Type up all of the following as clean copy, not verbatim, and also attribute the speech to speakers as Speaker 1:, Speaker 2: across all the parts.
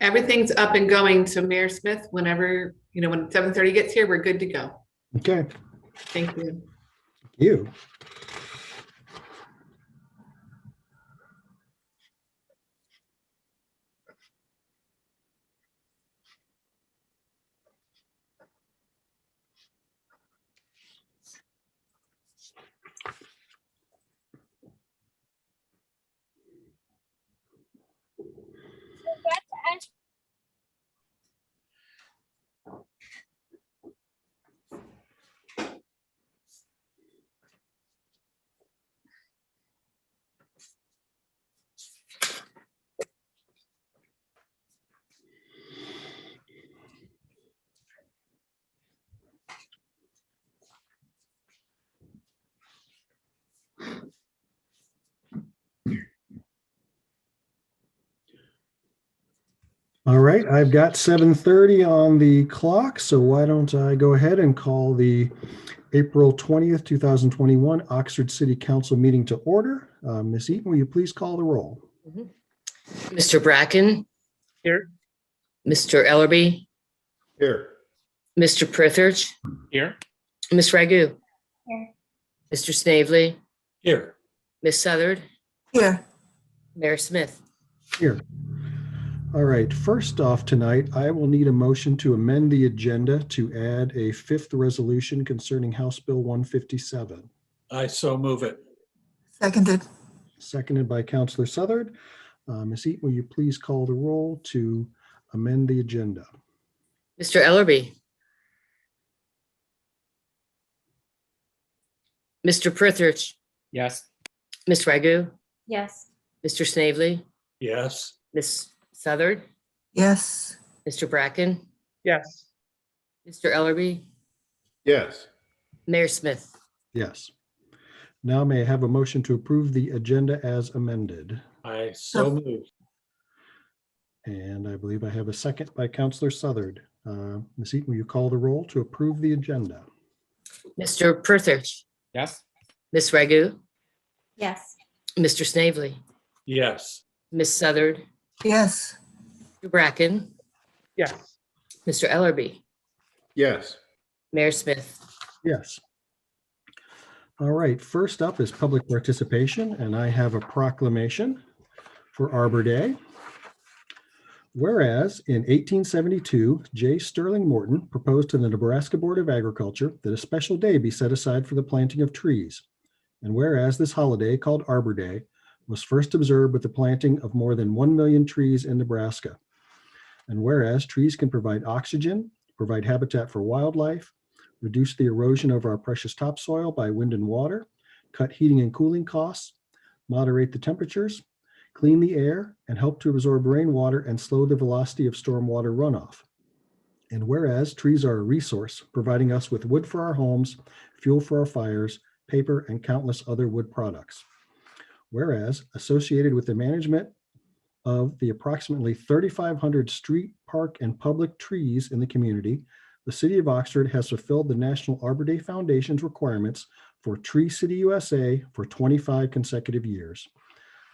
Speaker 1: Everything's up and going. So Mayor Smith, whenever, when 7:30 gets here, we're good to go.
Speaker 2: Okay.
Speaker 1: Thank you.
Speaker 2: You. All right, I've got 7:30 on the clock, so why don't I go ahead and call the April 20th, 2021 Oxford City Council meeting to order. Ms. Eaton, will you please call the roll?
Speaker 3: Mr. Bracken.
Speaker 4: Here.
Speaker 3: Mr. Ellerby.
Speaker 4: Here.
Speaker 3: Mr. Prithridge.
Speaker 4: Here.
Speaker 3: Ms. Ragu.
Speaker 5: Here.
Speaker 3: Mr. Snavely.
Speaker 4: Here.
Speaker 3: Ms. Southard.
Speaker 5: Here.
Speaker 3: Mayor Smith.
Speaker 2: Here. All right, first off tonight, I will need a motion to amend the agenda to add a fifth resolution concerning House Bill 157.
Speaker 4: I so move it.
Speaker 5: Seconded.
Speaker 2: Seconded by Councilor Southard. Ms. Eaton, will you please call the roll to amend the agenda?
Speaker 3: Mr. Ellerby. Mr. Prithridge.
Speaker 4: Yes.
Speaker 3: Ms. Ragu.
Speaker 5: Yes.
Speaker 3: Mr. Snavely.
Speaker 4: Yes.
Speaker 3: Ms. Southard.
Speaker 5: Yes.
Speaker 3: Mr. Bracken.
Speaker 4: Yes.
Speaker 3: Mr. Ellerby.
Speaker 4: Yes.
Speaker 3: Mayor Smith.
Speaker 2: Yes. Now may I have a motion to approve the agenda as amended?
Speaker 4: I so move.
Speaker 2: And I believe I have a second by Councilor Southard. Ms. Eaton, will you call the roll to approve the agenda?
Speaker 3: Mr. Prithridge.
Speaker 4: Yes.
Speaker 3: Ms. Ragu.
Speaker 5: Yes.
Speaker 3: Mr. Snavely.
Speaker 4: Yes.
Speaker 3: Ms. Southard.
Speaker 5: Yes.
Speaker 3: Mr. Bracken.
Speaker 4: Yes.
Speaker 3: Mr. Ellerby.
Speaker 4: Yes.
Speaker 3: Mayor Smith.
Speaker 2: Yes. All right, first up is public participation, and I have a proclamation for Arbor Day. Whereas in 1872, J. Sterling Morton proposed to the Nebraska Board of Agriculture that a special day be set aside for the planting of trees. And whereas this holiday, called Arbor Day, was first observed with the planting of more than 1 million trees in Nebraska. And whereas trees can provide oxygen, provide habitat for wildlife, reduce the erosion of our precious topsoil by wind and water, cut heating and cooling costs, moderate the temperatures, clean the air, and help to absorb rainwater and slow the velocity of stormwater runoff. And whereas trees are a resource, providing us with wood for our homes, fuel for our fires, paper, and countless other wood products. Whereas associated with the management of the approximately 3,500 street, park, and public trees in the community, the City of Oxford has fulfilled the National Arbor Day Foundation's requirements for Tree City USA for 25 consecutive years.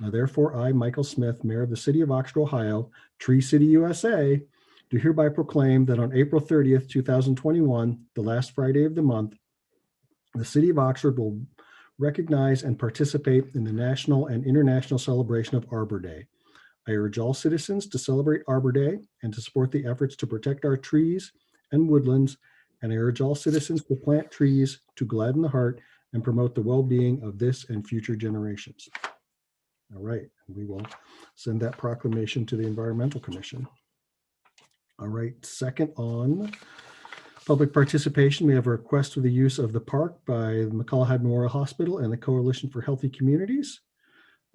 Speaker 2: Now, therefore, I, Michael Smith, Mayor of the City of Oxford, Ohio, Tree City USA, do hereby proclaim that on April 30th, 2021, the last Friday of the month, the City of Oxford will recognize and participate in the national and international celebration of Arbor Day. I urge all citizens to celebrate Arbor Day and to support the efforts to protect our trees and woodlands, and I urge all citizens to plant trees to gladden the heart and promote the well-being of this and future generations. All right, we will send that proclamation to the Environmental Commission. All right, second on public participation, we have a request for the use of the park by the McCullough Memorial Hospital and the Coalition for Healthy Communities.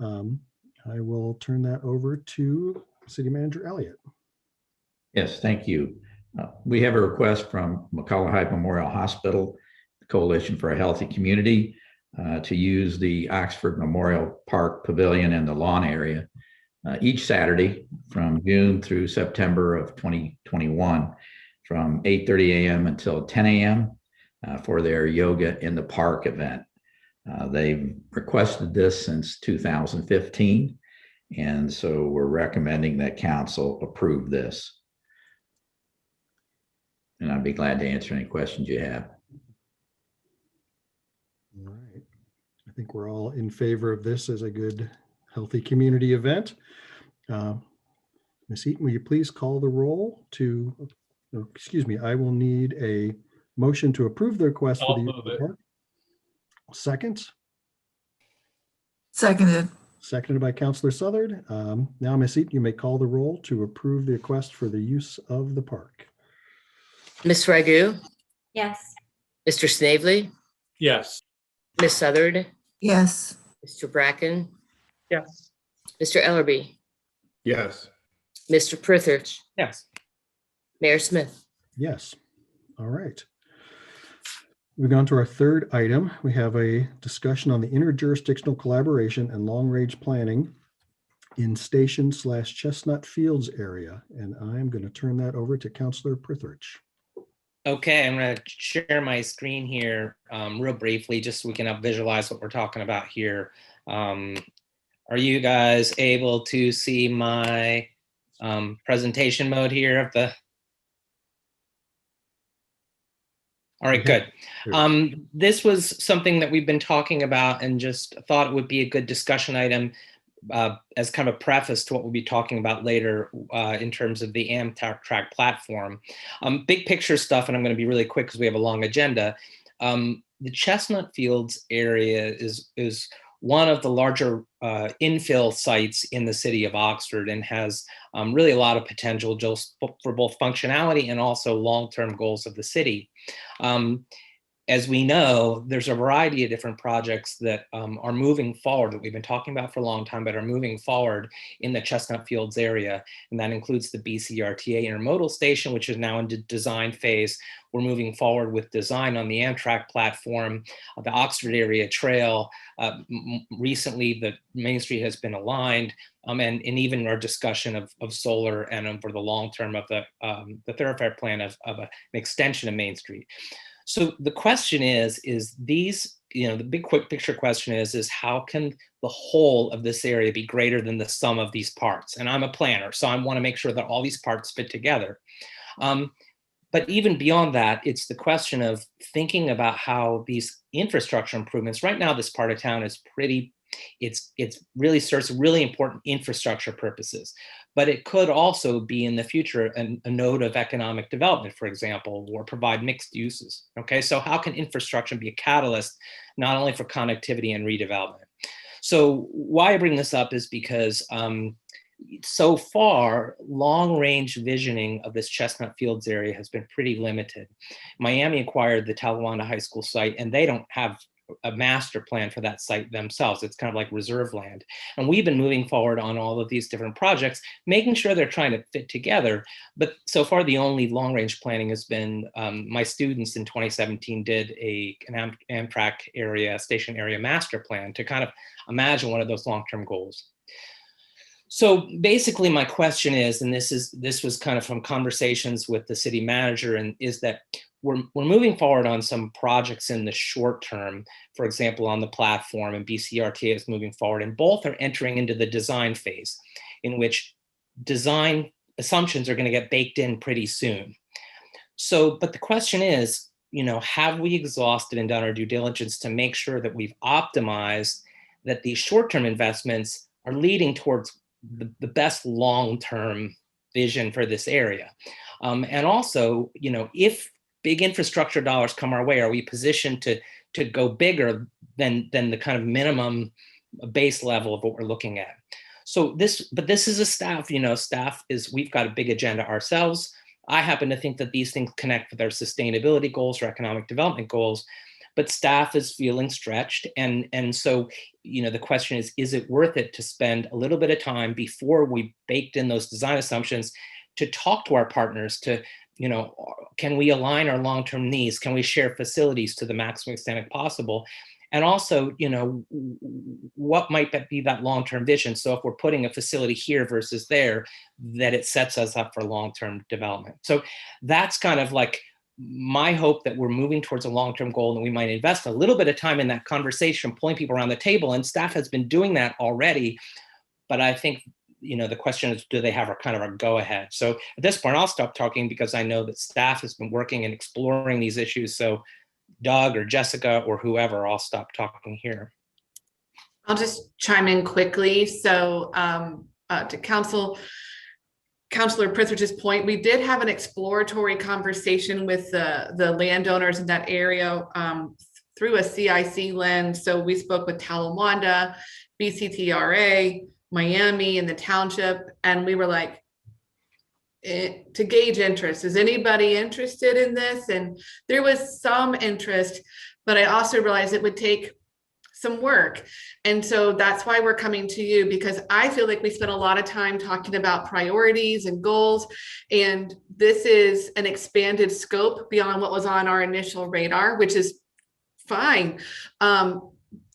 Speaker 2: I will turn that over to City Manager Elliott.
Speaker 6: Yes, thank you. We have a request from McCullough Memorial Hospital, the Coalition for a Healthy Community, to use the Oxford Memorial Park Pavilion and the lawn area each Saturday from June through September of 2021 from 8:30 a.m. until 10 a.m. For their Yoga in the Park event. They've requested this since 2015, And so we're recommending that council approve this. And I'd be glad to answer any questions you have.
Speaker 2: All right. I think we're all in favor of this as a good, healthy community event. Ms. Eaton, will you please call the roll to, or excuse me, I will need a motion to approve the request for
Speaker 4: I'll
Speaker 2: the
Speaker 4: move
Speaker 2: use of the
Speaker 4: it.
Speaker 2: park. Second,
Speaker 5: Seconded.
Speaker 2: seconded by Councilor Southard. Now, Ms. Eaton, you may call the roll to approve the request for the use of the park.
Speaker 3: Ms. Ragu,
Speaker 5: Yes.
Speaker 3: Mr. Snavely,
Speaker 4: Yes.
Speaker 3: Ms. Southard,
Speaker 5: Yes.
Speaker 3: Mr. Bracken,
Speaker 4: Yes.
Speaker 3: Mr. Ellerby,
Speaker 4: Yes.
Speaker 3: Mr. Prithridge,
Speaker 4: Yes.
Speaker 3: Mayor Smith.
Speaker 2: Yes. All right. Moving on to our third item, we have a discussion on the interjurisdictional collaboration and long-range planning in Station/Chestnut Fields area. And I'm going to turn that over to Councilor Prithridge.
Speaker 7: Okay, I'm going to share my screen here real briefly, just so we can visualize what we're talking about here. Are you guys able to see my presentation mode here of the? All right, good. This was something that we've been talking about and just thought it would be a good discussion item as kind of a preface to what we'll be talking about later in terms of the Amtrak Platform. Big picture stuff, and I'm going to be really quick because we have a long agenda. The Chestnut Fields area is one of the larger infill sites in the city of Oxford and has really a lot of potential just for both functionality and also long-term goals of the city. As we know, there's a variety of different projects that are moving forward that we've been talking about for a long time, but are moving forward in the Chestnut Fields area. And that includes the BCRTA intermodal station, which is now in the design phase. We're moving forward with design on the Amtrak platform, the Oxford area trail. Recently, the Main Street has been aligned, and even our discussion of solar and over the long term of the thoroughfare plan of an extension of Main Street. So the question is these, the big quick picture question is how can the whole of this area be greater than the sum of these parts? And I'm a planner, so I want to make sure that all these parts fit together. But even beyond that, it's the question of thinking about how these infrastructure improvements, right now, this part of town is it's really serves really important infrastructure purposes, but it could also be in the future a node of economic development, for example, or provide mixed uses. Okay, so how can infrastructure be a catalyst, not only for connectivity and redevelopment? So why I bring this up is because so far, long-range visioning of this Chestnut Fields area has been pretty limited. Miami acquired the Talawanda High School site, and they don't have a master plan for that site themselves. It's kind of like reserve land. And we've been moving forward on all of these different projects, making sure they're trying to fit together. But so far, the only long-range planning has been, my students in 2017 did an Amtrak area, station area master plan to kind of imagine one of those long-term goals. So basically my question is, and this was kind of from conversations with the city manager, and is that we're moving forward on some projects in the short term, for example, on the platform, and BCRTA is moving forward, and both are entering into the design phase in which design assumptions are going to get baked in pretty soon. So, but the question is, have we exhausted and done our due diligence to make sure that we've optimized that these short-term investments are leading towards the best long-term vision for this area? And also, if big infrastructure dollars come our way, are we positioned to go bigger than the kind of minimum base level of what we're looking at? So this is a staff, we've got a big agenda ourselves. I happen to think that these things connect with our sustainability goals or economic development goals, but staff is feeling stretched. And so, the question is it worth it to spend a little bit of time before we baked in those design assumptions to talk to our partners to, can we align our long-term needs? Can we share facilities to the maximum extent possible? And also, what might be that long-term vision? So if we're putting a facility here versus there, that it sets us up for long-term development. So that's kind of like my hope, that we're moving towards a long-term goal, and we might invest a little bit of time in that conversation, pulling people around the table, and staff has been doing that already. but I think, the question is, do they have a kind of a go ahead? So at this point, I'll stop talking because I know that staff has been working and exploring these issues. So Doug or Jessica or whoever, I'll stop talking here.
Speaker 1: I'll just chime in quickly. So to Councilor Prithridge's point, we did have an exploratory conversation with the landowners in that area through a CIC lens. So we spoke with Talawanda, BCTRA, Miami, and the township, and we were like, to gauge interest. Is anybody interested in this? And there was some interest, but I also realized it would take some work. And so that's why we're coming to you, because I feel like we spent a lot of time talking about priorities and goals. And this is an expanded scope beyond what was on our initial radar, which is fine.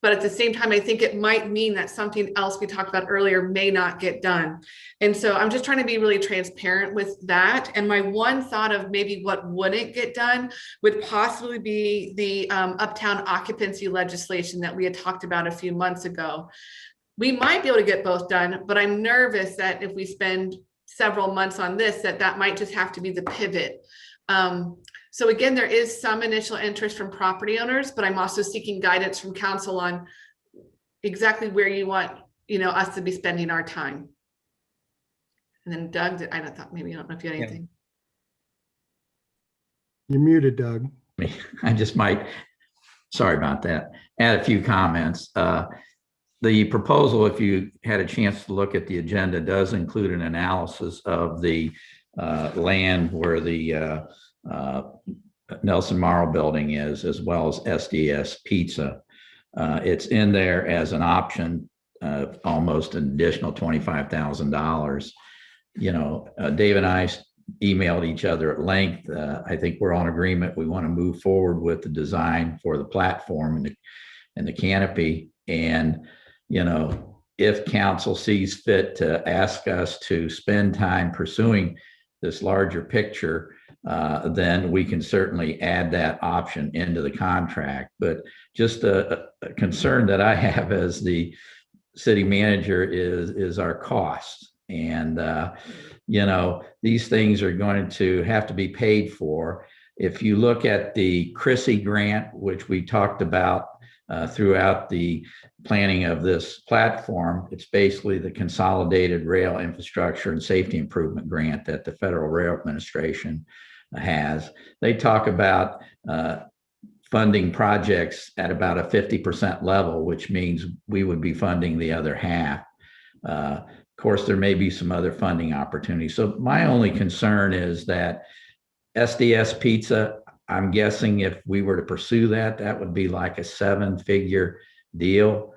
Speaker 1: But at the same time, I think it might mean that something else we talked about earlier may not get done. And so I'm just trying to be really transparent with that. And my one thought of maybe what wouldn't get done would possibly be the uptown occupancy legislation that we had talked about a few months ago. We might be able to get both done, but I'm nervous that if we spend several months on this, that might just have to be the pivot. So again, there is some initial interest from property owners, but I'm also seeking guidance from council on exactly where you want, us to be spending our time. And then Doug, I don't know if you had anything.
Speaker 2: You're muted, Doug.
Speaker 6: I just might, sorry about that, add a few comments. The proposal, if you had a chance to look at the agenda, does include an analysis of the land where the Nelson Morrow building is, as well as SDS Pizza. It's in there as an option, almost an additional $25,000. Dave and I emailed each other at length. I think we're on agreement. We want to move forward with the design for the platform and the canopy. And, if council sees fit to ask us to spend time pursuing this larger picture, then we can certainly add that option into the contract. But just a concern that I have as the city manager is our costs. And, these things are going to have to be paid for. If you look at the Chrissy grant, which we talked about throughout the planning of this platform, it's basically the Consolidated Rail Infrastructure and Safety Improvement Grant that the Federal Rail Administration has. They talk about funding projects at about a 50% level, which means we would be funding the other half. Of course, there may be some other funding opportunities. So my only concern is that SDS Pizza, I'm guessing if we were to pursue that would be like a 7-figure deal.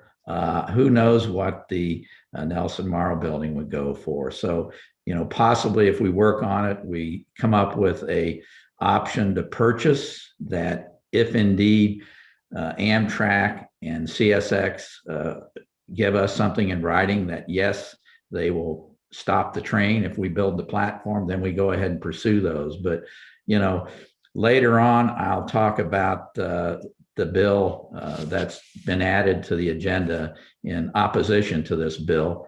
Speaker 6: Who knows what the Nelson Morrow building would go for. So, possibly if we work on it, we come up with a option to purchase that if indeed Amtrak and CSX give us something in writing that yes, they will stop the train if we build the platform, then we go ahead and pursue those. But, later on, I'll talk about the bill that's been added to the agenda in opposition to this bill,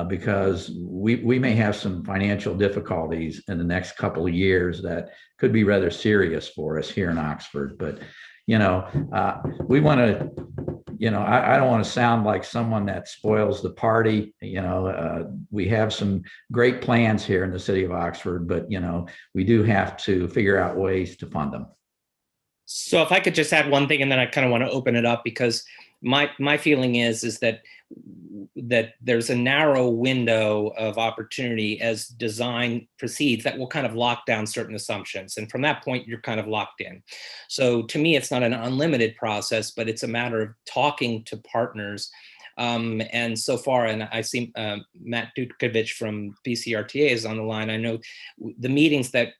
Speaker 6: because we may have some financial difficulties in the next couple of years that could be rather serious for us here in Oxford. But, we want to, I don't want to sound like someone that spoils the party. We have some great plans here in the city of Oxford, but, we do have to figure out ways to fund them.
Speaker 7: So if I could just add one thing, and then I kind of want to open it up, because my feeling is that there's a narrow window of opportunity as design proceeds that will kind of lock down certain assumptions. And from that point, you're kind of locked in. So to me, it's not an unlimited process, but it's a matter of talking to partners. And so far, and I see Matt Dutkovich from BCRTA is on the line. I know the meetings that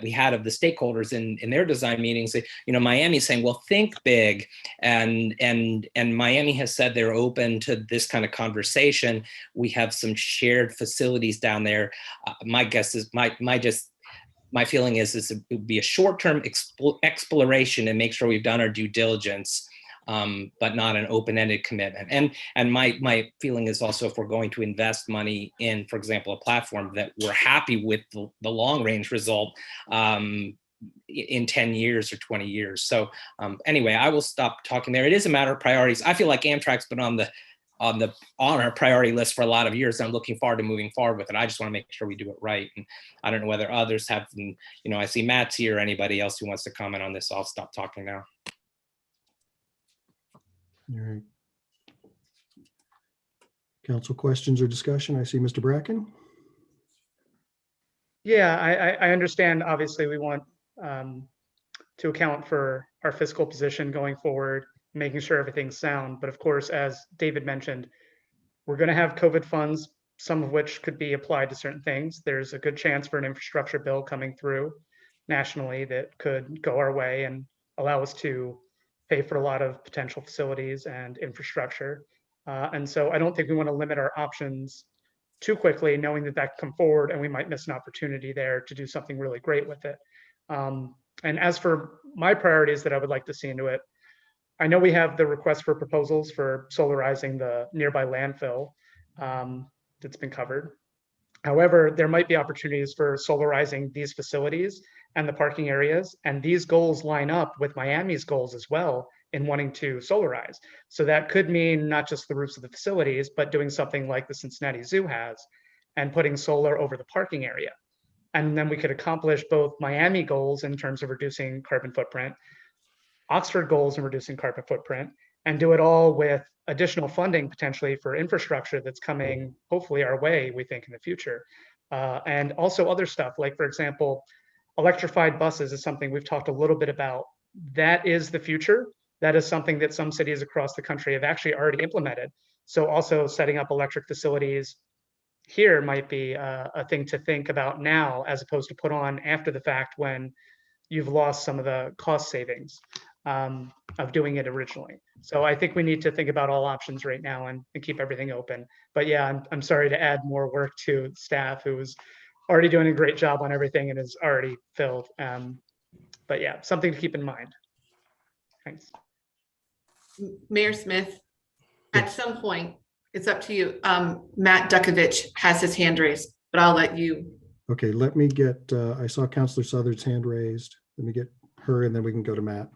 Speaker 7: we had of the stakeholders in their design meetings, Miami's saying, well, think big. And Miami has said they're open to this kind of conversation. We have some shared facilities down there. My guess is my feeling is it would be a short-term exploration and make sure we've done our due diligence but not an open-ended commitment. And my feeling is also, if we're going to invest money in, for example, a platform, that we're happy with the long-range result in 10 years or 20 years. So anyway, I will stop talking there. It is a matter of priorities. I feel like Amtrak's been on our priority list for a lot of years. And I'm looking forward to moving forward with it. I just want to make sure we do it right. And I don't know whether others have, I see Matt's here, or anybody else who wants to comment on this. I'll stop talking now.
Speaker 2: All right. Council questions or discussion? I see Mr. Bracken.
Speaker 8: Yeah, I understand. Obviously, we want to account for our fiscal position going forward, making sure everything's sound. But of course, as David mentioned, we're going to have COVID funds, some of which could be applied to certain things. There's a good chance for an infrastructure bill coming through nationally that could go our way and allow us to pay for a lot of potential facilities and infrastructure. And so I don't think we want to limit our options too quickly, knowing that that could come forward and we might miss an opportunity there to do something really great with it. And as for my priorities that I would like to see into it, I know we have the request for proposals for solarizing the nearby landfill that's been covered. However, there might be opportunities for solarizing these facilities and the parking areas, and these goals line up with Miami's goals as well in wanting to solarize. So that could mean not just the roofs of the facilities, but doing something like the Cincinnati Zoo has and putting solar over the parking area. And then we could accomplish both Miami goals in terms of reducing carbon footprint, Oxford goals in reducing carbon footprint, and do it all with additional funding potentially for infrastructure that's coming hopefully our way, we think, in the future. And also other stuff, like, for example, electrified buses is something we've talked a little bit about. That is the future. That is something that some cities across the country have actually already implemented. So also setting up electric facilities here might be a thing to think about now, as opposed to put on after the fact when you've lost some of the cost savings of doing it originally. So I think we need to think about all options right now and keep everything open. But yeah, I'm sorry to add more work to staff who is already doing a great job on everything and is already filled. But yeah, something to keep in mind. Thanks.
Speaker 1: Mayor Smith, at some point, it's up to you. Matt Dukovich has his hand raised, but I'll let you.
Speaker 2: Okay, let me get, I saw Councilor Southard's hand raised. Let me get her and then we can go to Matt.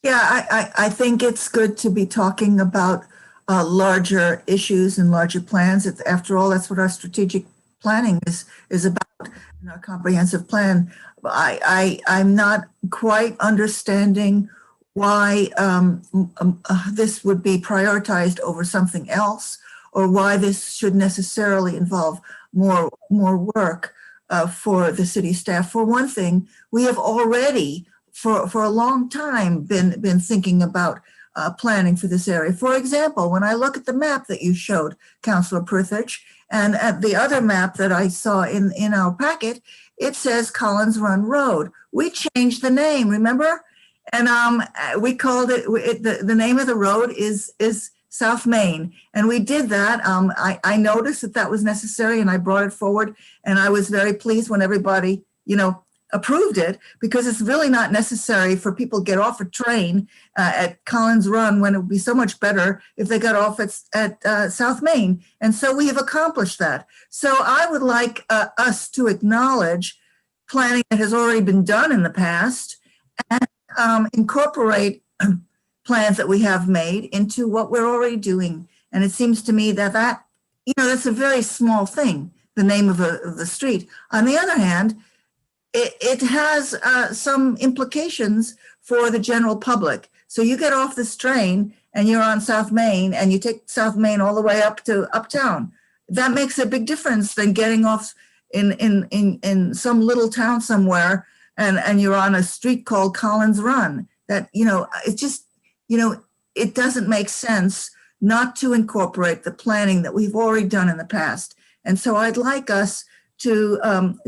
Speaker 5: Yeah, I think it's good to be talking about larger issues and larger plans. After all, that's what our strategic planning is about in our comprehensive plan. I'm not quite understanding why this would be prioritized over something else, or why this should necessarily involve more work for the city staff. For one thing, we have already for a long time been thinking about planning for this area. For example, when I look at the map that you showed, Councilor Prithich, and at the other map that I saw in our packet, it says Collins Run Road. We changed the name, remember? And we called it, the name of the road is South Main. And we did that. I noticed that was necessary and I brought it forward. And I was very pleased when everybody, approved it, because it's really not necessary for people to get off a train at Collins Run, when it would be so much better if they got off at South Main. And so we have accomplished that. So I would like us to acknowledge planning that has already been done in the past and incorporate plans that we have made into what we're already doing. And it seems to me that that's a very small thing, the name of the street. On the other hand, it has some implications for the general public. So you get off this train and you're on South Main and you take South Main all the way up to Uptown. That makes a big difference than getting off in some little town somewhere and you're on a street called Collins Run. That, it just, it doesn't make sense not to incorporate the planning that we've already done in the past. And so I'd like us to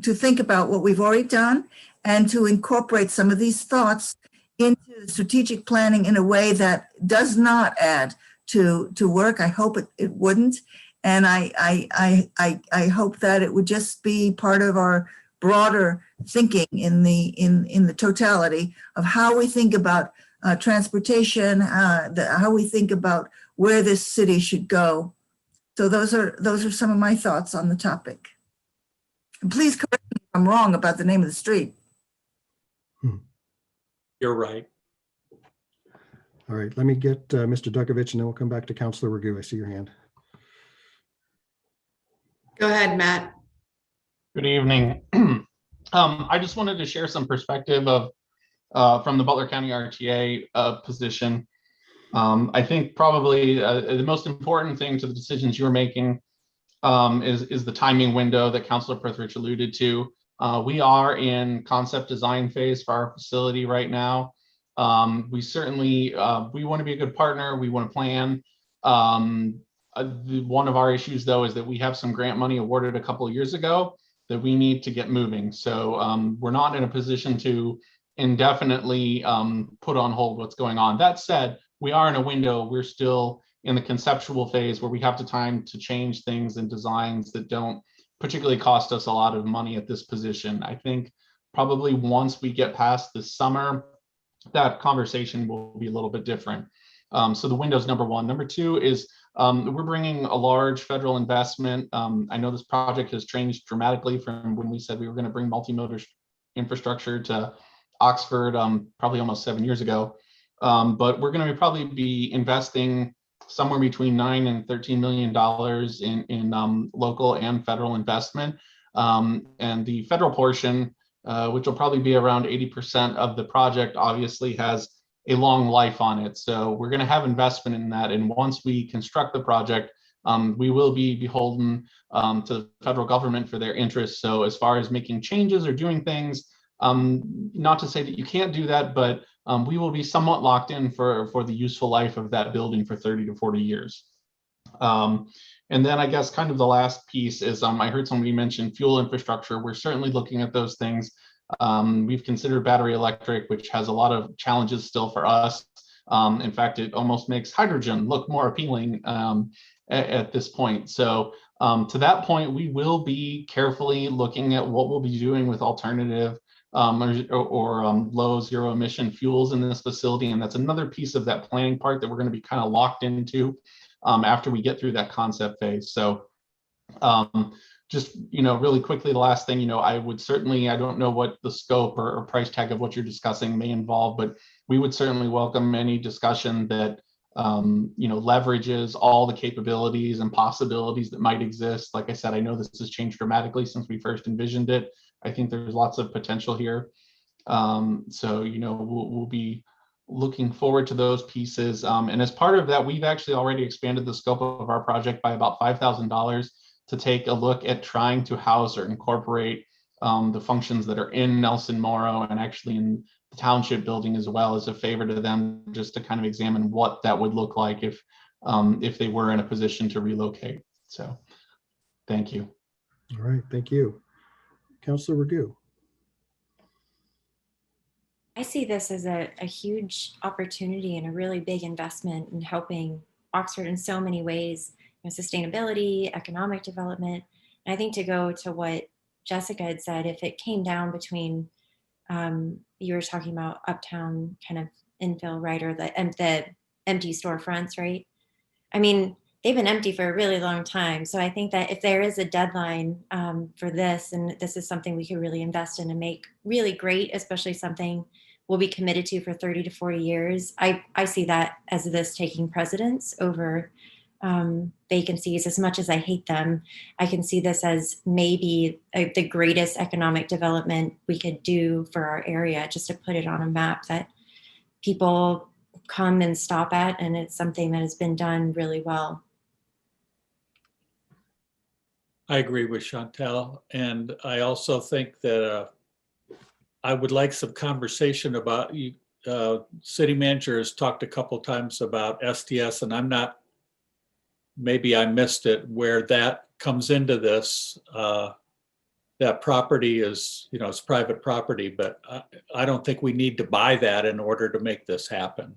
Speaker 5: think about what we've already done and to incorporate some of these thoughts into strategic planning in a way that does not add to work. I hope it wouldn't. And I hope that it would just be part of our broader thinking in the totality of how we think about transportation, how we think about where this city should go. So those are some of my thoughts on the topic. And please correct me if I'm wrong about the name of the street.
Speaker 4: You're right.
Speaker 2: All right, let me get Mr. Dukovich, and then we'll come back to Councilor Ragu. I see your hand.
Speaker 1: Go ahead, Matt.
Speaker 9: Good evening. I just wanted to share some perspective of from the Butler County RTA position. I think probably the most important thing to the decisions you're making is the timing window that Councilor Prithridge alluded to. We are in concept design phase for our facility right now. We certainly we want to be a good partner. We want to plan. One of our issues, though, is that we have some grant money awarded a couple of years ago that we need to get moving. So we're not in a position to indefinitely put on hold what's going on. That said, we are in a window. We're still in the conceptual phase where we have the time to change things and designs that don't particularly cost us a lot of money at this position. I think probably once we get past this summer, that conversation will be a little bit different. So the window's number one. Number two is we're bringing a large federal investment. I know this project has changed dramatically from when we said we were going to bring multimodal infrastructure to Oxford probably almost 7 years ago. But we're going to probably be investing somewhere between $9 and $13 million in local and federal investment. And the federal portion, which will probably be around 80% of the project, obviously has a long life on it. So we're going to have investment in that. And once we construct the project, we will be beholden to the federal government for their interests. So as far as making changes or doing things, not to say that you can't do that, but we will be somewhat locked in for the useful life of that building for 30 to 40 years. And then I guess kind of the last piece is I heard somebody mention fuel infrastructure. We're certainly looking at those things. We've considered battery electric, which has a lot of challenges still for us. In fact, it almost makes hydrogen look more appealing at this point. So to that point, we will be carefully looking at what we'll be doing with alternative or low zero emission fuels in this facility. And that's another piece of that planning part that we're going to be kind of locked into after we get through that concept phase. So just, really quickly, the last thing, I would certainly, I don't know what the scope or price tag of what you're discussing may involve, but we would certainly welcome any discussion that, leverages all the capabilities and possibilities that might exist. Like I said, I know this has changed dramatically since we first envisioned it. I think there's lots of potential here. So, we'll be looking forward to those pieces. And as part of that, we've actually already expanded the scope of our project by about $5,000 to take a look at trying to house or incorporate the functions that are in Nelson Morrow and actually in the township building as well, as a favor to them, just to kind of examine what that would look like if they were in a position to relocate. So thank you.
Speaker 2: All right, thank you. Councilor Ragu.
Speaker 10: I see this as a huge opportunity and a really big investment in helping Oxford in so many ways, sustainability, economic development. And I think to go to what Jessica had said, if it came down between, you were talking about uptown kind of infill, right? Or the empty storefronts, right? I mean, they've been empty for a really long time. So I think that if there is a deadline for this, and this is something we could really invest in and make really great, especially something we'll be committed to for 30 to 40 years, I see that as this taking precedence over vacancies. As much as I hate them, I can see this as maybe the greatest economic development we could do for our area, just to put it on a map that people come and stop at, and it's something that has been done really well.
Speaker 4: I agree with Chantel. And I also think that I would like some conversation about, city manager has talked a couple times about STS, and I'm not, maybe I missed it, where that comes into this. That property is, it's private property, but I don't think we need to buy that in order to make this happen.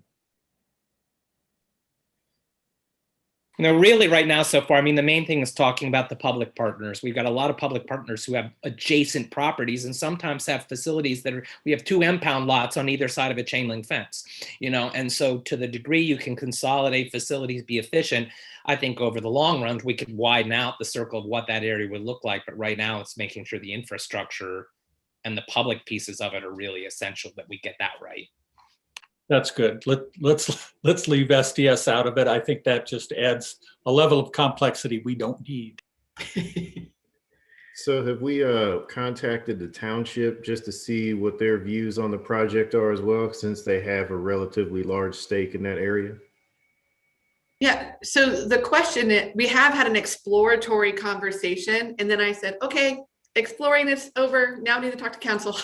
Speaker 7: No, really right now so far, I mean, the main thing is talking about the public partners. We've got a lot of public partners who have adjacent properties and sometimes have facilities that we have 2 impound lots on either side of a chain link fence, and so to the degree you can consolidate facilities, be efficient, I think over the long run, we could widen out the circle of what that area would look like. But right now it's making sure the infrastructure and the public pieces of it are really essential that we get that right.
Speaker 4: That's good. Let's leave SDS out of it. I think that just adds a level of complexity we don't need.
Speaker 11: So have we contacted the township just to see what their views on the project are as well, since they have a relatively large stake in that area?
Speaker 1: Yeah, so the question is, we have had an exploratory conversation, and then I said, okay, exploring is over. Now I need to talk to council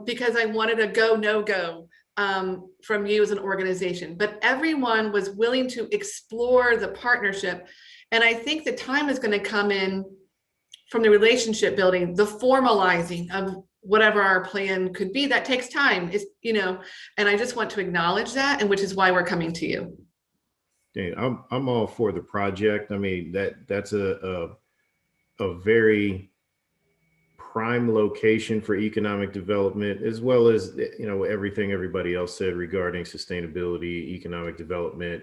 Speaker 1: because I wanted a go, no go from you as an organization. But everyone was willing to explore the partnership. And I think the time is going to come in from the relationship building, the formalizing of whatever our plan could be. That takes time, and I just want to acknowledge that, and which is why we're coming to you.
Speaker 11: Yeah, I'm all for the project. I mean, that's a very prime location for economic development, as well as everything everybody else said regarding sustainability, economic development,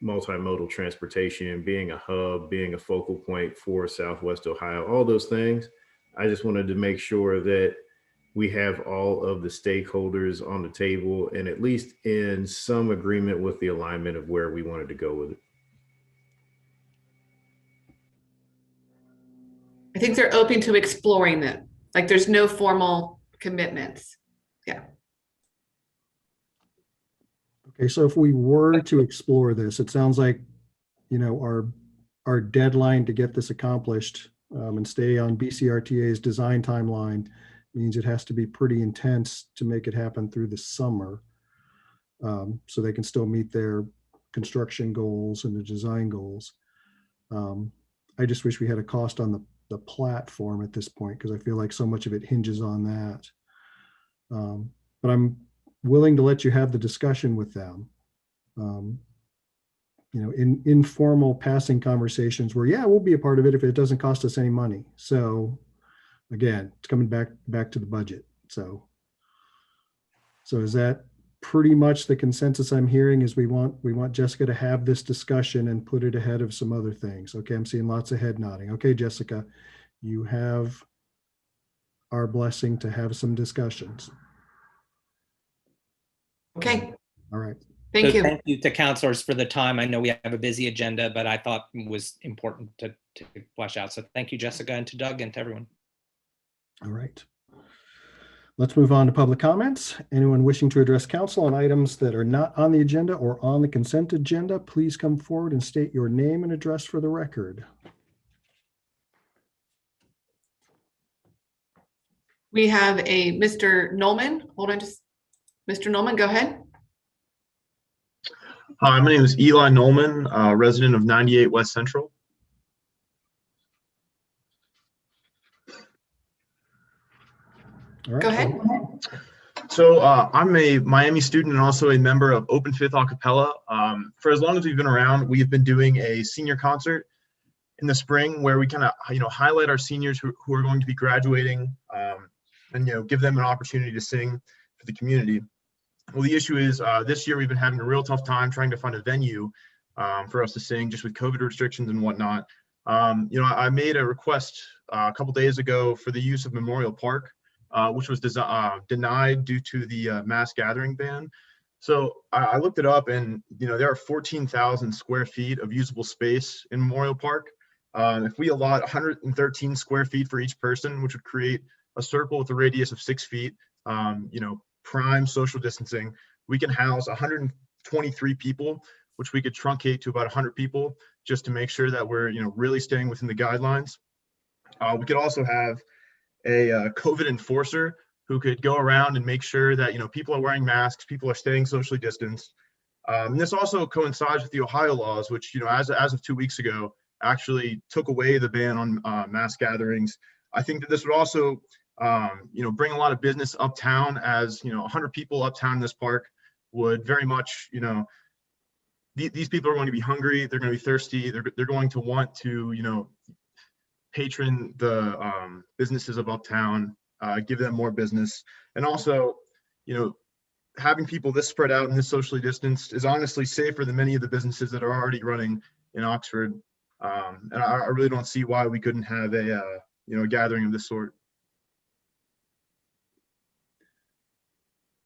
Speaker 11: multimodal transportation, being a hub, being a focal point for Southwest Ohio, all those things. I just wanted to make sure that we have all of the stakeholders on the table and at least in some agreement with the alignment of where we wanted to go with it.
Speaker 1: I think they're open to exploring it. Like there's no formal commitments. Yeah.
Speaker 2: Okay, so if we were to explore this, it sounds like, our deadline to get this accomplished and stay on BCRTA's design timeline means it has to be pretty intense to make it happen through the summer. So they can still meet their construction goals and the design goals. I just wish we had a cost on the platform at this point, because I feel like so much of it hinges on that. But I'm willing to let you have the discussion with them. In informal passing conversations where, yeah, we'll be a part of it if it doesn't cost us any money. So again, it's coming back to the budget. So is that pretty much the consensus I'm hearing? Is we want Jessica to have this discussion and put it ahead of some other things. Okay, I'm seeing lots of head nodding. Okay, Jessica, you have our blessing to have some discussions.
Speaker 1: Okay.
Speaker 2: All right.
Speaker 1: Thank you.
Speaker 7: Thank you to counselors for the time. I know we have a busy agenda, but I thought it was important to flesh out. So thank you, Jessica, and to Doug and to everyone.
Speaker 2: All right. Let's move on to public comments. Anyone wishing to address council on items that are not on the agenda or on the consent agenda, please come forward and state your name and address for the record.
Speaker 1: We have a Mr. Nolman. Hold on, just Mr. Nolman, go ahead.
Speaker 12: Hi, my name is Eli Nolman, resident of 98 West Central.
Speaker 2: All right.
Speaker 1: Go ahead.
Speaker 12: So I'm a Miami student and also a member of Open Fifth Acapella. For as long as we've been around, we've been doing a senior concert in the spring where we kind of highlight our seniors who are going to be graduating and give them an opportunity to sing for the community. Well, the issue is this year we've been having a real tough time trying to find a venue for us to sing, just with COVID restrictions and whatnot. I made a request a couple days ago for the use of Memorial Park, which was denied due to the mass gathering ban. So I looked it up, and there are 14,000 square feet of usable space in Memorial Park. If we allot 113 square feet for each person, which would create a circle with a radius of 6 feet, prime social distancing, we can house 123 people, which we could truncate to about 100 people just to make sure that we're really staying within the guidelines. We could also have a COVID enforcer who could go around and make sure that people are wearing masks, people are staying socially distanced. And this also coincides with the Ohio laws, which as of 2 weeks ago actually took away the ban on mass gatherings. I think that this would also bring a lot of business uptown, as 100 people uptown in this park would very much these people are going to be hungry. They're going to be thirsty. They're going to want to, patron the businesses of uptown, give them more business. And also, having people this spread out and this socially distanced is honestly safer than many of the businesses that are already running in Oxford. And I really don't see why we couldn't have a gathering of this sort.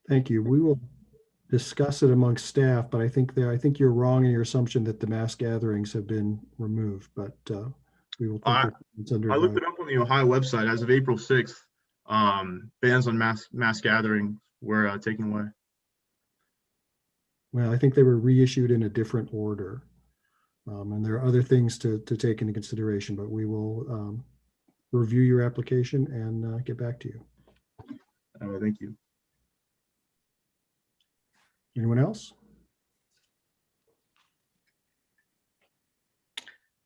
Speaker 2: Thank you. We will discuss it amongst staff, but I think you're wrong in your assumption that the mass gatherings have been removed, but we will take it's under
Speaker 12: I looked
Speaker 2: advisement.
Speaker 12: it up on the Ohio website. As of April 6th, bans on mass gathering were taken away.
Speaker 2: Well, I think they were reissued in a different order. And there are other things to take into consideration, but we will review your application and get back to you.
Speaker 12: Thank you.
Speaker 2: Anyone else?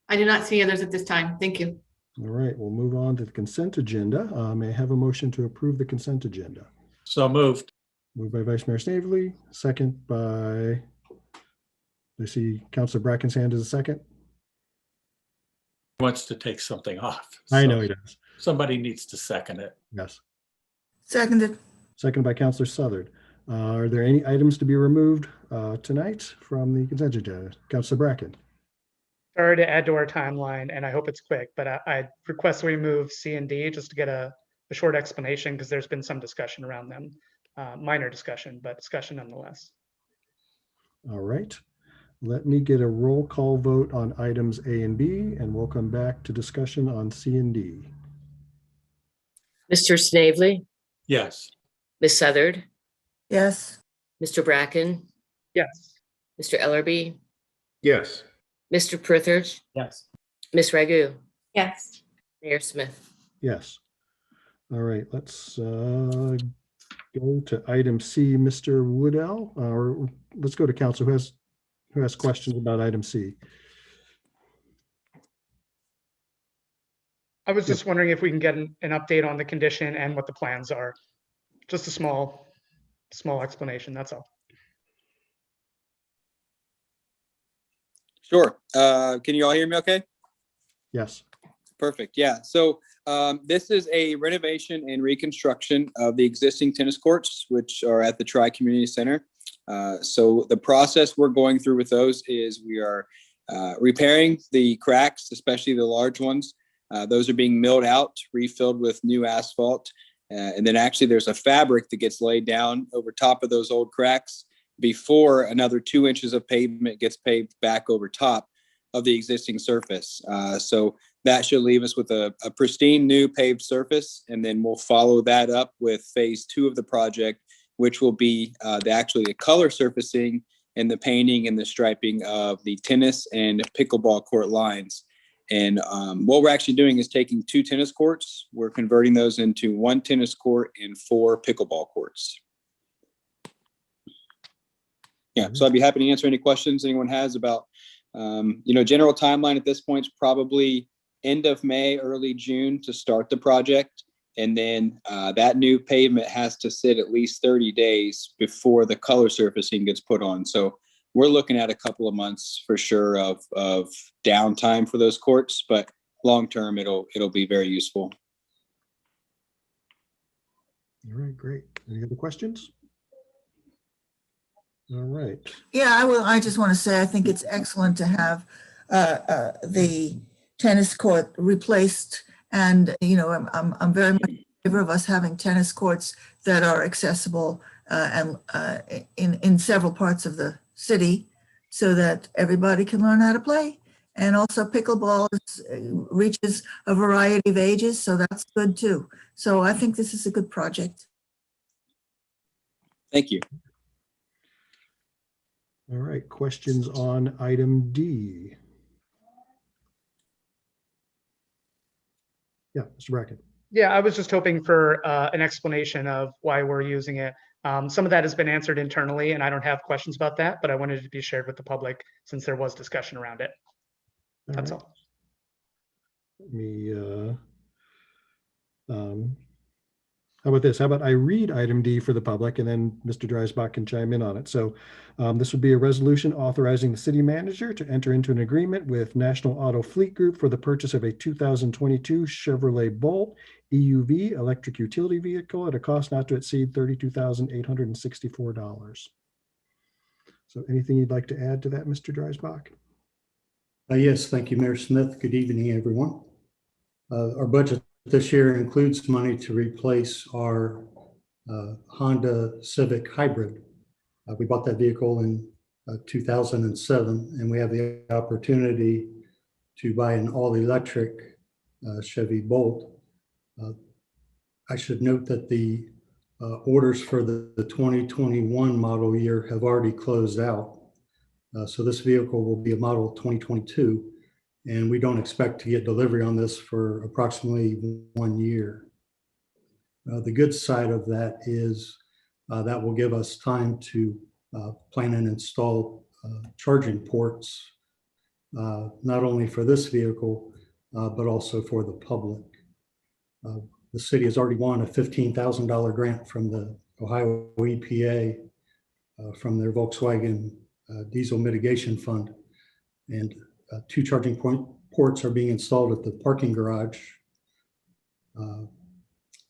Speaker 1: I do not see others at this time. Thank you.
Speaker 2: All right, we'll move on to the consent agenda. May I have a motion to approve the consent agenda?
Speaker 4: So moved.
Speaker 2: Moved by Vice Mayor Snavely, second by, I see Councilor Bracken's hand is a second.
Speaker 4: He wants to take something off.
Speaker 2: I
Speaker 4: So
Speaker 2: know he does.
Speaker 4: somebody needs to second it.
Speaker 2: Yes.
Speaker 5: Seconded.
Speaker 2: Second by Councilor Southard. Are there any items to be removed tonight from the consent agenda? Councilor Bracken.
Speaker 8: Sorry to add to our timeline, and I hope it's quick, but I request we move C and D just to get a short explanation because there's been some discussion around them. Minor discussion, but discussion nonetheless.
Speaker 2: All right. Let me get a roll call vote on items A and B, and we'll come back to discussion on C and D.
Speaker 3: Mr. Snavely,
Speaker 4: Yes.
Speaker 3: Ms. Southard,
Speaker 5: Yes.
Speaker 3: Mr. Bracken,
Speaker 8: Yes.
Speaker 3: Mr. Ellerby,
Speaker 11: Yes.
Speaker 3: Mr. Prithridge,
Speaker 7: Yes.
Speaker 3: Ms. Ragu,
Speaker 10: Yes.
Speaker 3: Mayor Smith.
Speaker 2: Yes. All right, let's go to item C, Mr. Woodell, or let's go to council who has questions about item C.
Speaker 8: I was just wondering if we can get an update on the condition and what the plans are. Just a small explanation, that's all.
Speaker 13: Sure. Can you all hear me okay?
Speaker 2: Yes.
Speaker 13: Perfect. Yeah. So this is a renovation and reconstruction of the existing tennis courts, which are at the Tri-Community Center. So the process we're going through with those is we are repairing the cracks, especially the large ones. Those are being milled out, refilled with new asphalt. And then actually there's a fabric that gets laid down over top of those old cracks before another 2 inches of pavement gets paved back over top of the existing surface. So that should leave us with a pristine new paved surface. And then we'll follow that up with phase 2 of the project, which will be the color surfacing and the painting and the striping of the tennis and pickleball court lines. And what we're actually doing is taking 2 tennis courts. We're converting those into 1 tennis court and 4 pickleball courts. Yeah, so I'd be happy to answer any questions anyone has about, general timeline at this point is probably end of May, early June to start the project. And then that new pavement has to sit at least 30 days before the color surfacing gets put on. So we're looking at a couple of months for sure of downtime for those courts, but long-term it'll be very useful.
Speaker 2: All right, great. Any other questions? All right.
Speaker 5: Yeah, I just want to say, I think it's excellent to have the tennis court replaced. And, I'm very much in favor of us having tennis courts that are accessible and in several parts of the city so that everybody can learn how to play. And also pickleball reaches a variety of ages, so that's good too. So I think this is a good project.
Speaker 13: Thank you.
Speaker 2: All right, questions on item D? Yeah, Mr. Bracken.
Speaker 8: Yeah, I was just hoping for an explanation of why we're using it. Some of that has been answered internally, and I don't have questions about that, but I wanted it to be shared with the public since there was discussion around it. That's all.
Speaker 2: Let me How about this? How about I read item D for the public and then Mr. Dreisbach can chime in on it. So this would be a resolution authorizing the city manager to enter into an agreement with National Auto Fleet Group for the purchase of a 2022 Chevrolet Bolt EUV electric utility vehicle at a cost not to exceed $32,864. So anything you'd like to add to that, Mr. Dreisbach?
Speaker 14: Yes, thank you, Mayor Smith. Good evening, everyone. Our budget this year includes money to replace our Honda Civic Hybrid. We bought that vehicle in 2007, and we have the opportunity to buy an all-electric Chevy Bolt. I should note that the orders for the 2021 model year have already closed out. So this vehicle will be a model 2022. And we don't expect to get delivery on this for approximately 1 year. The good side of that is that will give us time to plan and install charging ports, not only for this vehicle, but also for the public. The city has already won a $15,000 grant from the Ohio EPA from their Volkswagen Diesel Mitigation Fund. And 2 charging ports are being installed at the parking garage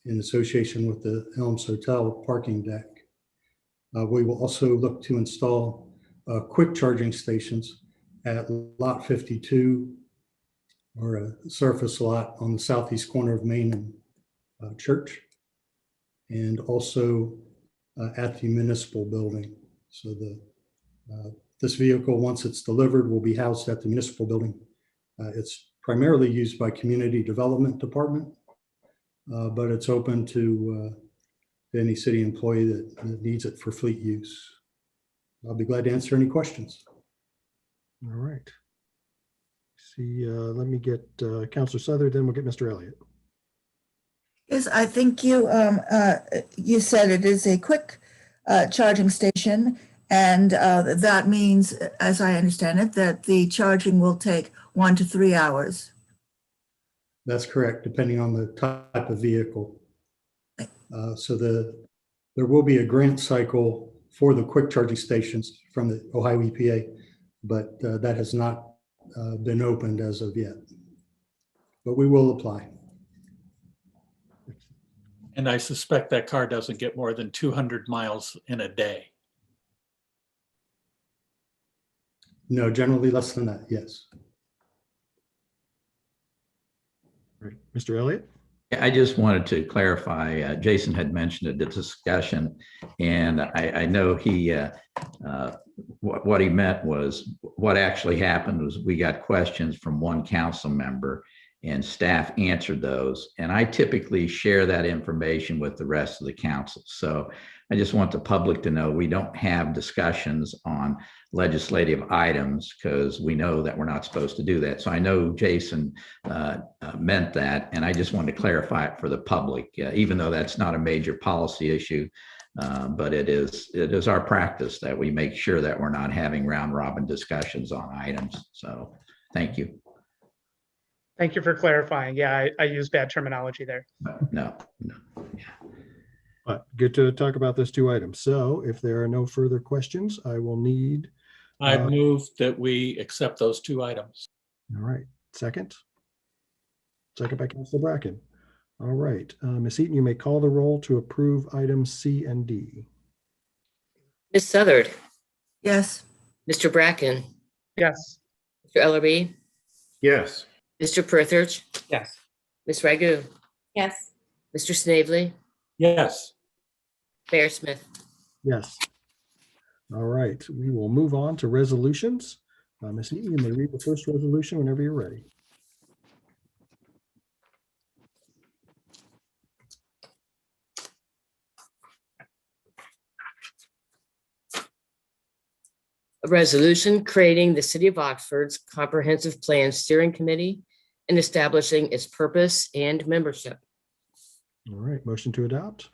Speaker 14: in association with the Elms Hotel parking deck. We will also look to install quick charging stations at lot 52, or a surface lot on the southeast corner of Main and Church, and also at the municipal building. So this vehicle, once it's delivered, will be housed at the municipal building. It's primarily used by Community Development Department, but it's open to any city employee that needs it for fleet use. I'll be glad to answer any questions.
Speaker 2: All right. Let me get Councilor Southard, then we'll get Mr. Elliott.
Speaker 5: Yes, I think you said it is a quick charging station, and that means, as I understand it, that the charging will take 1 to 3 hours.
Speaker 14: That's correct, depending on the type of vehicle. So there will be a grant cycle for the quick charging stations from the Ohio EPA, but that has not been opened as of yet. But we will apply.
Speaker 4: And I suspect that car doesn't get more than 200 miles in a day.
Speaker 14: No, generally less than that, yes.
Speaker 2: Right. Mr. Elliott?
Speaker 6: I just wanted to clarify, Jason had mentioned at the discussion, and I know he, what he meant was, what actually happened was we got questions from one council member and staff answered those. And I typically share that information with the rest of the council. So I just want the public to know we don't have discussions on legislative items because we know that we're not supposed to do that. So I know Jason meant that, and I just wanted to clarify it for the public, even though that's not a major policy issue. But it is our practice that we make sure that we're not having round robin discussions on items. So thank you.
Speaker 8: Thank you for clarifying. Yeah, I used bad terminology there.
Speaker 6: No.
Speaker 2: But good to talk about those 2 items. So if there are no further questions, I will need.
Speaker 4: I move that we accept those 2 items.
Speaker 2: All right. Second? Second by Councilor Bracken. All right. Ms. Eaton, you may call the roll to approve items C and D.
Speaker 3: Ms. Southard,
Speaker 5: Yes.
Speaker 3: Mr. Bracken,
Speaker 8: Yes.
Speaker 3: Mr. Ellerby,
Speaker 11: Yes.
Speaker 3: Mr. Prithridge,
Speaker 7: Yes.
Speaker 3: Ms. Ragu,
Speaker 10: Yes.
Speaker 3: Mr. Snavely,
Speaker 4: Yes.
Speaker 3: Mayor Smith.
Speaker 2: Yes. All right. We will move on to resolutions. Ms. Eaton, you may read the first resolution whenever you're ready.
Speaker 3: A resolution creating the City of Oxford's Comprehensive Plan Steering Committee and establishing its purpose and membership.
Speaker 2: All right. Motion to adopt.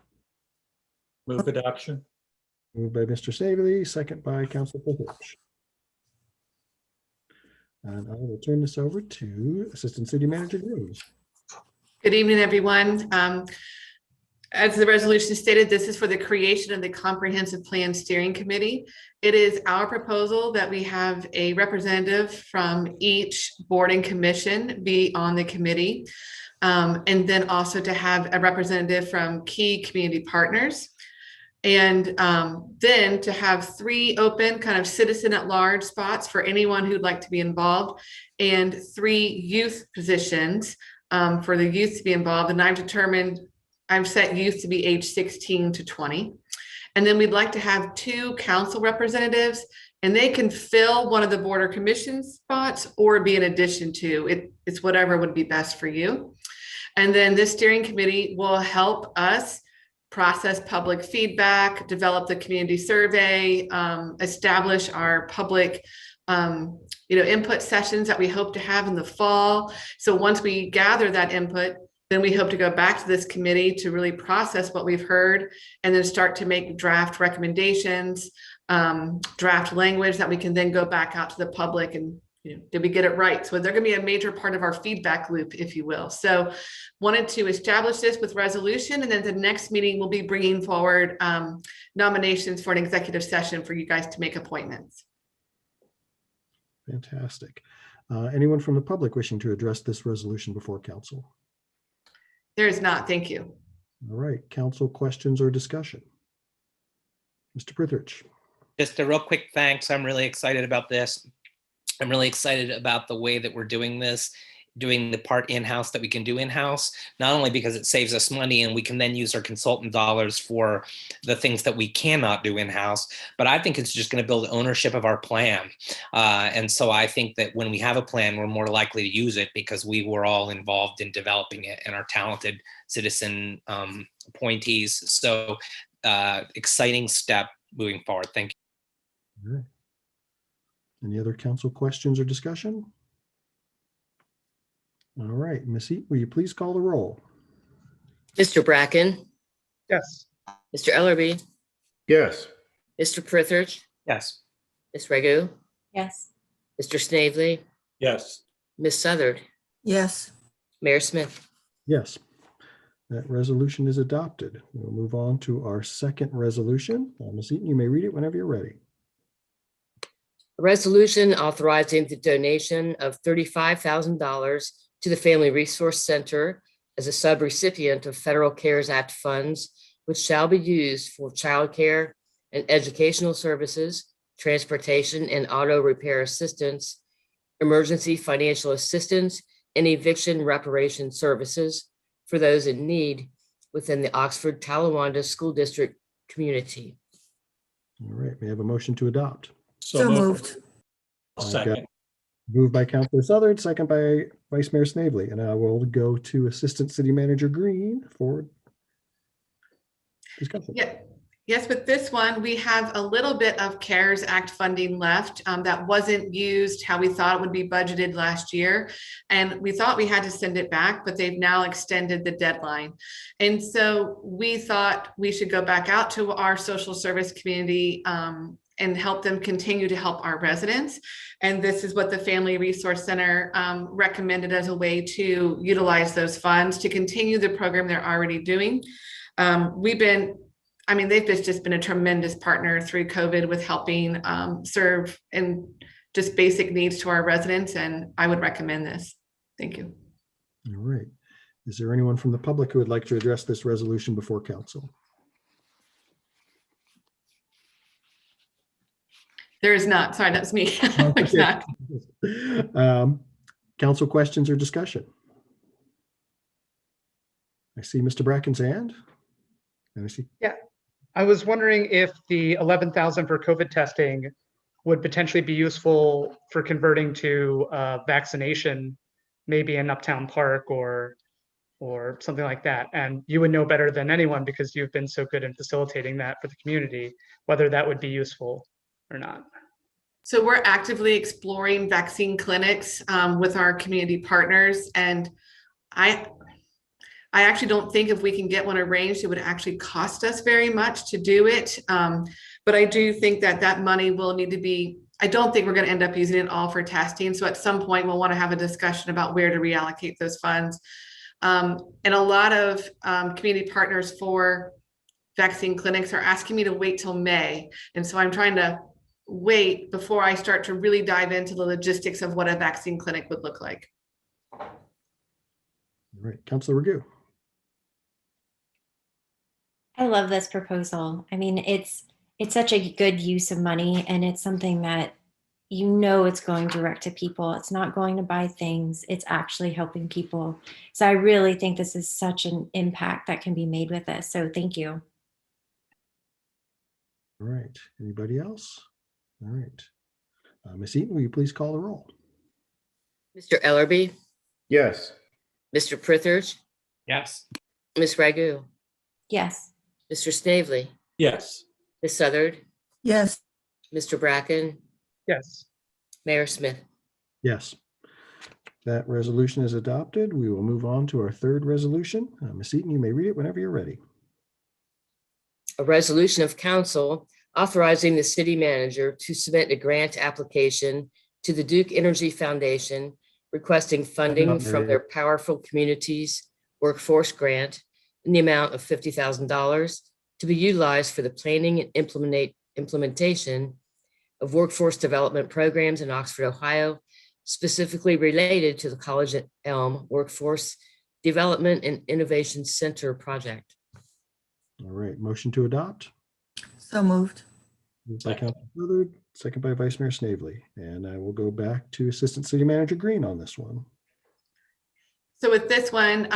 Speaker 4: Move adoption.
Speaker 2: Moved by Mr. Snavely, second by Councilor Prithridge. And I will turn this over to Assistant City Manager Groves.
Speaker 1: Good evening, everyone. As the resolution stated, this is for the creation of the Comprehensive Plan Steering Committee. It is our proposal that we have a representative from each board and commission be on the committee. And then also to have a representative from key community partners. And then to have 3 open kind of citizen at large spots for anyone who'd like to be involved, and 3 youth positions for the youth to be involved. And I've set youth to be age 16 to 20. And then we'd like to have 2 council representatives, and they can fill one of the board or commission spots or be in addition to. It's whatever would be best for you. And then this steering committee will help us process public feedback, develop the community survey, establish our public input sessions that we hope to have in the fall. So once we gather that input, then we hope to go back to this committee to really process what we've heard and then start to make draft recommendations, draft language that we can then go back out to the public and, did we get it right? So they're going to be a major part of our feedback loop, if you will. So wanted to establish this with resolution, and then the next meeting we'll be bringing forward nominations for an executive session for you guys to make appointments.
Speaker 2: Fantastic. Anyone from the public wishing to address this resolution before council?
Speaker 1: There is not. Thank you.
Speaker 2: All right, council questions or discussion? Mr. Prithridge.
Speaker 7: Just a real quick thanks. I'm really excited about this. I'm really excited about the way that we're doing this, doing the part in-house that we can do in-house, not only because it saves us money and we can then use our consultant dollars for the things that we cannot do in-house, but I think it's just going to build ownership of our plan. And so I think that when we have a plan, we're more likely to use it because we were all involved in developing it and our talented citizen appointees. So exciting step moving forward. Thank you.
Speaker 2: All right. Any other council questions or discussion? All right, Missy, will you please call the roll?
Speaker 3: Mr. Bracken,
Speaker 8: Yes.
Speaker 3: Mr. Ellerby,
Speaker 11: Yes.
Speaker 3: Mr. Prithridge,
Speaker 7: Yes.
Speaker 3: Ms. Raghu,
Speaker 10: Yes.
Speaker 3: Mr. Snavely,
Speaker 4: Yes.
Speaker 3: Ms. Southard,
Speaker 5: Yes.
Speaker 3: Mayor Smith.
Speaker 2: Yes, that resolution is adopted. We'll move on to our second resolution. Ms. Eaton, you may read it whenever you're ready.
Speaker 3: A resolution authorizing the donation of $35,000 to the Family Resource Center as a subrecipient of Federal CARES Act funds, which shall be used for childcare and educational services, transportation and auto repair assistance, emergency financial assistance, and eviction reparation services for those in need within the Oxford-Talawanda School District community.
Speaker 2: All right, may I have a motion to adopt?
Speaker 5: So moved.
Speaker 4: Second.
Speaker 2: Moved by Councilor Southard, second by Vice Mayor Snavely, and I will go to Assistant City Manager Green for discussion.
Speaker 1: Yeah. Yes, with this one, we have a little bit of CARES Act funding left that wasn't used how we thought it would be budgeted last year. And we thought we had to send it back, but they've now extended the deadline. And so we thought we should go back out to our social service community and help them continue to help our residents. And this is what the Family Resource Center recommended as a way to utilize those funds to continue the program they're already doing. They've just been a tremendous partner through COVID with helping serve and just basic needs to our residents. And I would recommend this. Thank you.
Speaker 2: All right. Is there anyone from the public who would like to address this resolution before council?
Speaker 1: There is not. Sorry, that's me. There's not.
Speaker 2: Council questions or discussion? I see Mr. Bracken's hand. And I see.
Speaker 8: Yeah, I was wondering if the 11,000 for COVID testing would potentially be useful for converting to vaccination, maybe in Uptown Park or something like that. And you would know better than anyone because you've been so good in facilitating that for the community, whether that would be useful or not.
Speaker 1: So we're actively exploring vaccine clinics with our community partners. And I actually don't think if we can get one arranged, it would actually cost us very much to do it. But I do think that money will need to be, I don't think we're going to end up using it all for testing. So at some point, we'll want to have a discussion about where to reallocate those funds. And a lot of community partners for vaccine clinics are asking me to wait till May. And so I'm trying to wait before I start to really dive into the logistics of what a vaccine clinic would look like.
Speaker 2: All right, Councilor Ragu.
Speaker 10: I love this proposal. I mean, it's such a good use of money, and it's something that you know it's going direct to people. It's not going to buy things. It's actually helping people. So I really think this is such an impact that can be made with this. So thank you.
Speaker 2: All right, anybody else? All right. Ms. Eaton, will you please call the roll?
Speaker 3: Mr. Ellerby,
Speaker 11: Yes.
Speaker 3: Mr. Prithridge,
Speaker 7: Yes.
Speaker 3: Ms. Ragu,
Speaker 10: Yes.
Speaker 3: Mr. Snavely,
Speaker 4: Yes.
Speaker 3: Ms. Southard,
Speaker 5: Yes.
Speaker 3: Mr. Bracken,
Speaker 8: Yes.
Speaker 3: Mayor Smith.
Speaker 2: Yes. That resolution is adopted. We will move on to our third resolution. Ms. Eaton, you may read it whenever you're ready.
Speaker 3: A resolution of council authorizing the city manager to submit a grant application to the Duke Energy Foundation requesting funding from their Powerful Communities Workforce Grant in the amount of $50,000 to be utilized for the planning and implementation of workforce development programs in Oxford, Ohio, specifically related to the College at Elm Workforce Development and Innovation Center project.
Speaker 2: All right, motion to adopt.
Speaker 5: So moved.
Speaker 2: Moved by Councilor Southard, second by Vice Mayor Snavely. And I will go back to Assistant City Manager Green on this one.
Speaker 1: So with this one,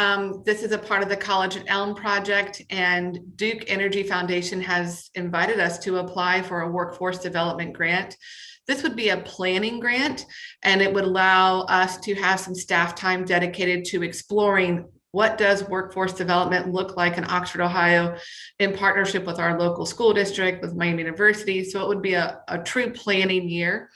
Speaker 1: this is a part of the College at Elm project, and Duke Energy Foundation has invited us to apply for a workforce development grant. This would be a planning grant, and it would allow us to have some staff time dedicated to exploring what does workforce development look like in Oxford, Ohio, in partnership with our local school district, with Miami University. So it would be a true planning year.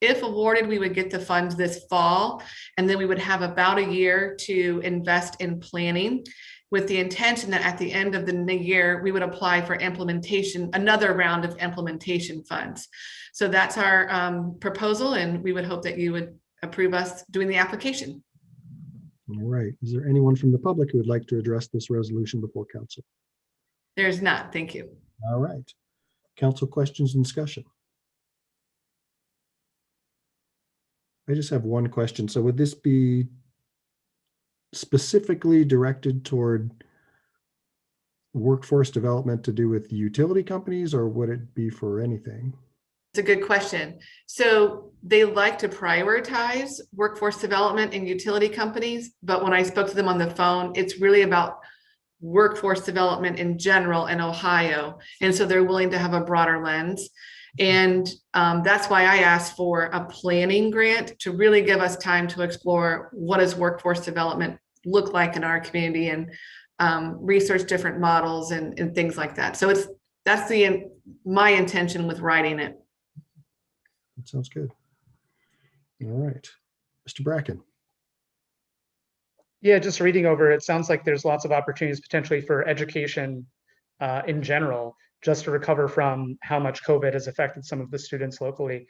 Speaker 1: If awarded, we would get the funds this fall, and then we would have about a year to invest in planning, with the intention that at the end of the year, we would apply for implementation, another round of implementation funds. So that's our proposal, and we would hope that you would approve us doing the application.
Speaker 2: All right, is there anyone from the public who would like to address this resolution before council?
Speaker 1: There's not, thank you.
Speaker 2: All right, council questions and discussion. I just have one question. So would this be specifically directed toward workforce development to do with utility companies, or would it be for anything?
Speaker 1: It's a good question. So they like to prioritize workforce development in utility companies, but when I spoke to them on the phone, it's really about workforce development in general in Ohio. And so they're willing to have a broader lens. And that's why I asked for a planning grant to really give us time to explore what does workforce development look like in our community, and research different models and things like that. So that's my intention with writing it.
Speaker 2: That sounds good. All right, Mr. Bracken.
Speaker 8: Yeah, just reading over it, sounds like there's lots of opportunities potentially for education in general, just to recover from how much COVID has affected some of the students locally.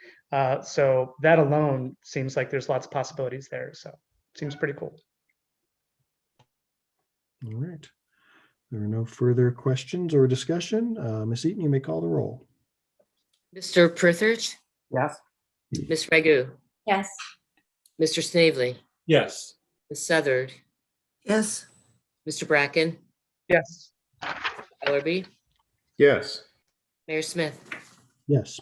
Speaker 8: So that alone seems like there's lots of possibilities there. So it seems pretty cool.
Speaker 2: All right. There are no further questions or discussion. Ms. Eaton, you may call the roll.
Speaker 3: Mr. Prithridge,
Speaker 7: Yes.
Speaker 3: Ms. Ragu,
Speaker 10: Yes.
Speaker 3: Mr. Snavely,
Speaker 4: Yes.
Speaker 3: Ms. Southard,
Speaker 5: Yes.
Speaker 3: Mr. Bracken,
Speaker 8: Yes.
Speaker 3: Ellerby,
Speaker 11: Yes.
Speaker 3: Mayor Smith.
Speaker 2: Yes.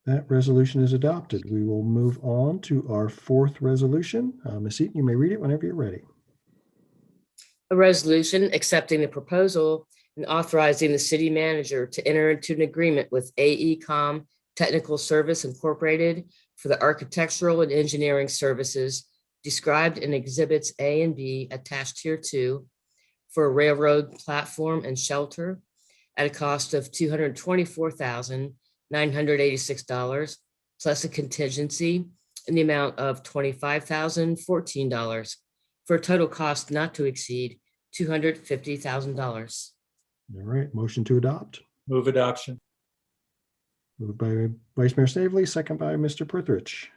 Speaker 2: That resolution is adopted. We will move on to our fourth resolution. Ms. Eaton, you may read it whenever you're ready.
Speaker 3: A resolution accepting the proposal and authorizing the city manager to enter into an agreement with AECom Technical Service Incorporated for the architectural and engineering services described in Exhibits A and B attached here to for a railroad platform and shelter at a cost of $224,986 plus a contingency in the amount of $25,014 for a total cost not to exceed $250,000.
Speaker 2: All right, motion to adopt.
Speaker 4: Move adoption.
Speaker 2: Moved by Vice Mayor Snavely, second by Mr. Prithridge.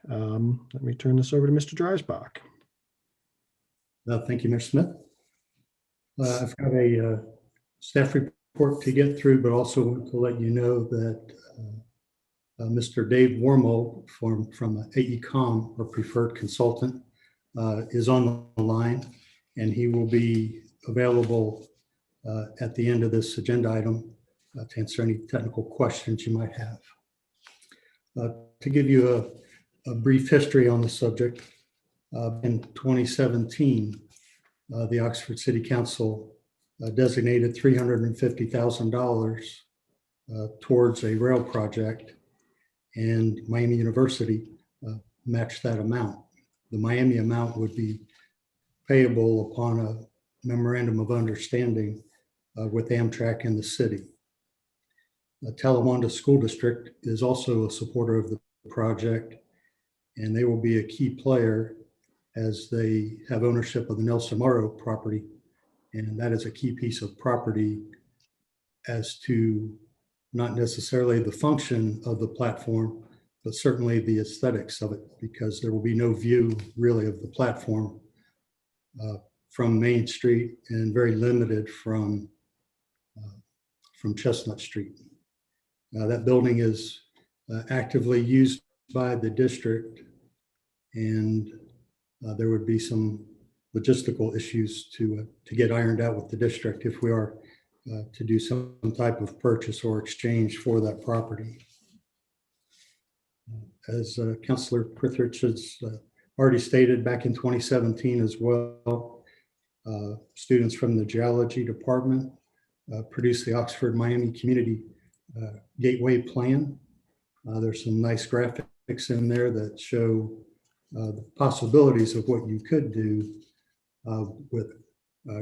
Speaker 2: Let me turn this over to Mr. Dreisbach.
Speaker 14: Thank you, Mayor Smith. I've got a staff report to get through, but also want to let you know that Mr. Dave Wormel from AECom, our preferred consultant, is on the line, and he will be available at the end of this agenda item to answer any technical questions you might have. To give you a brief history on the subject, in 2017, the Oxford City Council designated $350,000 towards a rail project, and Miami University matched that amount. The Miami amount would be payable upon a memorandum of understanding with Amtrak and the city. The Talawanda School District is also a supporter of the project, and they will be a key player as they have ownership of the Nelson Morrow property. And that is a key piece of property as to not necessarily the function of the platform, but certainly the aesthetics of it, because there will be no view really of the platform from Main Street and very limited from Chestnut Street. That building is actively used by the district, and there would be some logistical issues to get ironed out with the district if we are to do some type of purchase or exchange for that property. As Councilor Prithridge has already stated, back in 2017 as well, students from the geology department produced the Oxford Miami Community Gateway Plan. There's some nice graphics in there that show the possibilities of what you could do with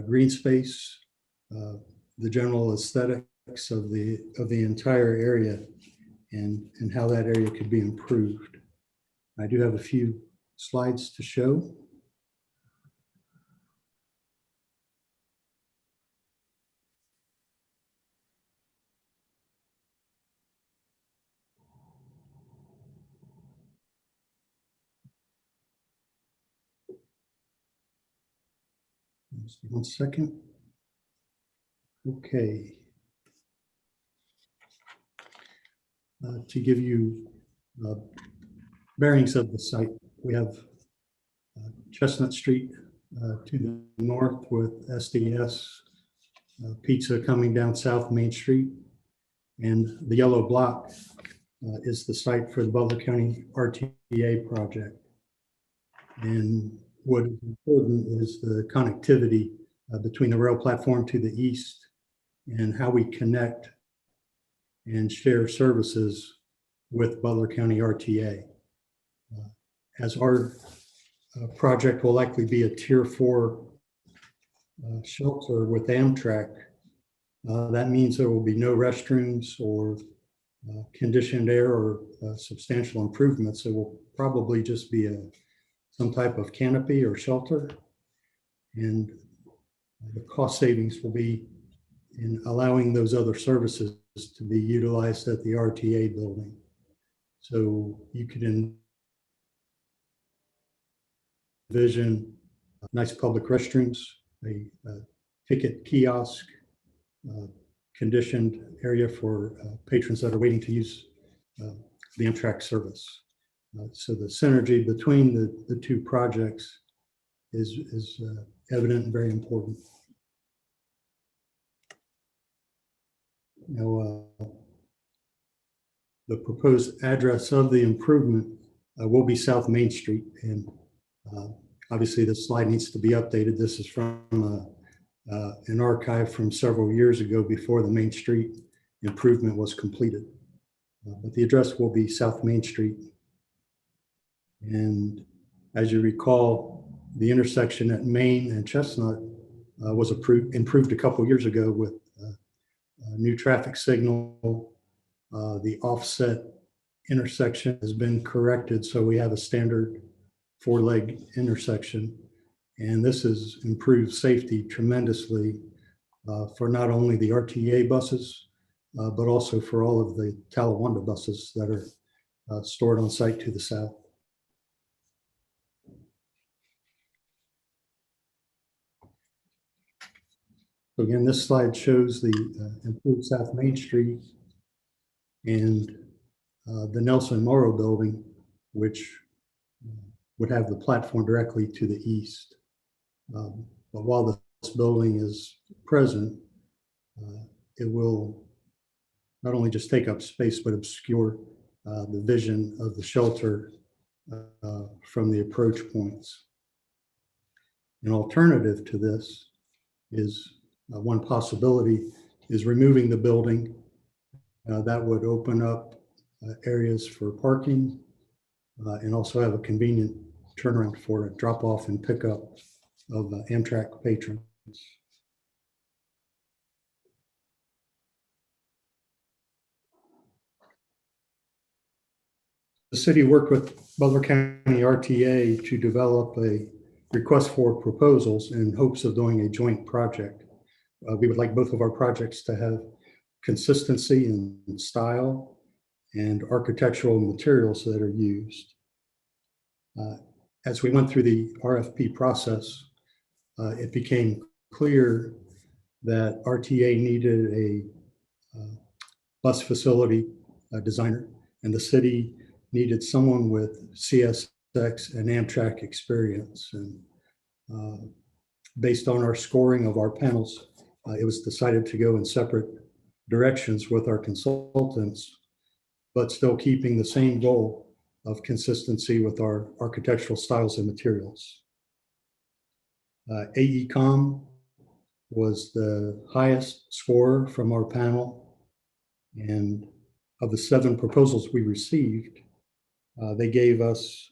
Speaker 14: green space, the general aesthetics of the entire area, and how that area could be improved. I do have a few slides to show. Just 1 second. Okay. To give you bearings of the site, we have Chestnut Street to the north with SDS Pizza coming down South Main Street, and the yellow block is the site for the Butler County RTA project. And what is important is the connectivity between the rail platform to the east and how we connect and share services with Butler County RTA. As our project will likely be a Tier 4 shelter with Amtrak, that means there will be no restrooms or conditioned air or substantial improvements. It will probably just be some type of canopy or shelter, and the cost savings will be in allowing those other services to be utilized at the RTA building. So you could envision nice public restrooms, a ticket kiosk, conditioned area for patrons that are waiting to use the Amtrak service. So the synergy between the two projects is evident and very important. Now, the proposed address of the improvement will be South Main Street, and obviously this slide needs to be updated. This is from an archive from several years ago before the Main Street improvement was completed. But the address will be South Main Street. And as you recall, the intersection at Main and Chestnut was improved a couple years ago with a new traffic signal. The offset intersection has been corrected, so we have a standard 4-leg intersection. And this has improved safety tremendously for not only the RTA buses, but also for all of the Talawanda buses that are stored on site to the south. So again, this slide shows the improved South Main Street and the Nelson Memorial Building, which would have the platform directly to the east. But while this building is present, it will not only just take up space, but obscure the vision of the shelter from the approach points. An alternative to this is one possibility is removing the building. That would open up areas for parking and also have a convenient turnaround for a drop off and pickup of Amtrak patrons. The city worked with Butler County RTA to develop a request for proposals in hopes of doing a joint project. We would like both of our projects to have consistency in style and architectural materials that are used. As we went through the RFP process, it became clear that RTA needed a bus facility designer, and the city needed someone with CSX and Amtrak experience. And based on our scoring of our panels, it was decided to go in separate directions with our consultants, but still keeping the same goal of consistency with our architectural styles and materials. AECOM was the highest score from our panel, and of the 7 proposals we received, they gave us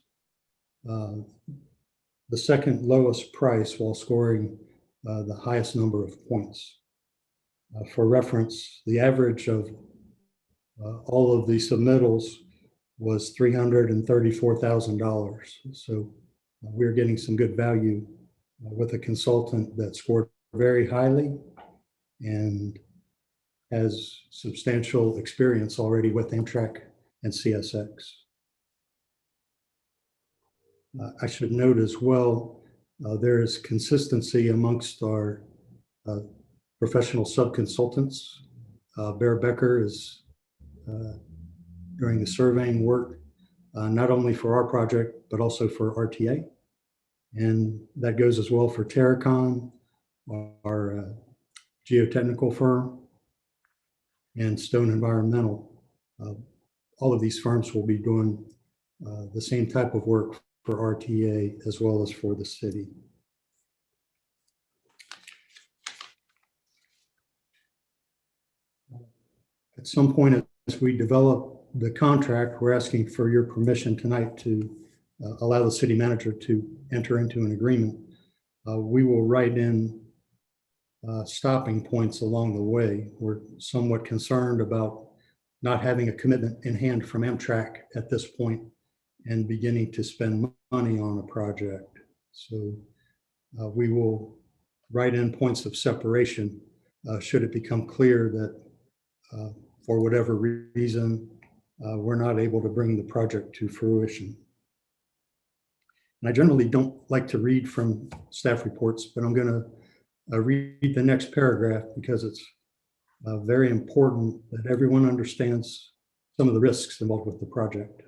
Speaker 14: the second lowest price while scoring the highest number of points. For reference, the average of all of the submittals was $334,000. So we're getting some good value with a consultant that scored very highly and has substantial experience already with Amtrak and CSX. I should note as well, there is consistency amongst our professional sub-consultants. Bear Becker is doing the surveying work, not only for our project, but also for RTA. And that goes as well for Terracon, our geotechnical firm, and Stone Environmental. All of these firms will be doing the same type of work for RTA as well as for the city. At some point as we develop the contract, we're asking for your permission tonight to allow the city manager to enter into an agreement. We will write in stopping points along the way. We're somewhat concerned about not having a commitment in hand from Amtrak at this point and beginning to spend money on a project. So we will write in points of separation should it become clear that for whatever reason, we're not able to bring the project to fruition. And I generally don't like to read from staff reports, but I'm going to read the next paragraph because it's very important that everyone understands some of the risks involved with the project.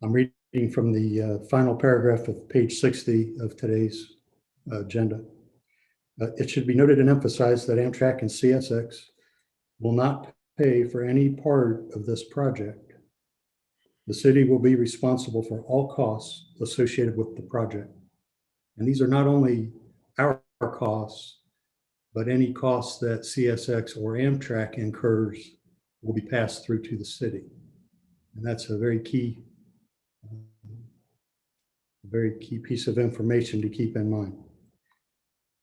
Speaker 14: I'm reading from the final paragraph of page 60 of today's agenda. It should be noted and emphasized that Amtrak and CSX will not pay for any part of this project. The city will be responsible for all costs associated with the project. And these are not only our costs, but any costs that CSX or Amtrak incurs will be passed through to the city. And that's a very key piece of information to keep in mind.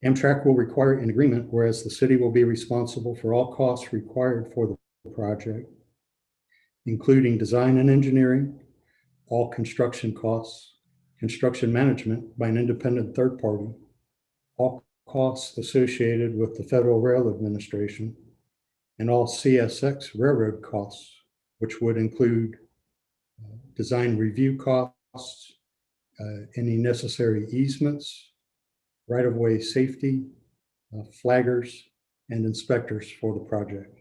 Speaker 14: Amtrak will require an agreement, whereas the city will be responsible for all costs required for the project, including design and engineering, all construction costs, construction management by an independent third party, all costs associated with the Federal Rail Administration, and all CSX railroad costs, which would include design review costs, any necessary easements, right-of-way safety, flaggers, and inspectors for the project.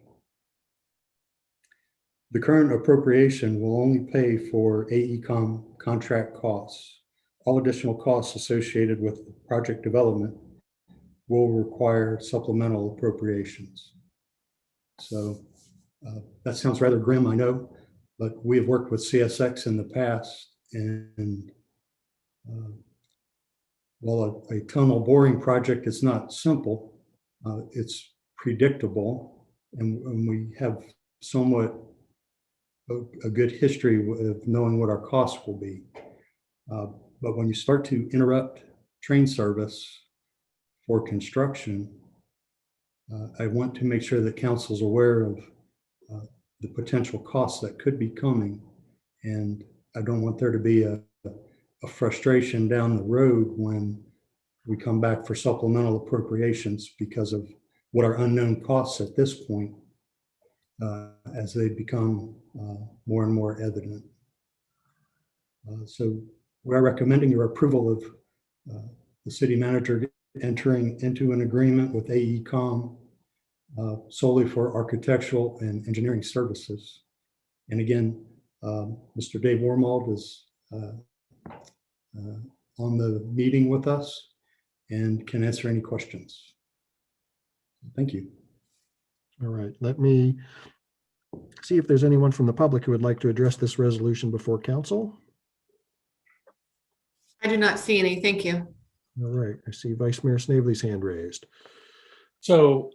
Speaker 14: The current appropriation will only pay for AECom contract costs. All additional costs associated with project development will require supplemental appropriations. So that sounds rather grim, I know, but we have worked with CSX in the past, and while a tunnel boring project is not simple, it's predictable, and we have somewhat a good history of knowing what our costs will be. But when you start to interrupt train service for construction, I want to make sure that council's aware of the potential costs that could be coming. And I don't want there to be a frustration down the road when we come back for supplemental appropriations because of what are unknown costs at this point as they become more and more evident. So we're recommending your approval of the city manager entering into an agreement with AECom solely for architectural and engineering services. And again, Mr. Dave Wormald is on the meeting with us and can answer any questions. Thank you.
Speaker 2: All right, let me see if there's anyone from the public who would like to address this resolution before council.
Speaker 1: I do not see any. Thank you.
Speaker 2: All right, I see Vice Mayor Snavely's hand raised.
Speaker 4: So,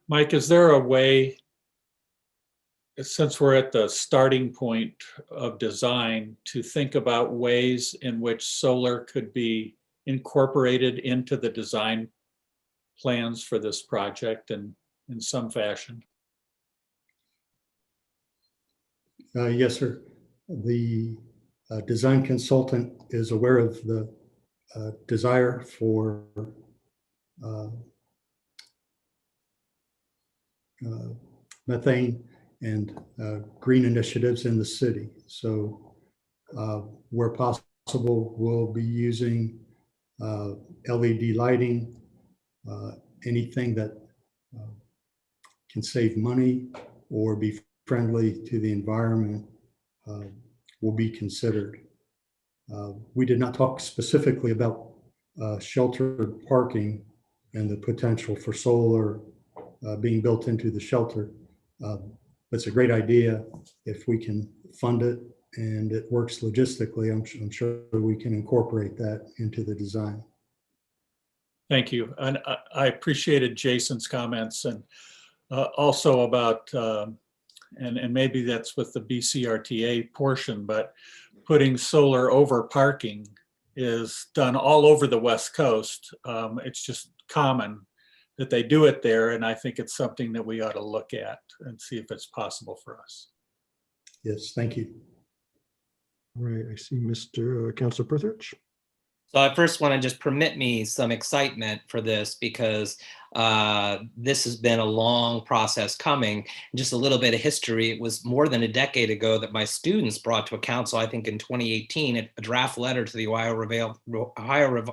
Speaker 4: Mike, is there a way, since we're at the starting point of design, to think about ways in which solar could be incorporated into the design plans for this project and in some fashion?
Speaker 14: Yes, sir. The design consultant is aware of the desire for methane and green initiatives in the city. So where possible, we'll be using LED lighting, anything that can save money or be friendly to the environment will be considered. We did not talk specifically about sheltered parking and the potential for solar being built into the shelter. It's a great idea if we can fund it and it works logistically. I'm sure we can incorporate that into the design.
Speaker 4: Thank you. And I appreciated Jason's comments and also about, and maybe that's with the BCRTA portion, but putting solar over parking is done all over the West Coast. It's just common that they do it there. And I think it's something that we ought to look at and see if it's possible for us.
Speaker 14: Yes, thank you.
Speaker 2: All right, I see Mr. Councilor Prithridge.
Speaker 7: So I first want to just permit me some excitement for this because this has been a long process coming. Just a little bit of history. It was more than a decade ago that my students brought to a council, I think in 2018, a draft letter to the Ohio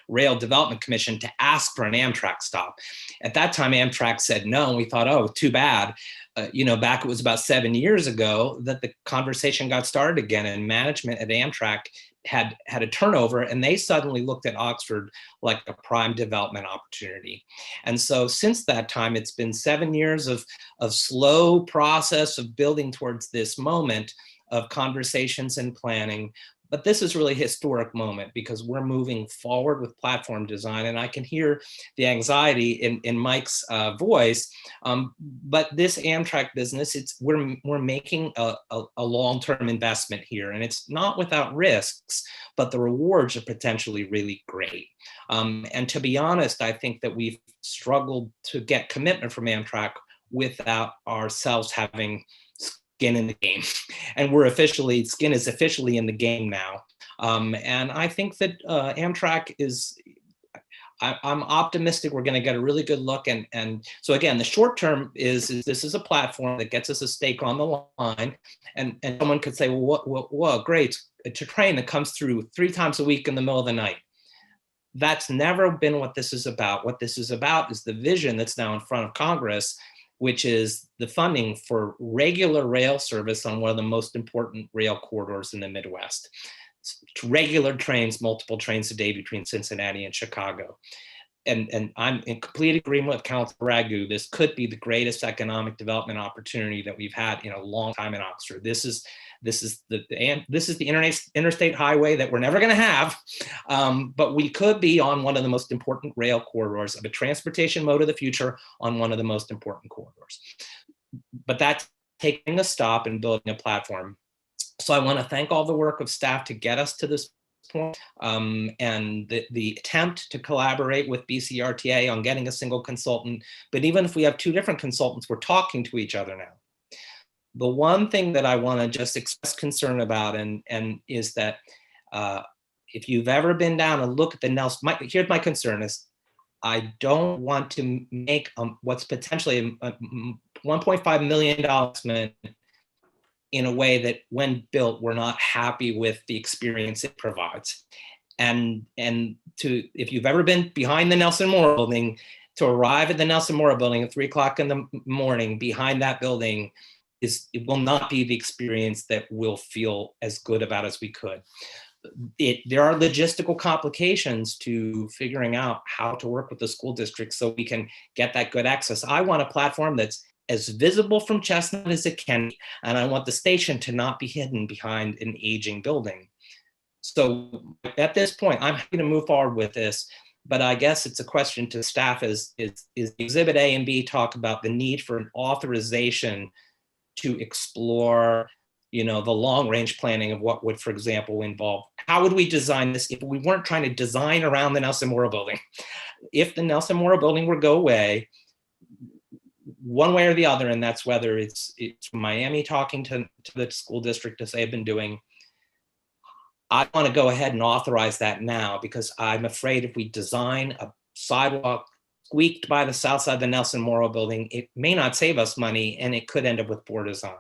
Speaker 7: Rail Development Commission to ask for an Amtrak stop. At that time, Amtrak said no, and we thought, oh, too bad. Back it was about 7 years ago that the conversation got started again, and management at Amtrak had a turnover, and they suddenly looked at Oxford like a prime development opportunity. And so since that time, it's been 7 years of slow process of building towards this moment of conversations and planning. But this is really a historic moment because we're moving forward with platform design, and I can hear the anxiety in Mike's voice. But this Amtrak business, we're making a long-term investment here, and it's not without risks, but the rewards are potentially really great. And to be honest, I think that we've struggled to get commitment from Amtrak without ourselves having skin in the game, and skin is officially in the game now. And I think that Amtrak is, I'm optimistic we're going to get a really good look. And so again, the short term is this is a platform that gets us a stake on the line, and someone could say, well, great, it's a train that comes through 3 times a week in the middle of the night. that's never been what this is about. What this is about is the vision that's now in front of Congress, which is the funding for regular rail service on one of the most important rail corridors in the Midwest. Regular trains, multiple trains a day between Cincinnati and Chicago. And I'm in complete agreement with Council Ragu. This could be the greatest economic development opportunity that we've had in a long time in Oxford. This is the interstate highway that we're never going to have, but we could be on one of the most important rail corridors of a transportation mode of the future on one of the most important corridors. But that's taking a stop and building a platform. So I want to thank all the work of staff to get us to this point, and the attempt to collaborate with BCRTA on getting a single consultant. But even if we have two different consultants, we're talking to each other now. The one thing that I want to just express concern about and is that if you've ever been down and look at the Nelson, here's my concern is I don't want to make what's potentially a $1.5 million investment in a way that when built, we're not happy with the experience it provides. And if you've ever been behind the Nelson Memorial Building, to arrive at the Nelson Memorial Building at 3 o'clock in the morning behind that building it will not be the experience that we'll feel as good about as we could. There are logistical complications to figuring out how to work with the school district so we can get that good access. I want a platform that's as visible from Chestnut as it can, and I want the station to not be hidden behind an aging building. So at this point, I'm happy to move forward with this, but I guess it's a question to staff is Exhibit A and B talk about the need for an authorization to explore, the long range planning of what would, for example, involve, how would we design this if we weren't trying to design around the Nelson Memorial Building? If the Nelson Memorial Building were to go away, one way or the other, and that's whether it's Miami talking to the school district as they've been doing, I want to go ahead and authorize that now because I'm afraid if we design a sidewalk squeaked by the south side of the Nelson Memorial Building, it may not save us money and it could end up with poor design.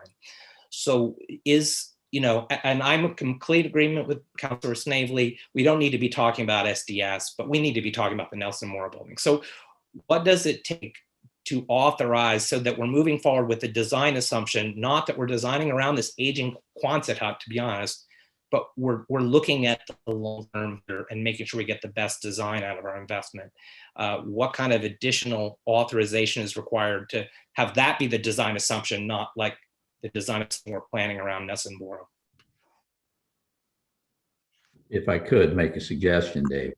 Speaker 7: So and I'm in complete agreement with Councilor Snavely, we don't need to be talking about SDS, but we need to be talking about the Nelson Memorial Building. So what does it take to authorize so that we're moving forward with the design assumption, not that we're designing around this aging Quonset hut, to be honest, but we're looking at the long term here and making sure we get the best design out of our investment. What kind of additional authorization is required to have that be the design assumption, not like the design we're planning around Nelson Memorial?
Speaker 6: If I could make a suggestion, Dave,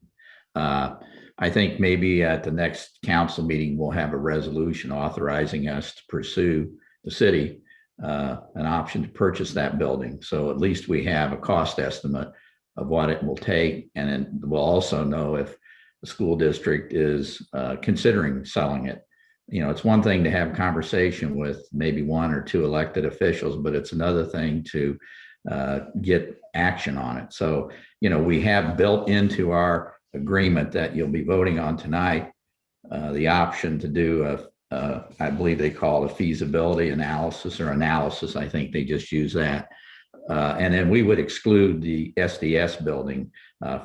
Speaker 6: I think maybe at the next council meeting, we'll have a resolution authorizing us to pursue the city an option to purchase that building. So at least we have a cost estimate of what it will take. And then we'll also know if the school district is considering selling it. It's one thing to have a conversation with maybe one or two elected officials, but it's another thing to get action on it. So, we have built into our agreement that you'll be voting on tonight, the option to do I believe they call it a feasibility analysis or analysis. I think they just use that. And then we would exclude the SDS building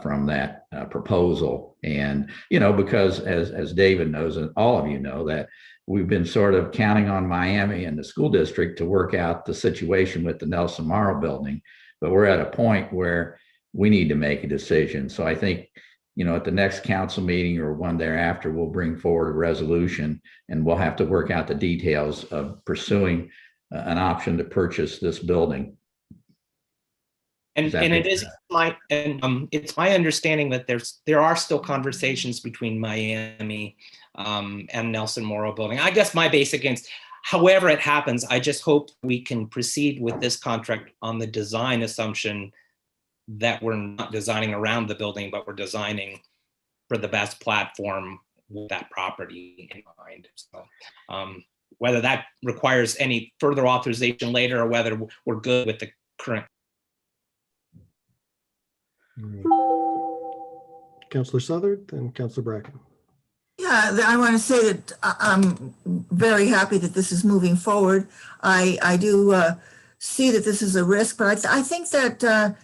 Speaker 6: from that proposal. And, because as David knows, and all of you know, that we've been sort of counting on Miami and the school district to work out the situation with the Nelson Memorial Building. But we're at a point where we need to make a decision. So I think, at the next council meeting or one thereafter, we'll bring forward a resolution and we'll have to work out the details of pursuing an option to purchase this building.
Speaker 7: And it's my understanding that there are still conversations between Miami and Nelson Memorial Building. I guess my basic against, however it happens, I just hope we can proceed with this contract on the design assumption that we're not designing around the building, but we're designing for the best platform with that property in mind. So whether that requires any further authorization later or whether we're good with the current.
Speaker 2: Councilor Southard and Councilor Bracken.
Speaker 5: Yeah, I want to say that I'm very happy that this is moving forward. I do see that this is a risk, but I think that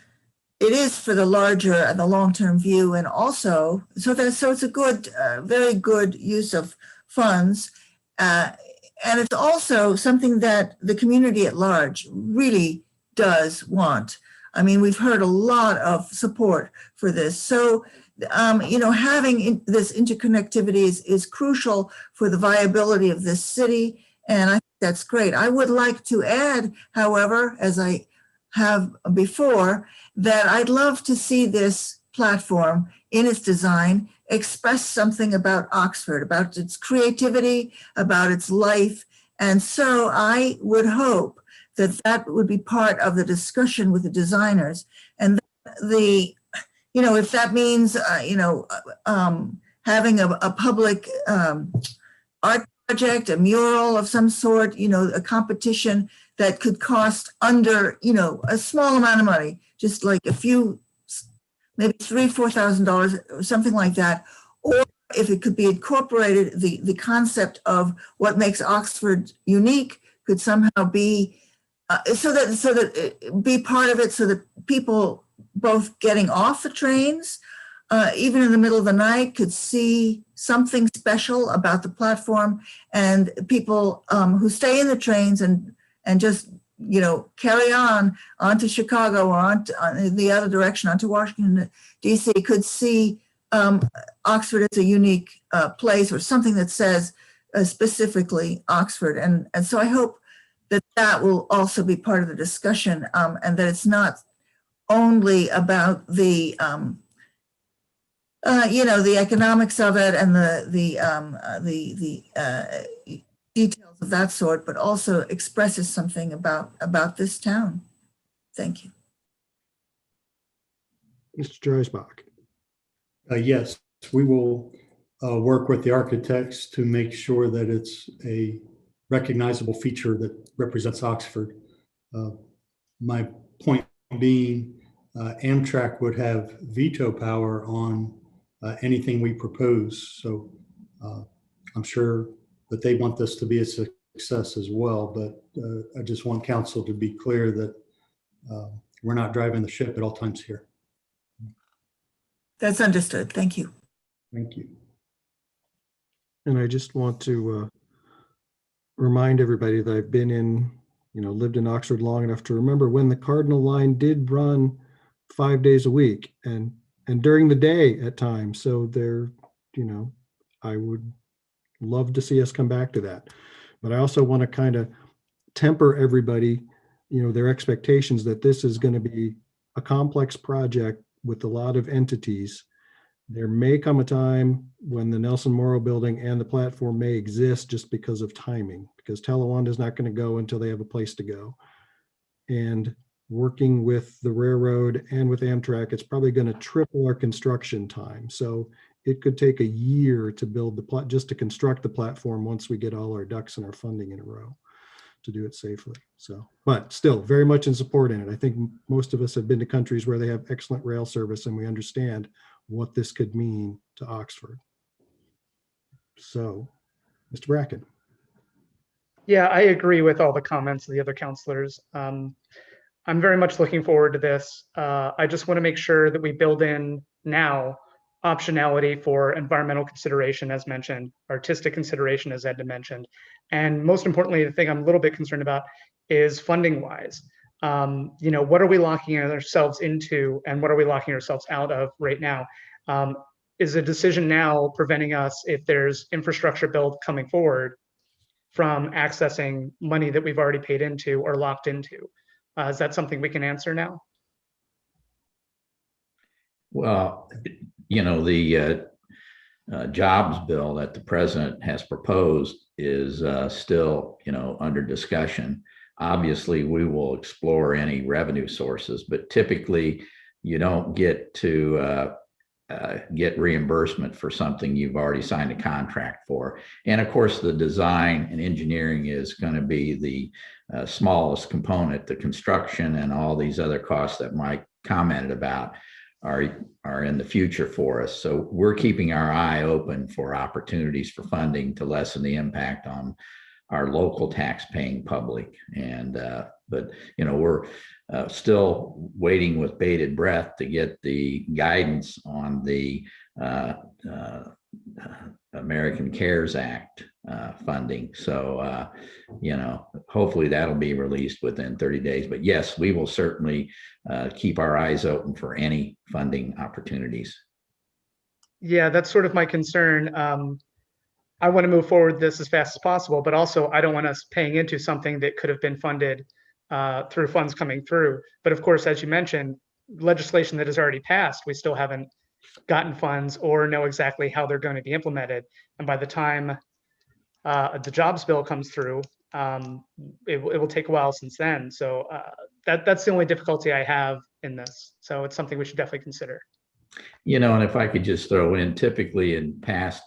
Speaker 5: it is for the larger and the long-term view, and also so it's a good, very good use of funds, and it's also something that the community at large really does want. I mean, we've heard a lot of support for this. So, having this interconnectivity is crucial for the viability of this city, and I think that's great. I would like to add, however, as I have before, that I'd love to see this platform in its design express something about Oxford, about its creativity, about its life. And so I would hope that would be part of the discussion with the designers. And if that means, having a public art project, a mural of some sort, a competition that could cost under, a small amount of money, just like a few, maybe $3,000-4,000 or something like that. Or if it could be incorporated, the concept of what makes Oxford unique could somehow be so that be part of it, so that people both getting off the trains, even in the middle of the night, could see something special about the platform, and people who stay in the trains and just carry on to Chicago or on the other direction, onto Washington, D.C., could see Oxford as a unique place, or something that says specifically Oxford. And so I hope that will also be part of the discussion, and that it's not only about the economics of it and the details of that sort, but also expresses something about this town. Thank you.
Speaker 2: Mr. Dreisbach.
Speaker 14: Yes, we will work with the architects to make sure that it's a recognizable feature that represents Oxford. My point being, Amtrak would have veto power on anything we propose. So I'm sure that they want this to be a success as well, but I just want council to be clear that we're not driving the ship at all times here.
Speaker 5: That's understood. Thank you.
Speaker 14: Thank you.
Speaker 2: And I just want to remind everybody that I've been lived in Oxford long enough to remember when the Cardinal line did run 5 days a week and during the day at times. So I would love to see us come back to that. But I also want to kind of temper everybody, their expectations that this is going to be a complex project with a lot of entities. There may come a time when the Nelson Morrow building and the platform may exist just because of timing, because Talawanda is not going to go until they have a place to go. And working with the railroad and with Amtrak, it's probably going to triple our construction time. So it could take a year to build just to construct the platform once we get all our ducks and our funding in a row to do it safely. So, but still very much in support in it. I think most of us have been to countries where they have excellent rail service and we understand what this could mean to Oxford. So, Mr. Bracken.
Speaker 8: Yeah, I agree with all the comments of the other counselors. I'm very much looking forward to this. I just want to make sure that we build in now optionality for environmental consideration, as mentioned, artistic consideration, as Ed mentioned. And most importantly, the thing I'm a little bit concerned about is funding wise. What are we locking ourselves into and what are we locking ourselves out of right now? Is a decision now preventing us, if there's infrastructure build coming forward, from accessing money that we've already paid into or locked into? Is that something we can answer now?
Speaker 6: Well, the jobs bill that the president has proposed is still, under discussion. Obviously, we will explore any revenue sources, but typically you don't get to get reimbursement for something you've already signed a contract for. And of course, the design and engineering is going to be the smallest component. The construction and all these other costs that Mike commented about are in the future for us. So we're keeping our eye open for opportunities for funding to lessen the impact on our local tax-paying public. And But, we're still waiting with bated breath to get the guidance on the American CARES Act funding. So, hopefully that'll be released within 30 days. But yes, we will certainly keep our eyes open for any funding opportunities.
Speaker 8: Yeah, that's sort of my concern. I want to move forward this as fast as possible, but also I don't want us paying into something that could have been funded through funds coming through. But of course, as you mentioned, legislation that has already passed, we still haven't gotten funds or know exactly how they're going to be implemented. And by the time the jobs bill comes through, it will take a while since then. So that's the only difficulty I have in this. So it's something we should definitely consider.
Speaker 6: And if I could just throw in, typically in past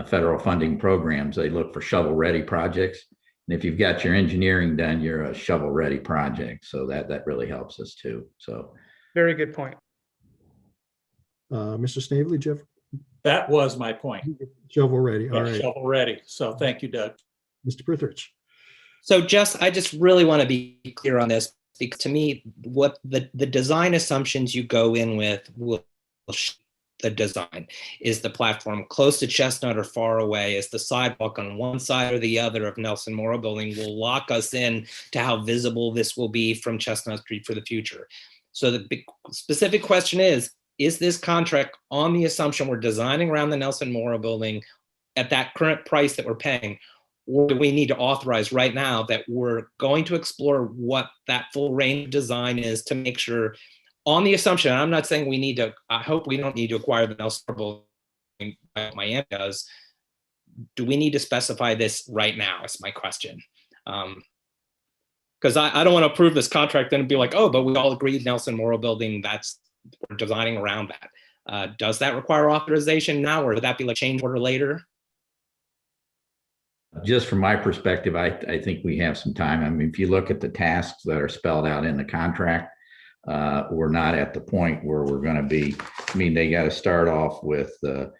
Speaker 6: federal funding programs, they look for shovel-ready projects. And if you've got your engineering done, you're a shovel-ready project. So that really helps us too. So
Speaker 8: very good point.
Speaker 2: Mr. Snavely, Jeff?
Speaker 4: That was my point.
Speaker 2: Shovel-ready. All right.
Speaker 4: Shovel-ready. So thank you, Doug.
Speaker 2: Mr. Prithridge.
Speaker 7: So I just really want to be clear on this, because to me, what the design assumptions you go in with will the design. Is the platform close to Chestnut or far away? Is the sidewalk on one side or the other of Nelson Morrow Building will lock us in to how visible this will be from Chestnut Street for the future. So the big specific question is this contract on the assumption we're designing around the Nelson Morrow Building at that current price that we're paying? Or do we need to authorize right now that we're going to explore what that full range of design is to make sure, on the assumption, I'm not saying we need to, I hope we don't need to acquire the Nelson Morrow Building like Miami does. Do we need to specify this right now? Is my question. Because I don't want to approve this contract and be like, oh, but we all agreed Nelson Morrow Building, we're designing around that. Does that require authorization now, or would that be like change order later?
Speaker 6: Just from my perspective, I think we have some time. I mean, if you look at the tasks that are spelled out in the contract, we're not at the point where we're going to be. I mean, they got to start off with the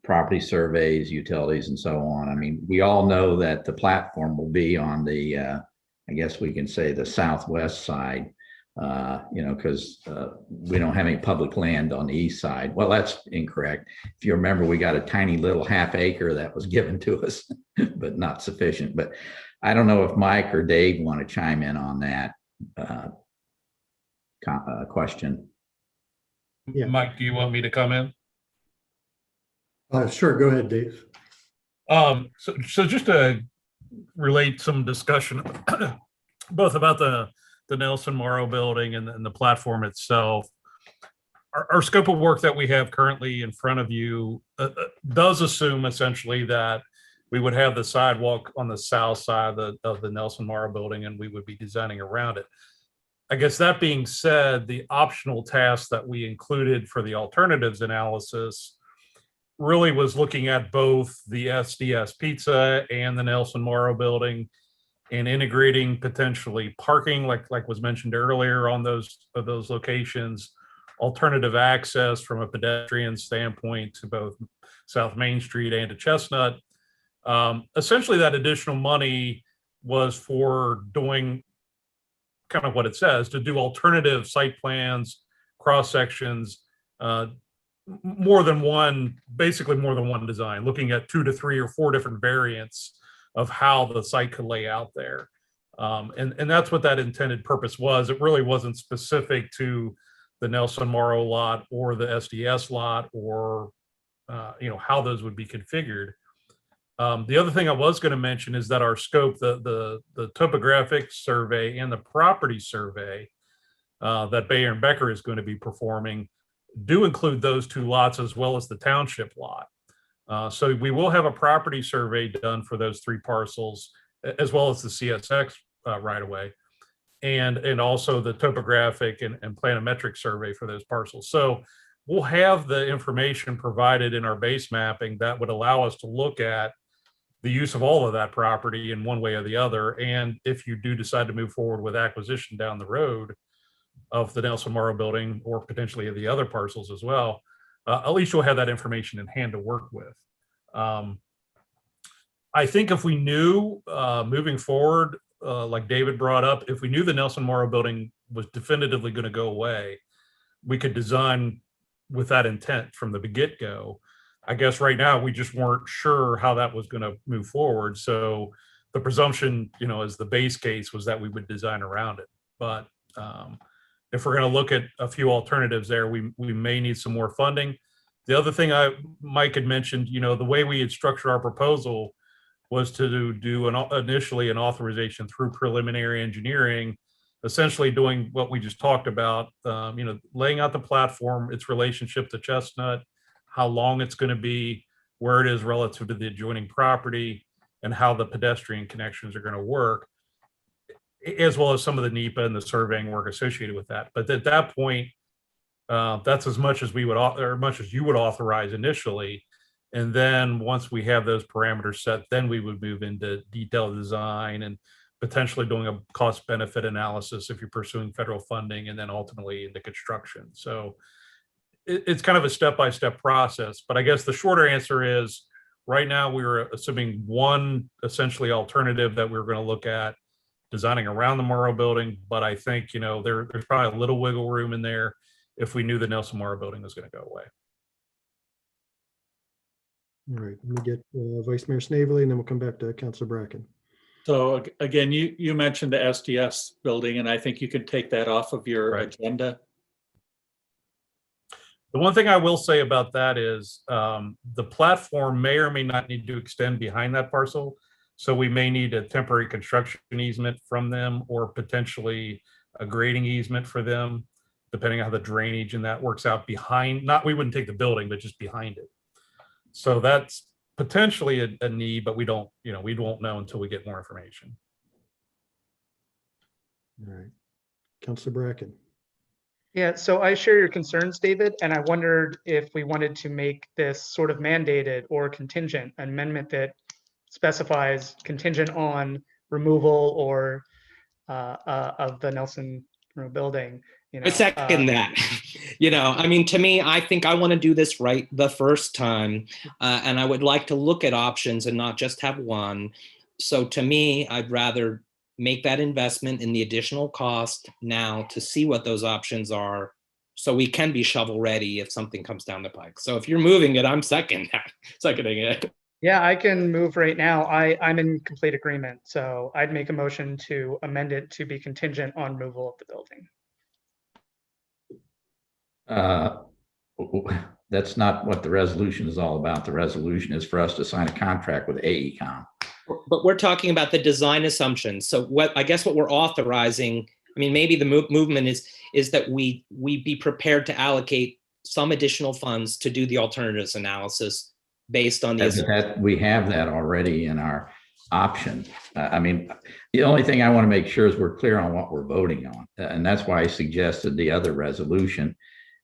Speaker 6: property surveys, utilities, and so on. I mean, we all know that the platform will be on the, I guess we can say, the southwest side, because we don't have any public land on the east side. Well, that's incorrect. If you remember, we got a tiny little half acre that was given to us, but not sufficient. But I don't know if Mike or Dave want to chime in on that question.
Speaker 2: Yeah.
Speaker 15: Mike, do you want me to come in?
Speaker 14: Sure, go ahead, Dave.
Speaker 15: So just to relate some discussion both about the Nelson Morrow Building and the platform itself. Our scope of work that we have currently in front of you does assume essentially that we would have the sidewalk on the south side of the Nelson Morrow Building, and we would be designing around it. I guess that being said, the optional task that we included for the alternatives analysis really was looking at both the SDS Pizza and the Nelson Morrow Building and integrating potentially parking, like was mentioned earlier, on those locations, alternative access from a pedestrian standpoint to both South Main Street and to Chestnut. Essentially, that additional money was for doing kind of what it says, to do alternative site plans, cross sections, basically more than one design, looking at 2 to 3 or 4 different variants of how the site could lay out there. And that's what that intended purpose was. It really wasn't specific to the Nelson Morrow lot or the SDS lot, or how those would be configured. The other thing I was going to mention is that our scope, the topographic survey and the property survey that Bayer and Becker is going to be performing do include those 2 lots as well as the township lot. So we will have a property survey done for those 3 parcels, as well as the CSX right away, and also the topographic and planimetric survey for those parcels. So we'll have the information provided in our base mapping that would allow us to look at the use of all of that property in one way or the other. And if you do decide to move forward with acquisition down the road of the Nelson Morrow Building, or potentially of the other parcels as well, at least you'll have that information in hand to work with. I think if we knew moving forward like David brought up, if we knew the Nelson Memorial Building was definitively going to go away, we could design with that intent from the get-go. I guess right now we just weren't sure how that was going to move forward. So the presumption, as the base case was that we would design around it. But if we're going to look at a few alternatives there, we may need some more funding. The other thing Mike had mentioned, the way we had structured our proposal was to do initially an authorization through preliminary engineering, essentially doing what we just talked about, laying out the platform, its relationship to Chestnut, how long it's going to be, where it is relative to the adjoining property, and how the pedestrian connections are going to work, as well as some of the NEPA and the surveying work associated with that. But at that point, that's as much as we would, or much as you would authorize initially. And then once we have those parameters set, then we would move into detailed design and potentially doing a cost benefit analysis if you're pursuing federal funding, and then ultimately into construction. So it's kind of a step-by-step process. But I guess the shorter answer is right now we were assuming one essentially alternative that we were going to look at designing around the Memorial Building. But I think, there's probably a little wiggle room in there if we knew the Nelson Memorial Building was going to go away.
Speaker 2: All right, let me get Vice Mayor Snavely, and then we'll come back to Councilor Bracken.
Speaker 4: So again, you mentioned the SDS building, and I think you can take that off of your agenda.
Speaker 15: The one thing I will say about that is the platform may or may not need to extend behind that parcel. So we may need a temporary construction easement from them, or potentially a grading easement for them, depending on how the drainage and that works out behind. We wouldn't take the building, but just behind it. So that's potentially a need, but we won't know until we get more information.
Speaker 2: All right, Councilor Bracken.
Speaker 8: Yeah, so I share your concerns, David, and I wondered if we wanted to make this sort of mandated or contingent, an amendment that specifies contingent on removal or of the Nelson building.
Speaker 7: I second that. To me, I think I want to do this right the first time, and I would like to look at options and not just have one. So to me, I'd rather make that investment in the additional cost now to see what those options are, so we can be shovel ready if something comes down the pike. So if you're moving it, I'm seconding it.
Speaker 8: Yeah, I can move right now. I'm in complete agreement. So I'd make a motion to amend it to be contingent on removal of the building.
Speaker 6: That's not what the resolution is all about. The resolution is for us to sign a contract with AECom.
Speaker 7: But we're talking about the design assumptions. So what we're authorizing, maybe the movement is that we be prepared to allocate some additional funds to do the alternatives analysis based on the.
Speaker 6: We have that already in our option. The only thing I want to make sure is we're clear on what we're voting on. And that's why I suggested the other resolution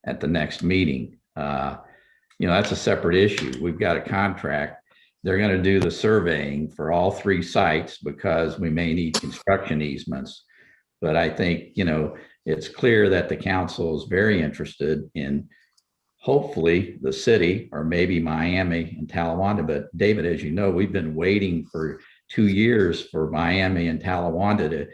Speaker 6: at the next meeting. That's a separate issue. We've got a contract. They're going to do the surveying for all three sites because we may need construction easements. But I think, it's clear that the council is very interested in hopefully the city or maybe Miami and Talawanda. But David, as you know, we've been waiting for 2 years for Miami and Talawanda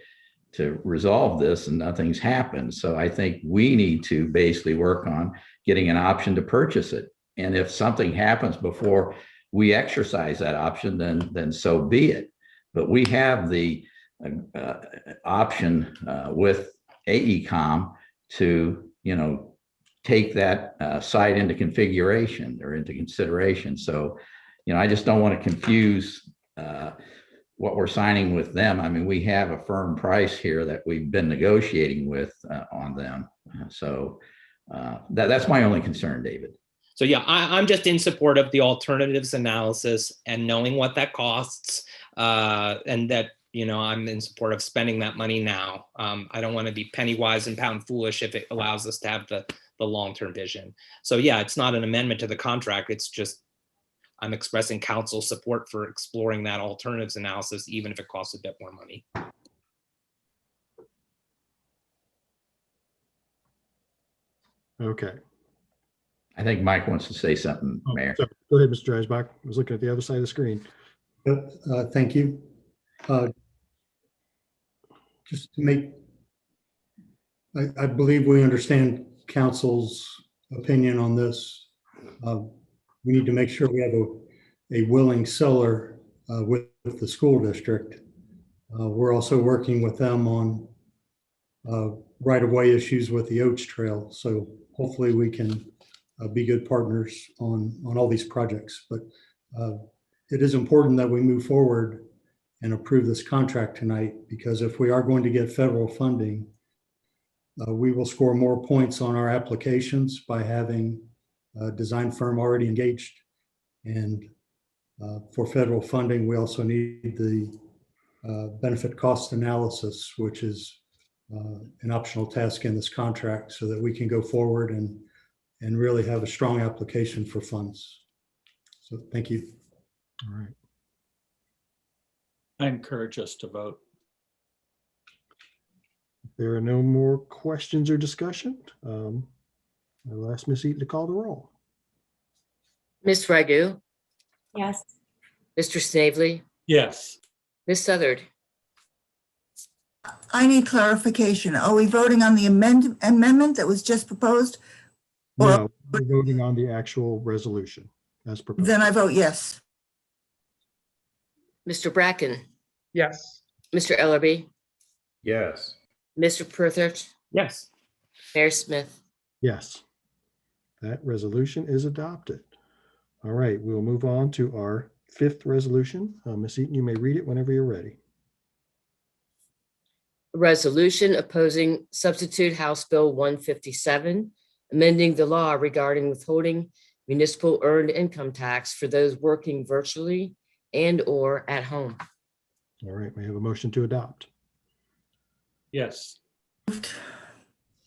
Speaker 6: to resolve this, and nothing's happened. So I think we need to basically work on getting an option to purchase it. And if something happens before we exercise that option, then so be it. But we have the option with AECom to, take that site into configuration or into consideration. So, I just don't want to confuse what we're signing with them. We have a firm price here that we've been negotiating with on them. So that's my only concern, David.
Speaker 7: So yeah, I'm just in support of the alternatives analysis and knowing what that costs, and that, I'm in support of spending that money now. I don't want to be penny wise and pound foolish if it allows us to have the long-term vision. So yeah, it's not an amendment to the contract. It's just, I'm expressing council support for exploring that alternatives analysis, even if it costs a bit more money.
Speaker 2: Okay.
Speaker 6: I think Mike wants to say something, Mayor.
Speaker 2: So, go ahead, Mr. Dreisbach. I was looking at the other side of the screen.
Speaker 14: Thank you. just to make, I believe we understand council's opinion on this. We need to make sure we have a willing seller with the school district. We're also working with them on right-of-way issues with the Oaks Trail. So hopefully we can be good partners on all these projects. But it is important that we move forward and approve this contract tonight, because if we are going to get federal funding, we will score more points on our applications by having a design firm already engaged. And for federal funding, we also need the benefit cost analysis, which is an optional task in this contract, so that we can go forward and really have a strong application for funds. So thank you.
Speaker 2: All right.
Speaker 4: I encourage us to vote.
Speaker 2: If there are no more questions or discussion, I'll ask Ms. Eaton to call the roll.
Speaker 3: Ms. Ragu,
Speaker 10: Yes.
Speaker 3: Mr. Snavely,
Speaker 4: Yes.
Speaker 3: Ms. Southard,
Speaker 5: I need clarification. Are we voting on the amendment that was just proposed? Or
Speaker 2: No, we're voting on the actual resolution as proposed.
Speaker 5: then I vote yes.
Speaker 3: Mr. Bracken,
Speaker 8: Yes.
Speaker 3: Mr. Ellerby,
Speaker 11: Yes.
Speaker 3: Mr. Prithert,
Speaker 7: Yes.
Speaker 3: Mayor Smith.
Speaker 2: Yes, that resolution is adopted. All right, we'll move on to our fifth resolution. Ms. Eaton, you may read it whenever you're ready.
Speaker 3: A resolution opposing substitute House Bill 157, amending the law regarding withholding municipal earned income tax for those working virtually and/or at home.
Speaker 2: All right, may I have a motion to adopt?
Speaker 4: Yes.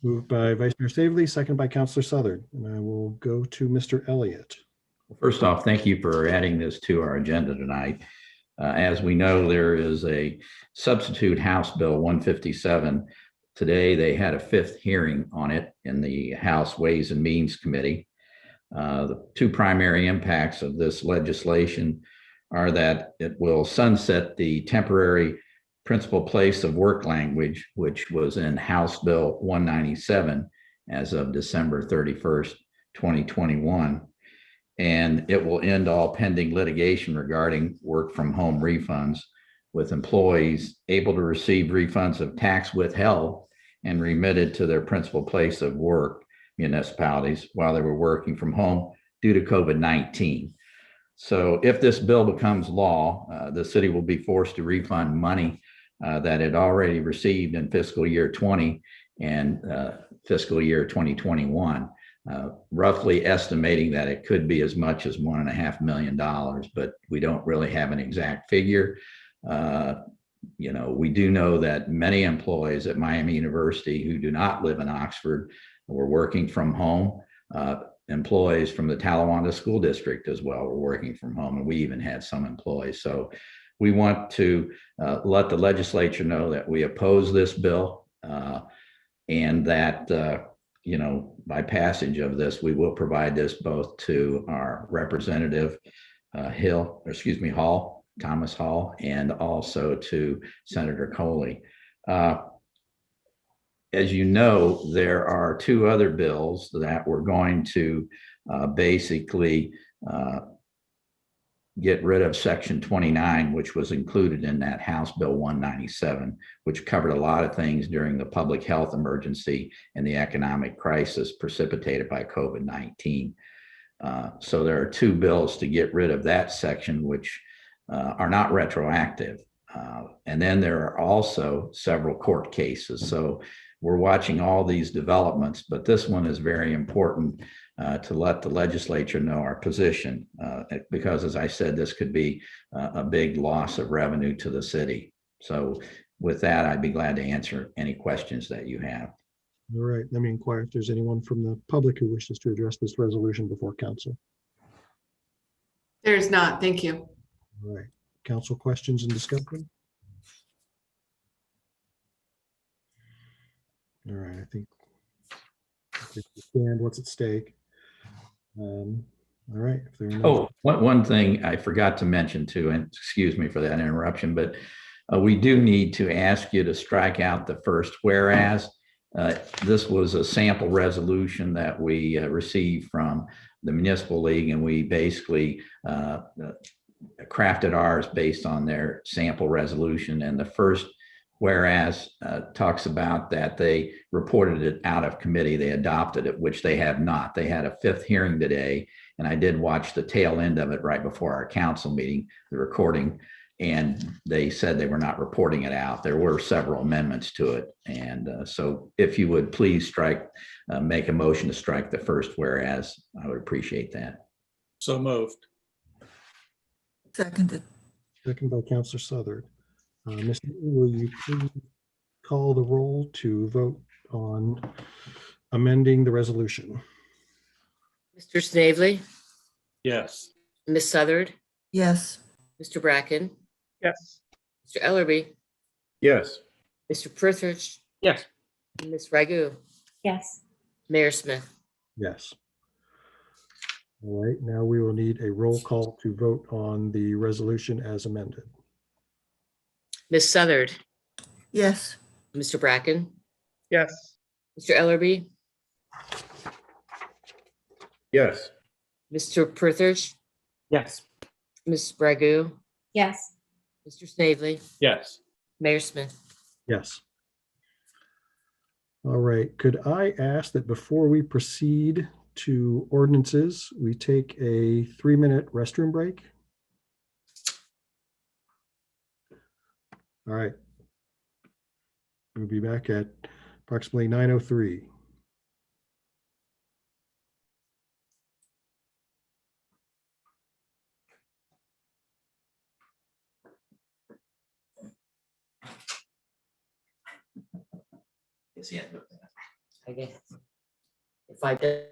Speaker 2: Moved by Vice Mayor Staveley, second by Councilor Southard. And I will go to Mr. Elliott.
Speaker 6: First off, thank you for adding this to our agenda tonight. As we know, there is a substitute House Bill 157. Today, they had a fifth hearing on it in the House Ways and Means Committee. The two primary impacts of this legislation are that it will sunset the temporary principal place of work language, which was in House Bill 197 as of December 31st, 2021. And it will end all pending litigation regarding work from home refunds, with employees able to receive refunds of tax withheld and remitted to their principal place of work municipalities while they were working from home due to COVID-19. So if this bill becomes law, the city will be forced to refund money that it already received in fiscal year 20 and fiscal year 2021, roughly estimating that it could be as much as $1.5 million, but we don't really have an exact figure. We do know that many employees at Miami University who do not live in Oxford were working from home. Employees from the Talawanda School District as well were working from home, and we even had some employees. So we want to let the legislature know that we oppose this bill, and that by passage of this, we will provide this both to our representative Hall, Thomas Hall, and also to Senator Coley. As you know, there are two other bills that we're going to basically get rid of Section 29, which was included in that House Bill 197, which covered a lot of things during the public health emergency and the economic crisis precipitated by COVID-19. So there are two bills to get rid of that section, which are not retroactive. And then there are also several court cases. So we're watching all these developments, but this one is very important to let the legislature know our position, because as I said, this could be a big loss of revenue to the city. So with that, I'd be glad to answer any questions that you have.
Speaker 2: All right, let me inquire if there's anyone from the public who wishes to address this resolution before council.
Speaker 1: There's not. Thank you.
Speaker 2: All right, council questions and discussion. All right, I think we understand what's at stake. All right, if there are no.
Speaker 6: One thing I forgot to mention too, and excuse me for that interruption, but We do need to ask you to strike out the first whereas. This was a sample resolution that we received from the Municipal League, and we basically crafted ours based on their sample resolution. And the first whereas talks about that they reported it out of committee, they adopted it, which they have not. They had a fifth hearing today, and I did watch the tail end of it right before our council meeting, the recording, and they said they were not reporting it out. There were several amendments to it. And so if you would please make a motion to strike the first whereas, I would appreciate that.
Speaker 4: So moved.
Speaker 5: Seconded.
Speaker 2: Second by Counselor Southard. Ms. Newton, will you please call the roll to vote on amending the resolution?
Speaker 3: Mr. Snavely,
Speaker 4: Yes.
Speaker 3: Ms. Southard,
Speaker 5: Yes.
Speaker 3: Mr. Bracken,
Speaker 8: Yes.
Speaker 3: Mr. Ellerby,
Speaker 11: Yes.
Speaker 3: Mr. Prithridge,
Speaker 7: Yes.
Speaker 3: Ms. Ragu,
Speaker 10: Yes.
Speaker 3: Mayor Smith.
Speaker 2: Yes. All right, now we will need a roll call to vote on the resolution as amended.
Speaker 3: Ms. Southard,
Speaker 5: Yes.
Speaker 3: Mr. Bracken,
Speaker 8: Yes.
Speaker 3: Mr. Ellerby,
Speaker 11: Yes.
Speaker 3: Mr. Prithridge,
Speaker 7: Yes.
Speaker 3: Ms. Ragu,
Speaker 10: Yes.
Speaker 3: Mr. Snavely,
Speaker 4: Yes.
Speaker 3: Mayor Smith.
Speaker 2: Yes. All right, could I ask that before we proceed to ordinances, we take a 3-minute restroom break? All right. We'll be back at approximately 9:03.
Speaker 3: I guess. If I did.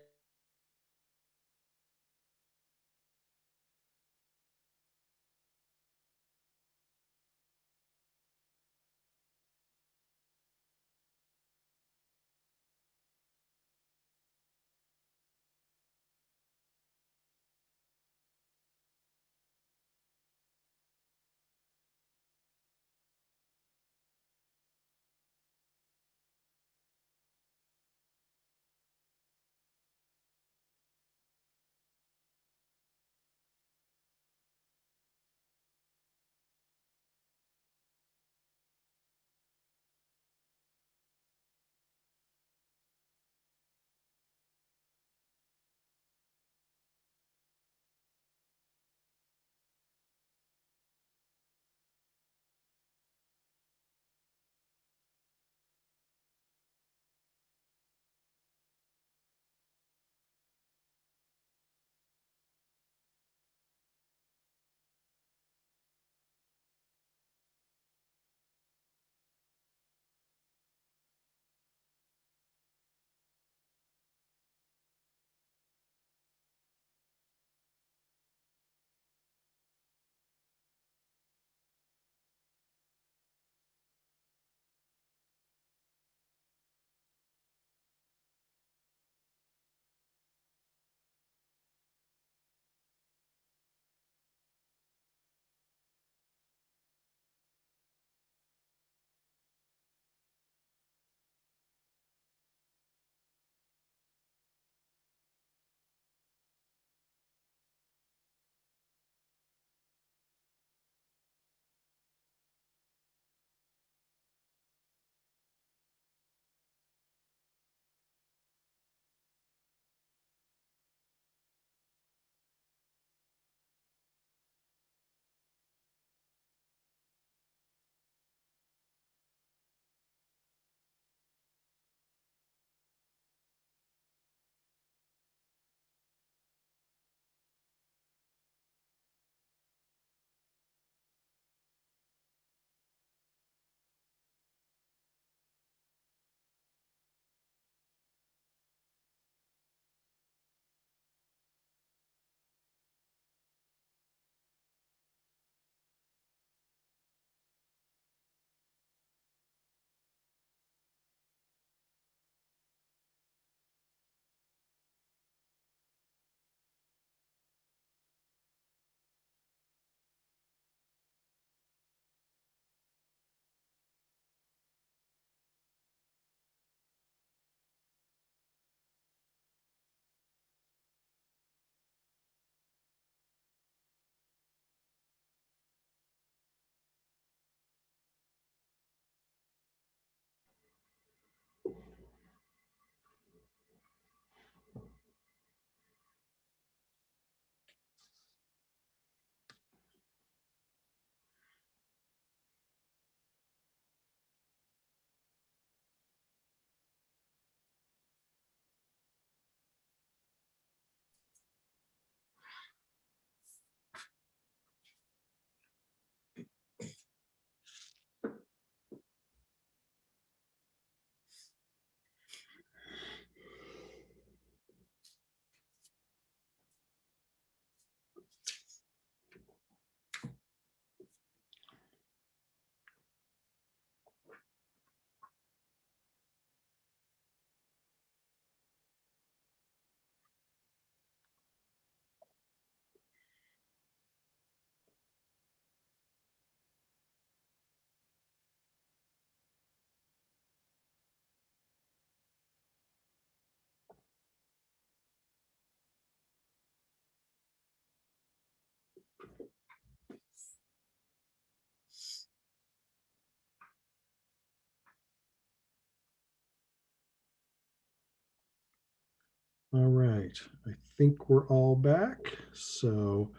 Speaker 2: All right, I think we're all back. So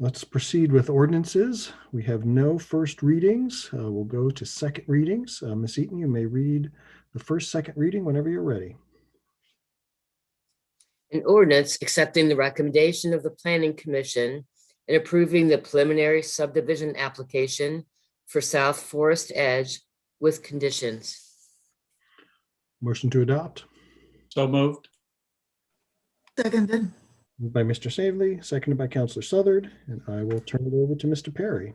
Speaker 2: let's proceed with ordinances. We have no first readings. We'll go to second readings. Ms. Eaton, you may read the first, second reading whenever you're ready.
Speaker 3: An ordinance accepting the recommendation of the Planning Commission and approving the preliminary subdivision application for South Forest Edge with conditions.
Speaker 2: Motion to adopt.
Speaker 4: So moved.
Speaker 5: Seconded.
Speaker 2: Moved by Mr. Snavely, seconded by Councilor Southard, and I will turn it over to Mr. Perry.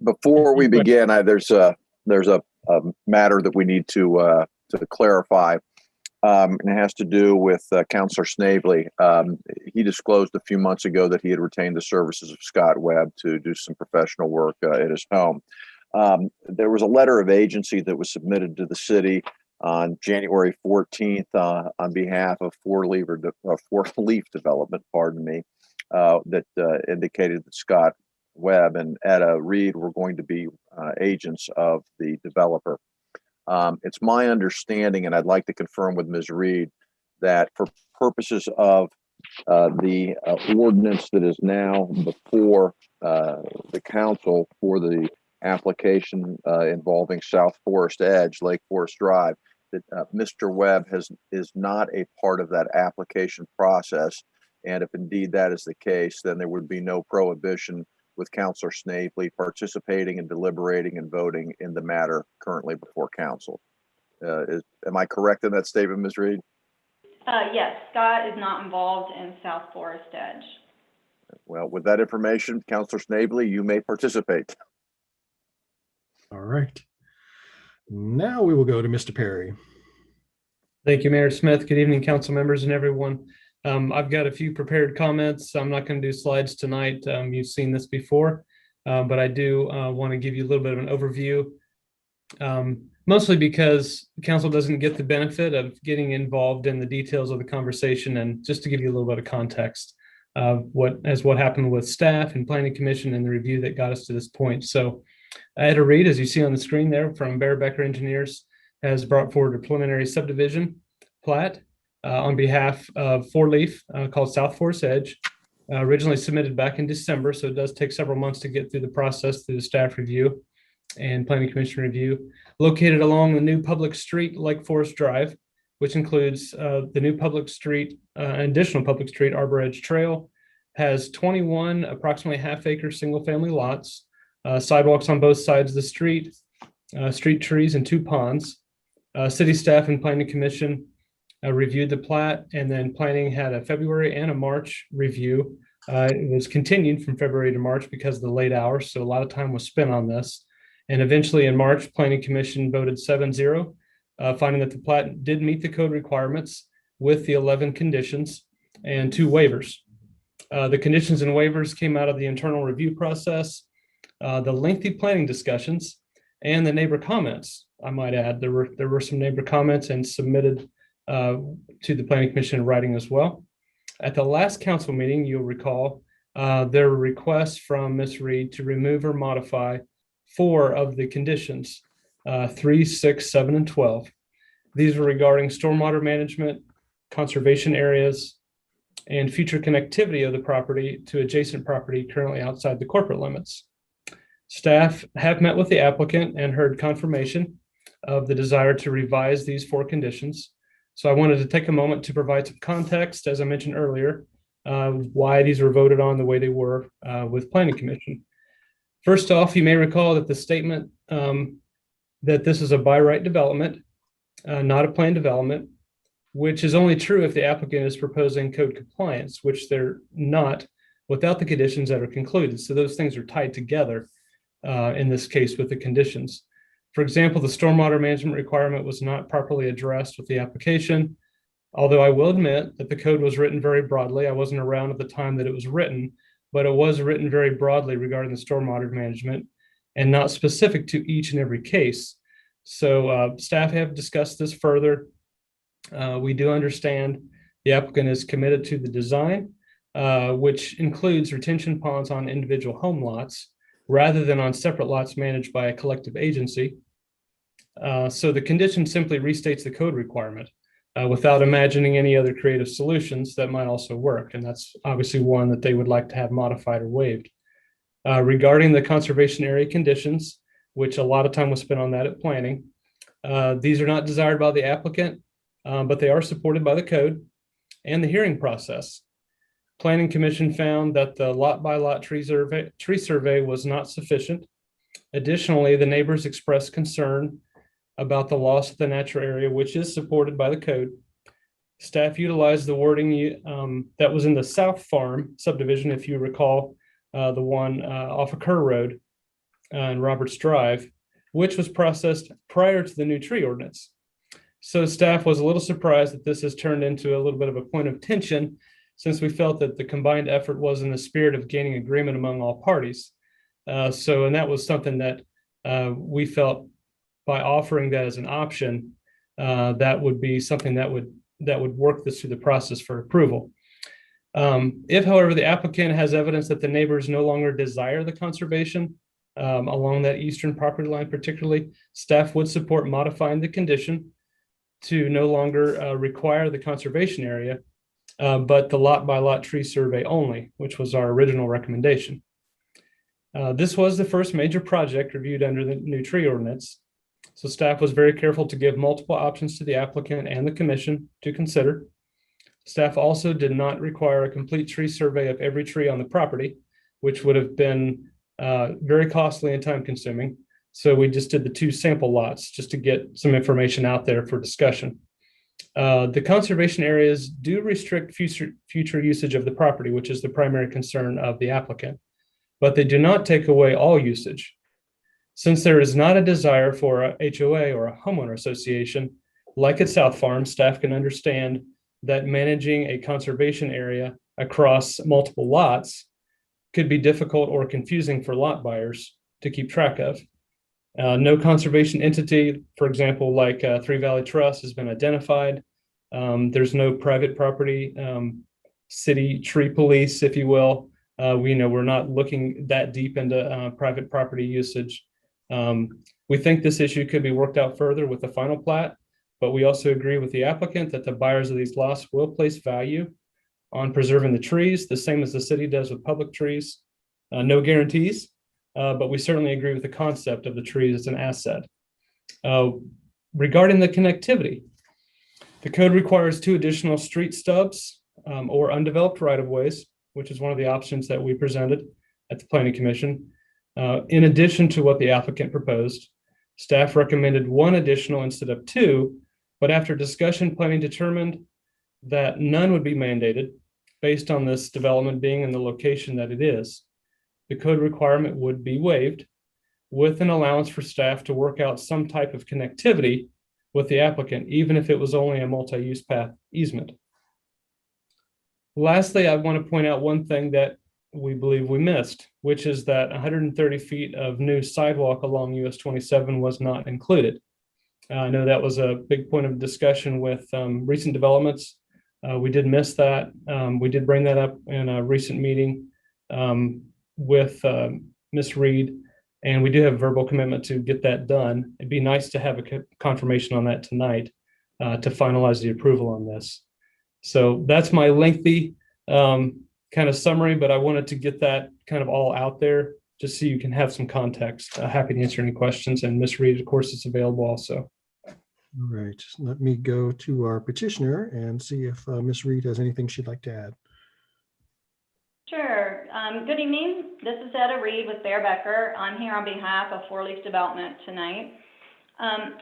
Speaker 16: Before we begin, there's a matter that we need to clarify. And it has to do with Councilor Snavely. He disclosed a few months ago that he had retained the services of Scott Webb to do some professional work at his home. There was a letter of agency that was submitted to the city on January 14th on behalf of Four Leaf Development, that indicated that Scott Webb and Etta Reed were going to be agents of the developer. It's my understanding, and I'd like to confirm with Ms. Reed, that for purposes of the ordinance that is now before the council for the application involving South Forest Edge, Lake Forest Drive, that Mr. Webb is not a part of that application process. And if indeed that is the case, then there would be no prohibition with Councilor Snavely participating and deliberating and voting in the matter currently before council. Am I correct in that statement, Ms. Reed?
Speaker 17: Yes, Scott is not involved in South Forest Edge.
Speaker 16: Well, with that information, Councilor Snavely, you may participate.
Speaker 2: All right. Now we will go to Mr. Perry.
Speaker 18: Thank you, Mayor Smith. Good evening, council members and everyone. I've got a few prepared comments. I'm not going to do slides tonight. You've seen this before, but I do want to give you a little bit of an overview, mostly because council doesn't get the benefit of getting involved in the details of the conversation, and just to give you a little bit of context of what happened with staff and planning commission and the review that got us to this point. So Etta Reed, as you see on the screen there from Bear Becker Engineers, has brought forward a preliminary subdivision plat on behalf of Four Leaf called South Forest Edge, originally submitted back in December. So it does take several months to get through the process through the staff review and planning commission review. Located along the new public street, Lake Forest Drive, which includes the new public street, additional public street, Arbor Edge Trail, has 21 approximately half-acre single-family lots, sidewalks on both sides of the street, street trees, and 2 ponds. City staff and planning commission reviewed the plat, and then planning had a February and a March review. It was continued from February to March because of the late hours, so a lot of time was spent on this. And eventually in March, planning commission voted 7-0, finding that the plat did meet the code requirements with the 11 conditions and 2 waivers. The conditions and waivers came out of the internal review process, the lengthy planning discussions, and the neighbor comments. I might add, there were some neighbor comments and submitted to the planning commission in writing as well. At the last council meeting, you'll recall, there were requests from Ms. Reed to remove or modify 4 of the conditions, 3, 6, 7, and 12. These were regarding stormwater management, conservation areas, and future connectivity of the property to adjacent property currently outside the corporate limits. Staff have met with the applicant and heard confirmation of the desire to revise these 4 conditions. So I wanted to take a moment to provide some context, as I mentioned earlier, why these were voted on the way they were with planning commission. First off, you may recall that the statement that this is a by right development, not a planned development, which is only true if the applicant is proposing code compliance, which they're not without the conditions that are concluded. So those things are tied together in this case with the conditions. For example, the stormwater management requirement was not properly addressed with the application, although I will admit that the code was written very broadly. I wasn't around at the time that it was written, but it was written very broadly regarding the stormwater management and not specific to each and every case. So staff have discussed this further. We do understand the applicant is committed to the design, which includes retention ponds on individual home lots rather than on separate lots managed by a collective agency. So the condition simply restates the code requirement. without imagining any other creative solutions that might also work. And that's obviously one that they would like to have modified or waived. Regarding the conservation area conditions, which a lot of time was spent on that at planning, these are not desired by the applicant, but they are supported by the code and the hearing process. Planning Commission found that the lot by lot tree survey was not sufficient. Additionally, the neighbors expressed concern about the loss of the natural area, which is supported by the code. Staff utilized the wording that was in the South Farm subdivision, if you recall, the one off of Kerr Road and Roberts Drive, which was processed prior to the new tree ordinance. So staff was a little surprised that this has turned into a little bit of a point of tension, since we felt that the combined effort was in the spirit of gaining agreement among all parties. And that was something that we felt by offering that as an option, that would be something that would work this through the process for approval. If, however, the applicant has evidence that the neighbors no longer desire the conservation along that eastern property line particularly, staff would support modifying the condition to no longer require the conservation area, but the lot by lot tree survey only, which was our original recommendation. This was the first major project reviewed under the new tree ordinance. So staff was very careful to give multiple options to the applicant and the commission to consider. Staff also did not require a complete tree survey of every tree on the property, which would have been very costly and time consuming. So we just did the 2 sample lots just to get some information out there for discussion. The conservation areas do restrict future usage of the property, which is the primary concern of the applicant, but they do not take away all usage. Since there is not a desire for a HOA or a homeowner association, like at South Farm, staff can understand that managing a conservation area across multiple lots could be difficult or confusing for lot buyers to keep track of. No conservation entity, for example, like Three Valley Trust, has been identified. There's no private property, city tree police, if you will. We're not looking that deep into private property usage. We think this issue could be worked out further with the final plat, but we also agree with the applicant that the buyers of these lots will place value on preserving the trees, the same as the city does with public trees. No guarantees, but we certainly agree with the concept of the trees as an asset. Regarding the connectivity, the code requires 2 additional street stubs or undeveloped right-of-ways, which is one of the options that we presented at the Planning Commission. In addition to what the applicant proposed, staff recommended 1 additional instead of 2, but after discussion, planning determined that none would be mandated based on this development being in the location that it is. The code requirement would be waived with an allowance for staff to work out some type of connectivity with the applicant, even if it was only a multi-use path easement. Lastly, I want to point out one thing that we believe we missed, which is that 130 feet of new sidewalk along US 27 was not included. I know that was a big point of discussion with recent developments. We did miss that. We did bring that up in a recent meeting with Ms. Reed, and we do have verbal commitment to get that done. It'd be nice to have a confirmation on that tonight to finalize the approval on this. So that's my lengthy kind of summary, but I wanted to get that kind of all out there just so you can have some context. Happy to answer any questions, and Ms. Reed, of course, is available also.
Speaker 2: All right, let me go to our petitioner and see if Ms. Reed has anything she'd like to add.
Speaker 17: Sure. Good evening. This is Etta Reed with Bear Becker. I'm here on behalf of Four Leaf Development tonight.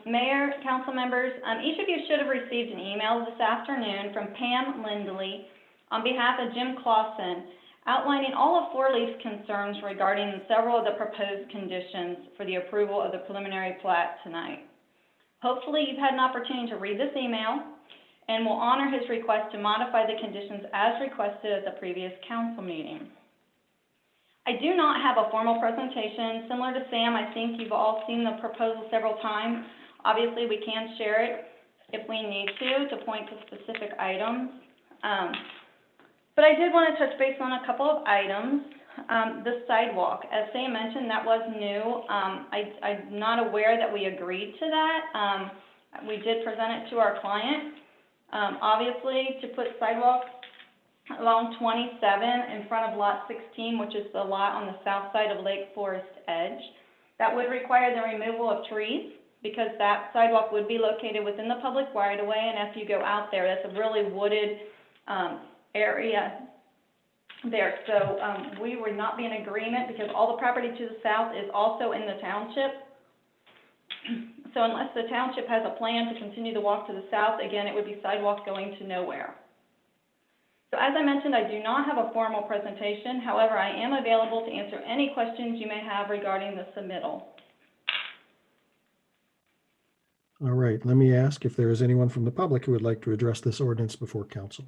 Speaker 17: Mayor, council members, each of you should have received an email this afternoon from Pam Lindley on behalf of Jim Clausen, outlining all of Four Leaf's concerns regarding several of the proposed conditions for the approval of the preliminary plat tonight. Hopefully you've had an opportunity to read this email and will honor his request to modify the conditions as requested at the previous council meeting. I do not have a formal presentation. Similar to Sam, I think you've all seen the proposal several times. Obviously, we can share it if we need to point to specific items. But I did want to touch base on a couple of items. The sidewalk, as Sam mentioned, that was new. I'm not aware that we agreed to that. We did present it to our client. Obviously, to put sidewalks along 27 in front of lot 16, which is the lot on the south side of Lake Forest Edge, that would require the removal of trees, because that sidewalk would be located within the public right-of-way, and if you go out there, that's a really wooded area there. So we would not be in agreement, because all the property to the south is also in the township. So unless the township has a plan to continue the walk to the south, again, it would be sidewalk going to nowhere. So as I mentioned, I do not have a formal presentation. However, I am available to answer any questions you may have regarding the submittal.
Speaker 2: All right, let me ask if there is anyone from the public who would like to address this ordinance before council.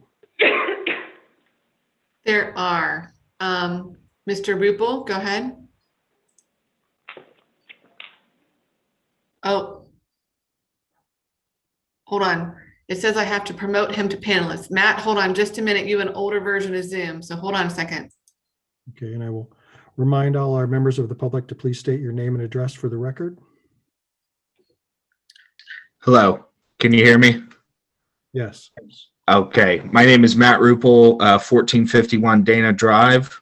Speaker 1: There are. Mr. Rupel, go ahead. Oh, hold on. It says I have to promote him to panelist. Matt, hold on just a minute. You have an older version of Zoom, so hold on a second.
Speaker 2: Okay, and I will remind all our members of the public to please state your name and address for the record.
Speaker 19: Hello, can you hear me?
Speaker 2: Yes.
Speaker 19: Okay, my name is Matt Rupel, 1451 Dana Drive.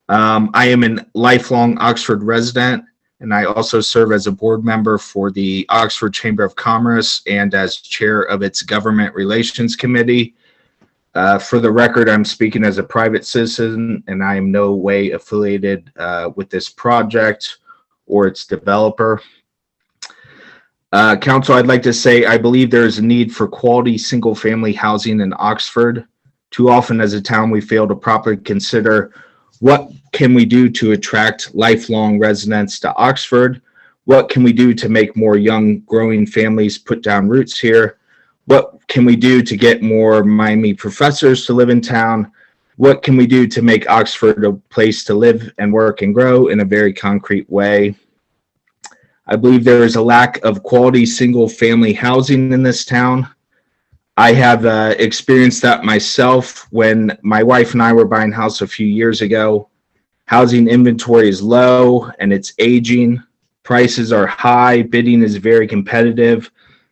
Speaker 19: I am a lifelong Oxford resident, and I also serve as a board member for the Oxford Chamber of Commerce and as chair of its Government Relations Committee. For the record, I'm speaking as a private citizen, and I am no way affiliated with this project or its developer. Council, I'd like to say I believe there is a need for quality single-family housing in Oxford. Too often as a town, we fail to properly consider what can we do to attract lifelong residents to Oxford? What can we do to make more young growing families put down roots here? What can we do to get more Miami professors to live in town? What can we do to make Oxford a place to live and work and grow in a very concrete way? I believe there is a lack of quality single-family housing in this town. I have experienced that myself when my wife and I were buying a house a few years ago. Housing inventory is low and it's aging. Prices are high. Bidding is very competitive.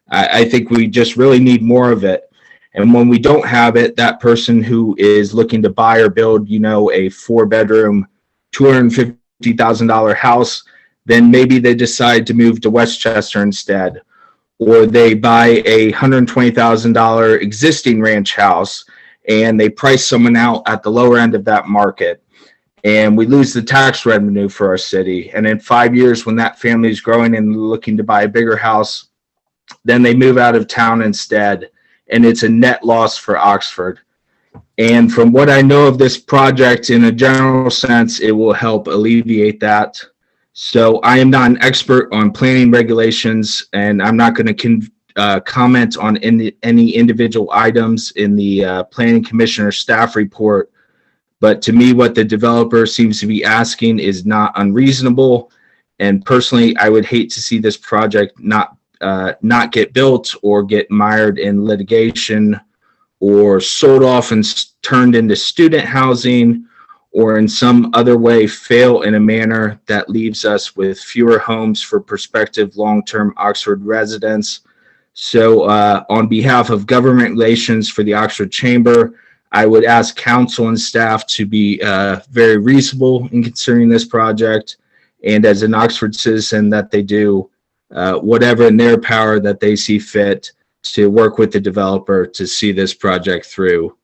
Speaker 19: I think we just really need more of it. And when we don't have it, that person who is looking to buy or build, a 4-bedroom, $250,000 house, then maybe they decide to move to Westchester instead, or they buy a $120,000 existing ranch house and they price someone out at the lower end of that market, and we lose the tax revenue for our city. And in 5 years, when that family is growing and looking to buy a bigger house, then they move out of town instead, and it's a net loss for Oxford. And from what I know of this project, in a general sense, it will help alleviate that. So I am not an expert on planning regulations, and I'm not going to comment on any individual items in the planning commissioner staff report. But to me, what the developer seems to be asking is not unreasonable. And personally, I would hate to see this project not get built or get mired in litigation or sold off and turned into student housing, or in some other way fail in a manner that leaves us with fewer homes for prospective long-term Oxford residents. So on behalf of government relations for the Oxford Chamber, I would ask council and staff to be very reasonable in considering this project, and as an Oxford citizen that they do whatever in their power that they see fit to work with the developer to see this project through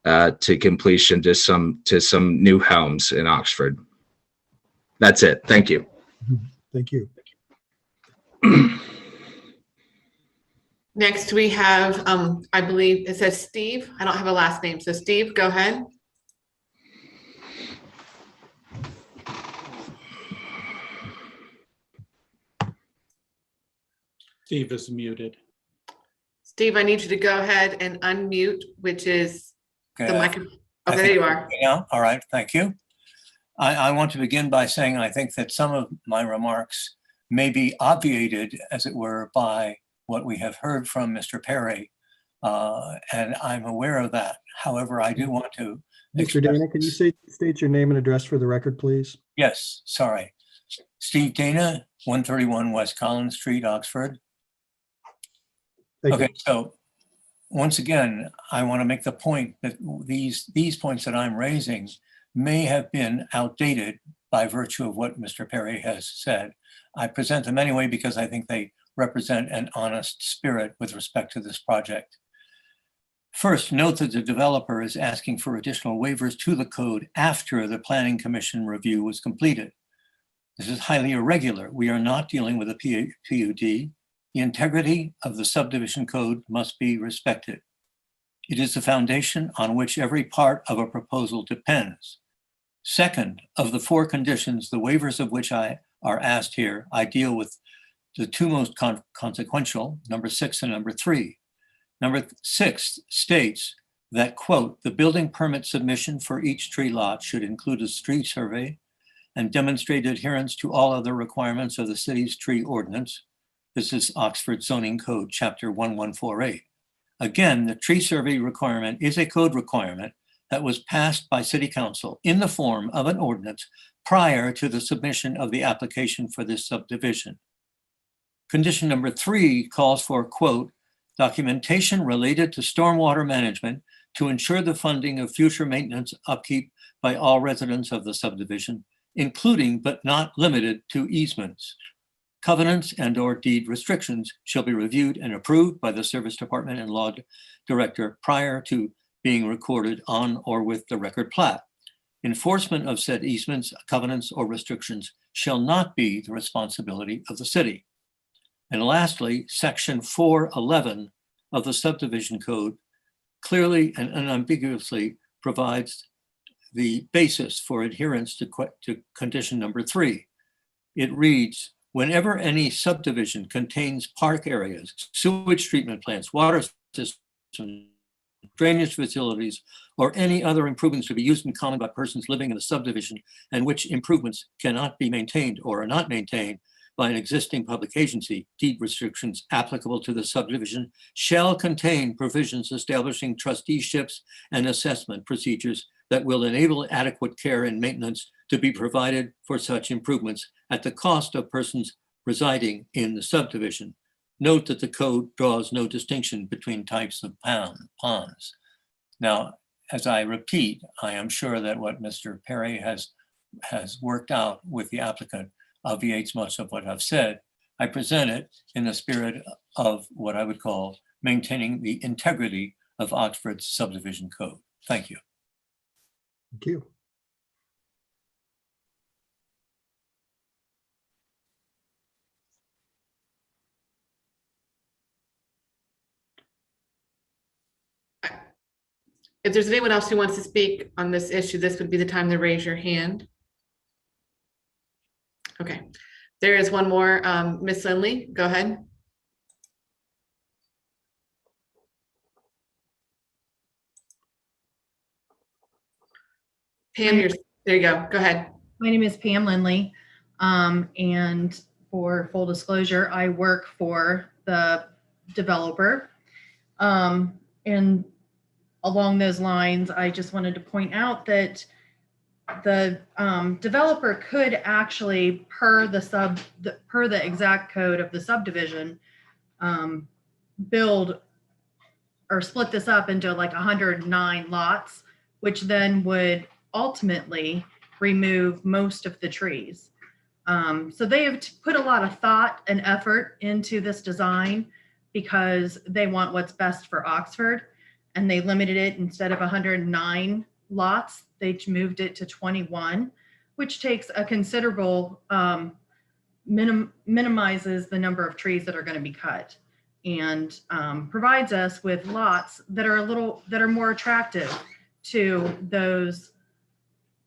Speaker 19: to completion, to some new homes in Oxford. That's it. Thank you.
Speaker 2: Thank you.
Speaker 1: Next, we have, I believe it says Steve. I don't have a last name. So Steve, go ahead.
Speaker 4: Steve is muted.
Speaker 1: Steve, I need you to go ahead and unmute, which is the microphone. Okay, there you are.
Speaker 20: Yeah, all right, thank you. I want to begin by saying I think that some of my remarks may be obviated, as it were, by what we have heard from Mr. Perry, and I'm aware of that. However, I do want to.
Speaker 2: Mr. Dana, can you state your name and address for the record, please?
Speaker 20: Yes, sorry. Steve Dana, 131 West Collins Street, Oxford.
Speaker 2: Thank
Speaker 20: okay,
Speaker 2: you.
Speaker 20: so once again, I want to make the point that these points that I'm raising may have been outdated by virtue of what Mr. Perry has said. I present them anyway because I think they represent an honest spirit with respect to this project. First, note that the developer is asking for additional waivers to the code after the Planning Commission review was completed. This is highly irregular. We are not dealing with a PUD. The integrity of the subdivision code must be respected. It is the foundation on which every part of a proposal depends. Second, of the 4 conditions, the waivers of which are asked here, I deal with the 2 most consequential, number 6 and number 3. Number 6 states that, quote, the building permit submission for each tree lot should include a tree survey and demonstrate adherence to all other requirements of the city's tree ordinance. This is Oxford Zoning Code, Chapter 1148. Again, the tree survey requirement is a code requirement that was passed by City Council in the form of an ordinance prior to the submission of the application for this subdivision. Condition number 3 calls for, quote, documentation related to stormwater management to ensure the funding of future maintenance upkeep by all residents of the subdivision, including but not limited to easements. Covenants and/or deed restrictions shall be reviewed and approved by the Service Department and Law Director prior to being recorded on or with the record plat. Enforcement of said easements, covenants, or restrictions shall not be the responsibility of the city. And lastly, Section 411 of the Subdivision Code clearly and unambiguously provides the basis for adherence to condition number 3. It reads, whenever any subdivision contains park areas, sewage treatment plants, water systems, drainage facilities, or any other improvements to be used in common by persons living in the subdivision, and which improvements cannot be maintained or are not maintained by an existing public agency, deed restrictions applicable to the subdivision shall contain provisions establishing trusteeships and assessment procedures that will enable adequate care and maintenance to be provided for such improvements at the cost of persons residing in the subdivision. Note that the code draws no distinction between types of ponds. Now, as I repeat, I am sure that what Mr. Perry has worked out with the applicant obviates much of what I've said. I present it in the spirit of what I would call maintaining the integrity of Oxford's subdivision code. Thank you.
Speaker 2: Thank you.
Speaker 1: If there's anyone else who wants to speak on this issue, this would be the time to raise your hand. Okay, there is one more. Ms. Lindley, go ahead. Pam, there you go. Go ahead.
Speaker 21: My name is Pam Lindley, and for full disclosure, I work for the developer. And along those lines, I just wanted to point out that the developer could actually, per the exact code of the subdivision, build or split this up into like 109 lots, which then would ultimately remove most of the trees. So they have put a lot of thought and effort into this design because they want what's best for Oxford, and they limited it. Instead of 109 lots, they moved it to 21, which takes a considerable, minimizes the number of trees that are going to be cut, and provides us with lots that are more attractive to those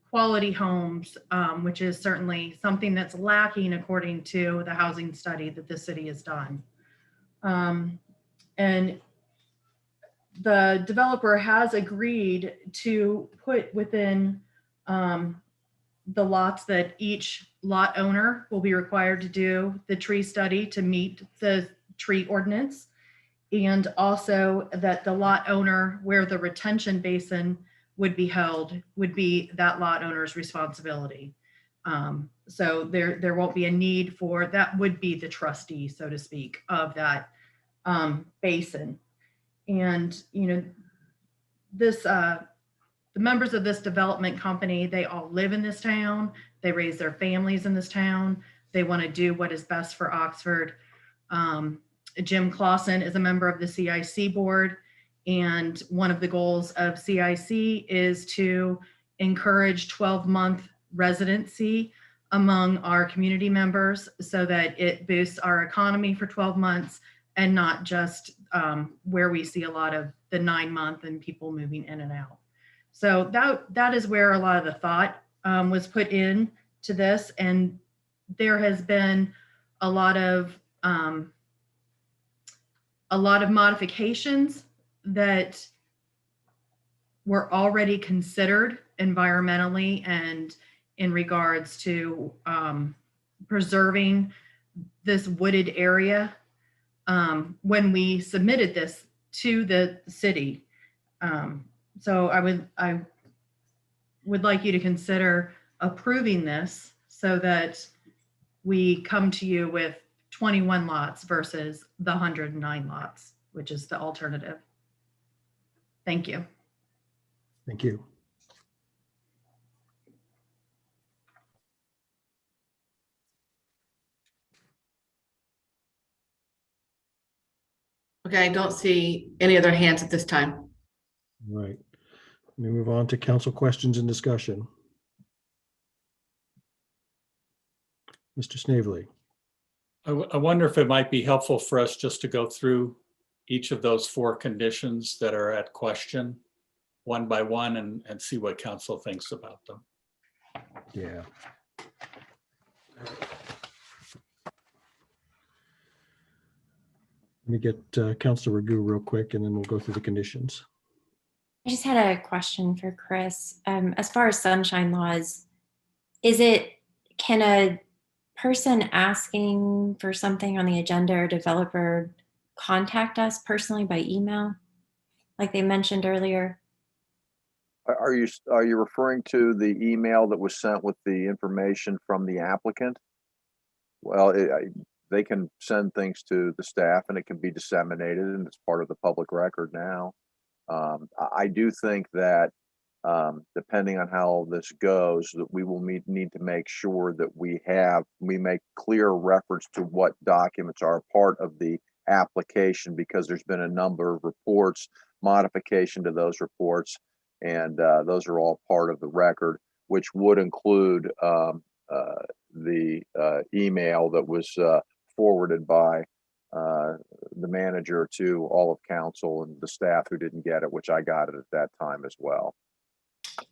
Speaker 21: quality homes, which is certainly something that's lacking according to the housing study that the city has done. And the developer has agreed to put within the lots that each lot owner will be required to do the tree study to meet the tree ordinance, and also that the lot owner where the retention basin would be held would be that lot owner's responsibility. So there won't be a need for, that would be the trustee, so to speak, of that basin. And, this, the members of this development company, they all live in this town. They raise their families in this town. They want to do what is best for Oxford. Jim Clausen is a member of the CIC board. And one of the goals of CIC is to encourage 12-month residency among our community members so that it boosts our economy for 12 months and not just where we see a lot of the 9-month and people moving in and out. So that is where a lot of the thought was put in to this. And there has been a lot of modifications that were already considered environmentally and in regards to preserving this wooded area when we submitted this to the city. So I would like you to consider approving this so that we come to you with 21 lots versus the 109 lots, which is the alternative. Thank you.
Speaker 2: Thank you.
Speaker 1: Okay, I don't see any other hands at this time.
Speaker 2: All right. Let me move on to council questions and discussion. Mr. Snavely.
Speaker 4: I wonder if it might be helpful for us just to go through each of those 4 conditions that are at question one by one and see what council thinks about them.
Speaker 2: Yeah. Let me get Councilor Ragu real quick, and then we'll go through the conditions.
Speaker 10: I just had a question for Chris. As far as sunshine laws, can a person asking for something on the agenda or developer contact us personally by email, like they mentioned earlier?
Speaker 16: Are you referring to the email that was sent with the information from the applicant? Well, they can send things to the staff and it can be disseminated and it's part of the public record now. I do think that depending on how this goes, that we will need to make sure that we make clear reference to what documents are part of the application, because there's been a number of reports, modification to those reports, and those are all part of the record, which would include the email that was forwarded by the manager to all of council and the staff who didn't get it, which I got it at that time as well.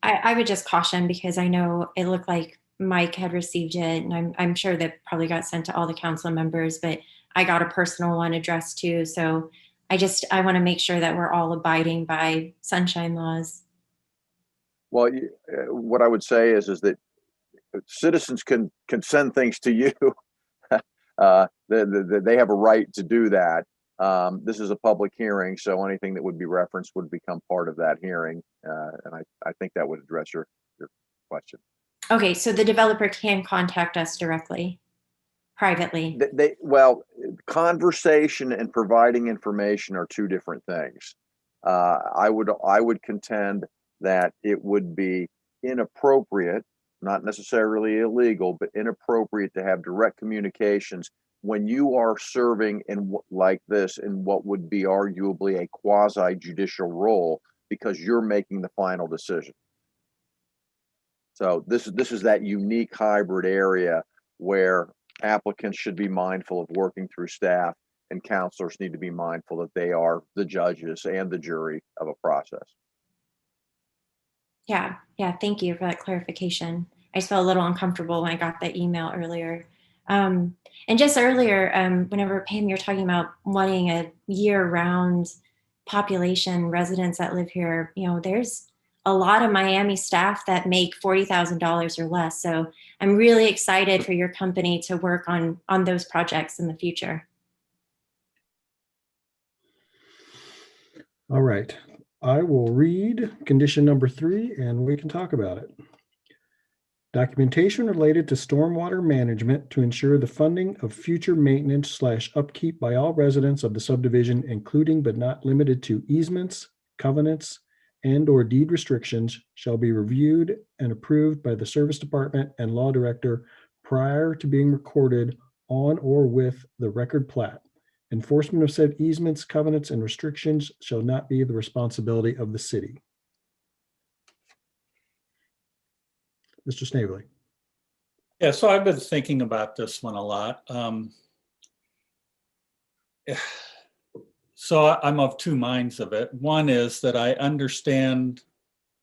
Speaker 10: I would just caution, because I know it looked like Mike had received it, and I'm sure that probably got sent to all the council members, but I got a personal one addressed too. So I want to make sure that we're all abiding by sunshine laws.
Speaker 16: Well, what I would say is that citizens can send things to you. They have a right to do that. This is a public hearing, so anything that would be referenced would become part of that hearing. And I think that would address your question.
Speaker 10: Okay, so the developer can contact us directly, privately.
Speaker 16: Well, conversation and providing information are 2 different things. I would contend that it would be inappropriate, not necessarily illegal, but inappropriate to have direct communications when you are serving like this in what would be arguably a quasi-judicial role, because you're making the final decision. So this is that unique hybrid area where applicants should be mindful of working through staff, and counselors need to be mindful that they are the judges and the jury of a process.
Speaker 10: Yeah, thank you for that clarification. I just felt a little uncomfortable when I got that email earlier. And just earlier, whenever Pam, you're talking about wanting a year-round population, residents that live here, there's a lot of Miami staff that make $40,000 or less. So I'm really excited for your company to work on those projects in the future.
Speaker 2: All right. I will read condition number 3 and we can talk about it. Documentation related to stormwater management to ensure the funding of future maintenance/upkeep by all residents of the subdivision, including but not limited to easements, covenants, and/or deed restrictions, shall be reviewed and approved by the Service Department and Law Director prior to being recorded on or with the record plat. Enforcement of said easements, covenants, and restrictions shall not be the responsibility of the city. Mr. Snavely.
Speaker 4: Yeah, so I've been thinking about this one a lot. So I'm of two minds of it. One is that I understand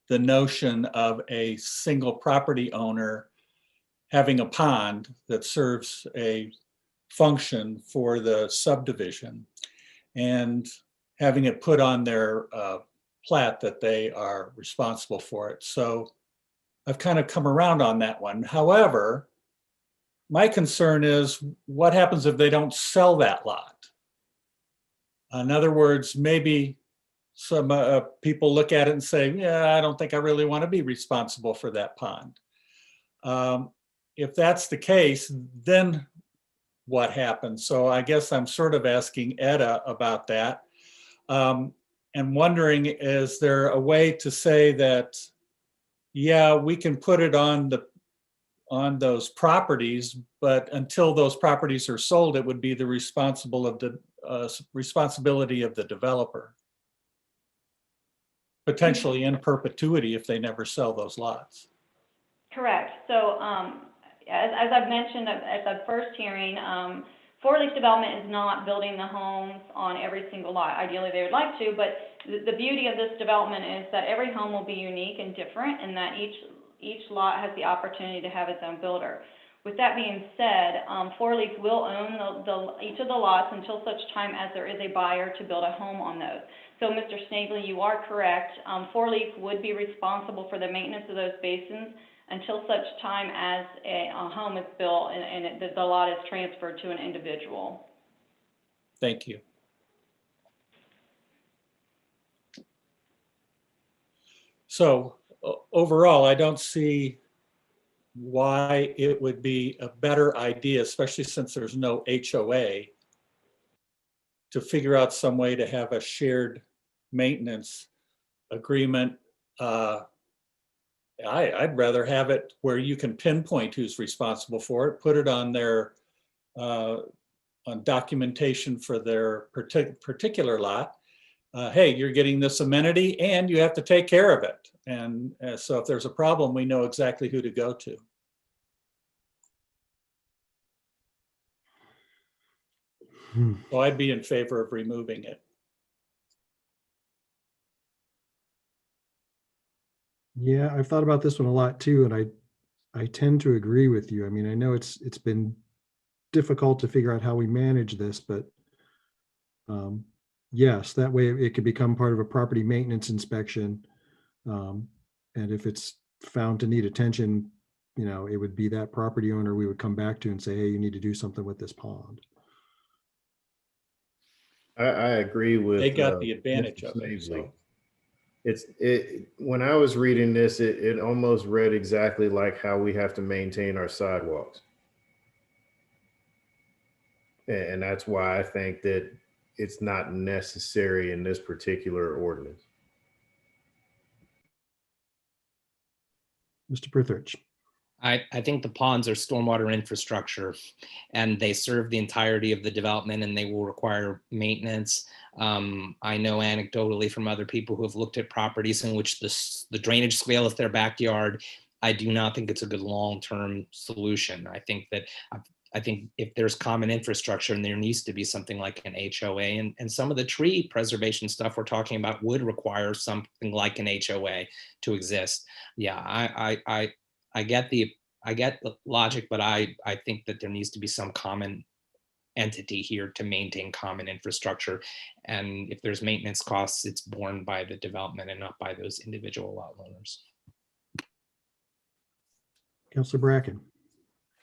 Speaker 4: the notion of a single property owner having a pond that serves a function for the subdivision and having it put on their plat that they are responsible for it. So I've kind of come around on that one. However, my concern is what happens if they don't sell that lot? In other words, maybe some people look at it and say, yeah, I don't think I really want to be responsible for that pond. If that's the case, then what happens? So I guess I'm sort of asking Etta about that, and wondering, is there a way to say that, yeah, we can put it on those properties, but until those properties are sold, it would be the responsibility of the developer, potentially in perpetuity if they never sell those lots.
Speaker 17: Correct. So as I've mentioned at the first hearing, for-lease development is not building the homes on every single lot. Ideally, they would like to, but the beauty of this development is that every home will be unique and different, and that each lot has the opportunity to have its own builder. With that being said, for-lease will own each of the lots until such time as there is a buyer to build a home on those. So, Mr. Snavely, you are correct. For-lease would be responsible for the maintenance of those basins until such time as a home is built and the lot is transferred to an individual.
Speaker 4: Thank you. So overall, I don't see why it would be a better idea, especially since there's no HOA, to figure out some way to have a shared maintenance agreement. I'd rather have it where you can pinpoint who's responsible for it, put it on their on documentation for their particular lot. Hey, you're getting this amenity and you have to take care of it. And so if there's a problem, we know exactly who to go to. So I'd be in favor of removing it.
Speaker 2: Yeah, I've thought about this one a lot too, and I tend to agree with you. I mean, I know it's been difficult to figure out how we manage this, but yes, that way it could become part of a property maintenance inspection. And if it's found to need attention, you know, it would be that property owner we would come back to and say, hey, you need to do something with this pond.
Speaker 11: I agree with.
Speaker 4: They got the advantage of it. So.
Speaker 11: When I was reading this, it almost read exactly like how we have to maintain our sidewalks. And that's why I think that it's not necessary in this particular ordinance.
Speaker 2: Mr. Prithridge.
Speaker 7: I think the ponds are stormwater infrastructure and they serve the entirety of the development and they will require maintenance. I know anecdotally from other people who have looked at properties in which the drainage swale is their backyard. I do not think it's a good long-term solution. I think if there's common infrastructure and there needs to be something like an HOA and some of the tree preservation stuff we're talking about would require something like an HOA to exist. Yeah, I get the logic, but I think that there needs to be some common entity here to maintain common infrastructure. And if there's maintenance costs, it's borne by the development and not by those individual lot owners.
Speaker 2: Councilor Bracken.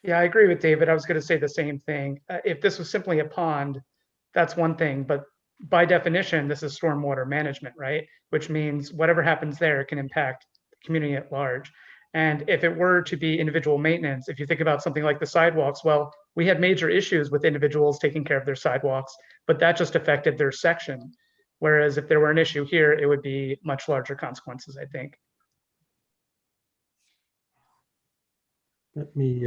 Speaker 8: Yeah, I agree with David. I was going to say the same thing. If this was simply a pond, that's one thing. But by definition, this is stormwater management, right? Which means whatever happens there can impact the community at large. And if it were to be individual maintenance, if you think about something like the sidewalks, well, we had major issues with individuals taking care of their sidewalks, but that just affected their section. Whereas if there were an issue here, it would be much larger consequences, I think.
Speaker 2: Let me,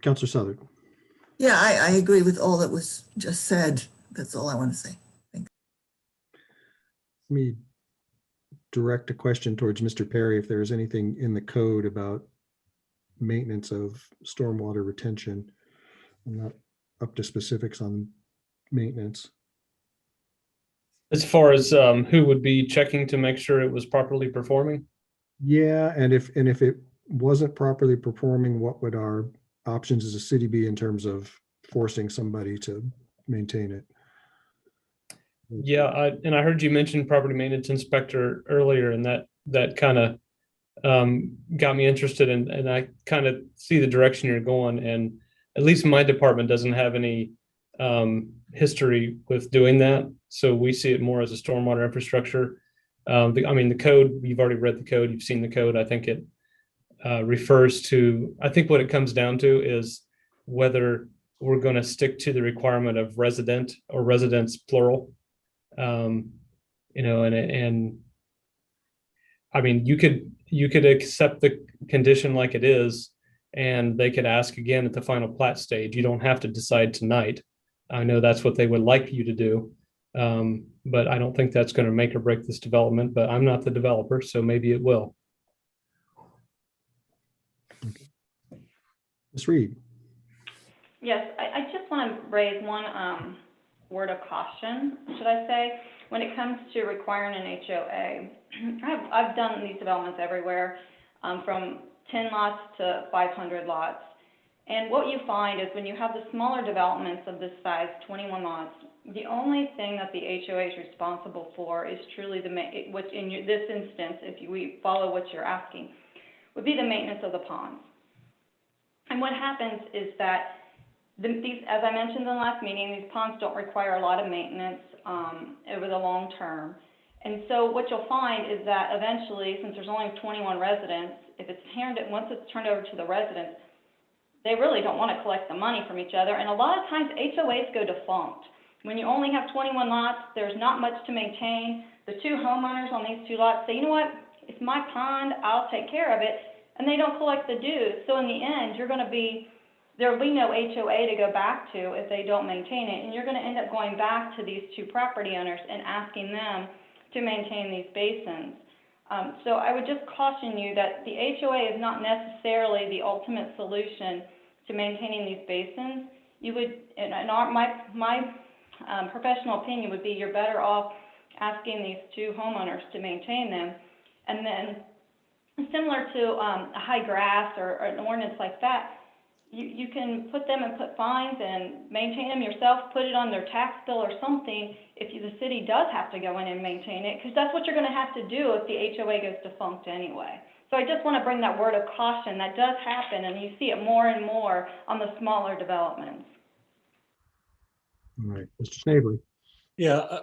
Speaker 2: Counselor Southern.
Speaker 5: Yeah, I agree with all that was just said. That's all I want to say.
Speaker 2: Let me direct a question towards Mr. Perry, if there's anything in the code about maintenance of stormwater retention. I'm not up to specifics on maintenance.
Speaker 18: As far as who would be checking to make sure it was properly performing?
Speaker 2: Yeah, and if it wasn't properly performing, what would our options as a city be in terms of forcing somebody to maintain it?
Speaker 18: Yeah, I heard you mention property maintenance inspector earlier, and that kind of got me interested, and I kind of see the direction you're going. And at least my department doesn't have any history with doing that, so we see it more as a stormwater infrastructure. The code, you've already read the code, you've seen the code. I think it refers to, I think what it comes down to is whether we're going to stick to the requirement of resident or residents plural. And I mean, you could accept the condition like it is, and they could ask again at the final plat stage. You don't have to decide tonight. I know that's what they would like you to do. But I don't think that's going to make or break this development, but I'm not the developer, so maybe it will.
Speaker 2: Ms. Reed.
Speaker 17: Yes, I just want to raise one word of caution, should I say, when it comes to requiring an HOA. I've done these developments everywhere, from 10 lots to 500 lots. And what you find is when you have the smaller developments of this size, 21 lots, the only thing that the HOA is responsible for is truly which in this instance, if we follow what you're asking, would be the maintenance of the ponds. And what happens is that these, as I mentioned in the last meeting, these ponds don't require a lot of maintenance over the long term. And so what you'll find is that eventually, since there's only 21 residents, once it's turned over to the residents, they really don't want to collect the money from each other. And a lot of times HOAs go defunct. When you only have 21 lots, there's not much to maintain. The two homeowners on these two lots say, you know what, it's my pond, I'll take care of it. And they don't collect the dues. So in the end, there will be no HOA to go back to if they don't maintain it. And you're going to end up going back to these two property owners and asking them to maintain these basins. So I would just caution you that the HOA is not necessarily the ultimate solution to maintaining these basins. You would, my professional opinion would be you're better off asking these two homeowners to maintain them. And then similar to a high grass or an ordinance like that, you can put them and put fines and maintain them yourself, put it on their tax bill or something if the city does have to go in and maintain it, because that's what you're going to have to do if the HOA goes defunct anyway. So I just want to bring that word of caution. That does happen, and you see it more and more on the smaller developments.
Speaker 2: All right, Mr. Snavely.
Speaker 4: Yeah,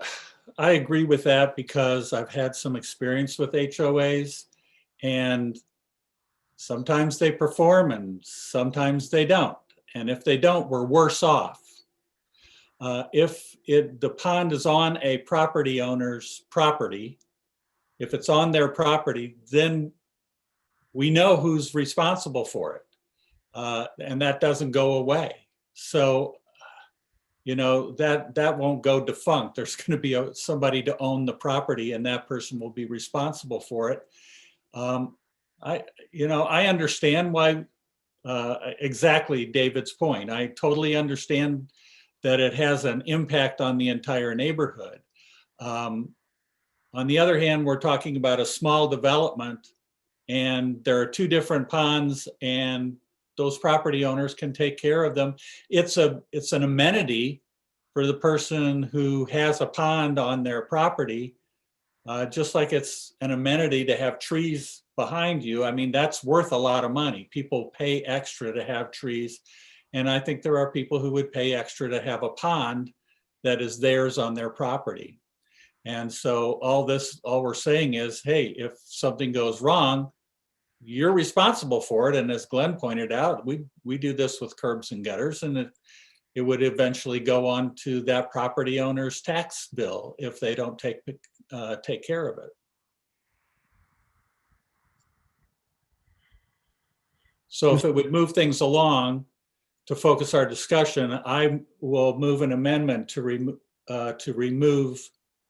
Speaker 4: I agree with that because I've had some experience with HOAs, and sometimes they perform and sometimes they don't. And if they don't, we're worse off. If the pond is on a property owner's property, if it's on their property, then we know who's responsible for it. And that doesn't go away. So, that won't go defunct. There's going to be somebody to own the property, and that person will be responsible for it. I understand why, exactly David's point. I totally understand that it has an impact on the entire neighborhood. On the other hand, we're talking about a small development, and there are two different ponds, and those property owners can take care of them. It's an amenity for the person who has a pond on their property, just like it's an amenity to have trees behind you. I mean, that's worth a lot of money. People pay extra to have trees. And I think there are people who would pay extra to have a pond that is theirs on their property. And so all we're saying is, hey, if something goes wrong, you're responsible for it. And as Glenn pointed out, we do this with curbs and gutters, and it would eventually go on to that property owner's tax bill if they don't take care of it. So if it would move things along to focus our discussion, I will move an amendment to remove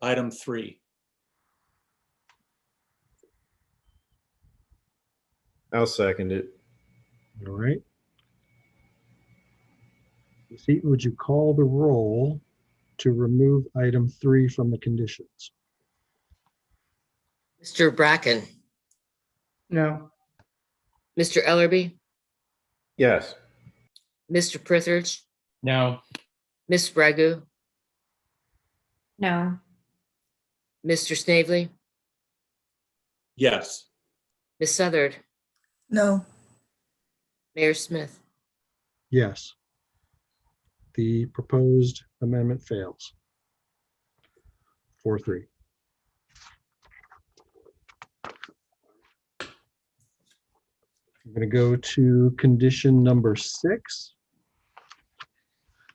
Speaker 4: item 3.
Speaker 11: I'll second it.
Speaker 2: All right. Seton, would you call the roll to remove item 3 from the conditions?
Speaker 3: Mr. Bracken,
Speaker 8: No.
Speaker 3: Mr. Ellerby,
Speaker 11: Yes.
Speaker 3: Mr. Prithridge,
Speaker 7: No.
Speaker 3: Ms. Sprague,
Speaker 10: No.
Speaker 3: Mr. Snavely,
Speaker 4: Yes.
Speaker 3: Ms. Southard,
Speaker 5: No.
Speaker 3: Mayor Smith.
Speaker 2: Yes. The proposed amendment fails. 4-3. I'm going to go to condition number 6.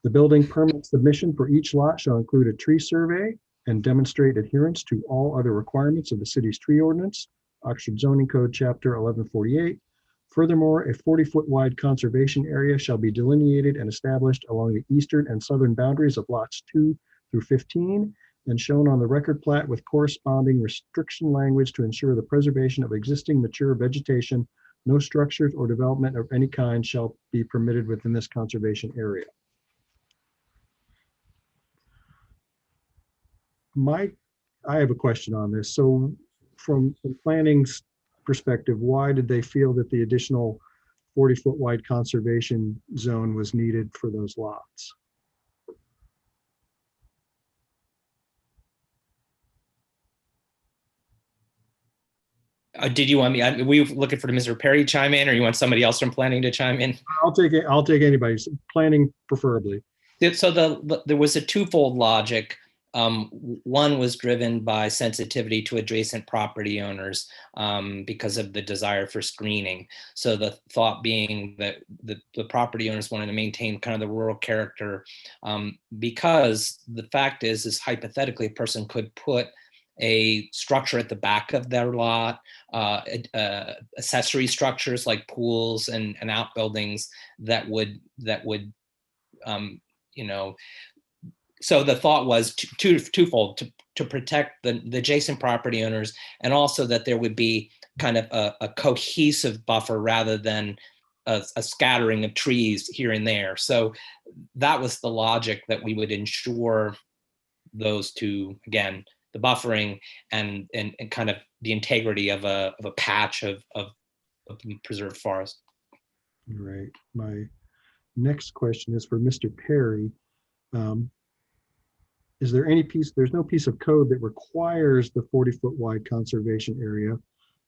Speaker 2: The building permit submission for each lot shall include a tree survey and demonstrate adherence to all other requirements of the city's tree ordinance, Oxford Zoning Code, Chapter 1148. Furthermore, a 40-foot wide conservation area shall be delineated and established along the eastern and southern boundaries of lots 2 through 15 and shown on the record plat with corresponding restriction language to ensure the preservation of existing mature vegetation. No structures or development of any kind shall be permitted within this conservation area. I have a question on this. So from the planning's perspective, why did they feel that the additional 40-foot wide conservation zone was needed for those lots?
Speaker 7: Did you want me? Were you looking for Mr. Perry to chime in, or you want somebody else from planning to chime in?
Speaker 2: I'll take it. I'll take anybody's planning, preferably.
Speaker 7: So there was a twofold logic. One was driven by sensitivity to adjacent property owners because of the desire for screening. So the thought being that the property owners wanted to maintain kind of the rural character because the fact is hypothetically a person could put a structure at the back of their lot, accessory structures like pools and outbuildings that would so the thought was twofold, to protect the adjacent property owners, and also that there would be kind of a cohesive buffer rather than a scattering of trees here and there. So that was the logic, that we would ensure those two, again, the buffering and kind of the integrity of a patch of preserved forest.
Speaker 2: All right. My next question is for Mr. Perry. Is there any piece, there's no piece of code that requires the 40-foot wide conservation area.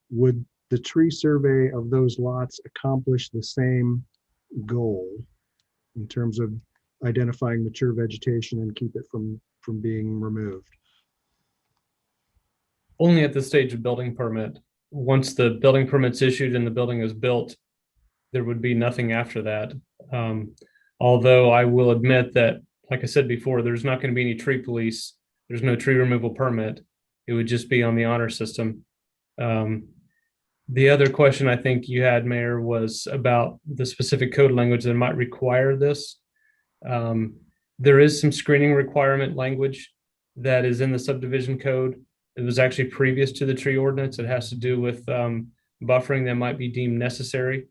Speaker 2: Would the tree survey of those lots accomplish the same goal in terms of identifying mature vegetation and keep it from being removed?
Speaker 18: Only at the stage of building permit. Once the building permit's issued and the building is built, there would be nothing after that. Although I will admit that, like I said before, there's not going to be any tree police. There's no tree removal permit. It would just be on the honor system. The other question I think you had, Mayor, was about the specific code language that might require this. There is some screening requirement language that is in the subdivision code. It was actually previous to the tree ordinance. It has to do with buffering that might be deemed necessary.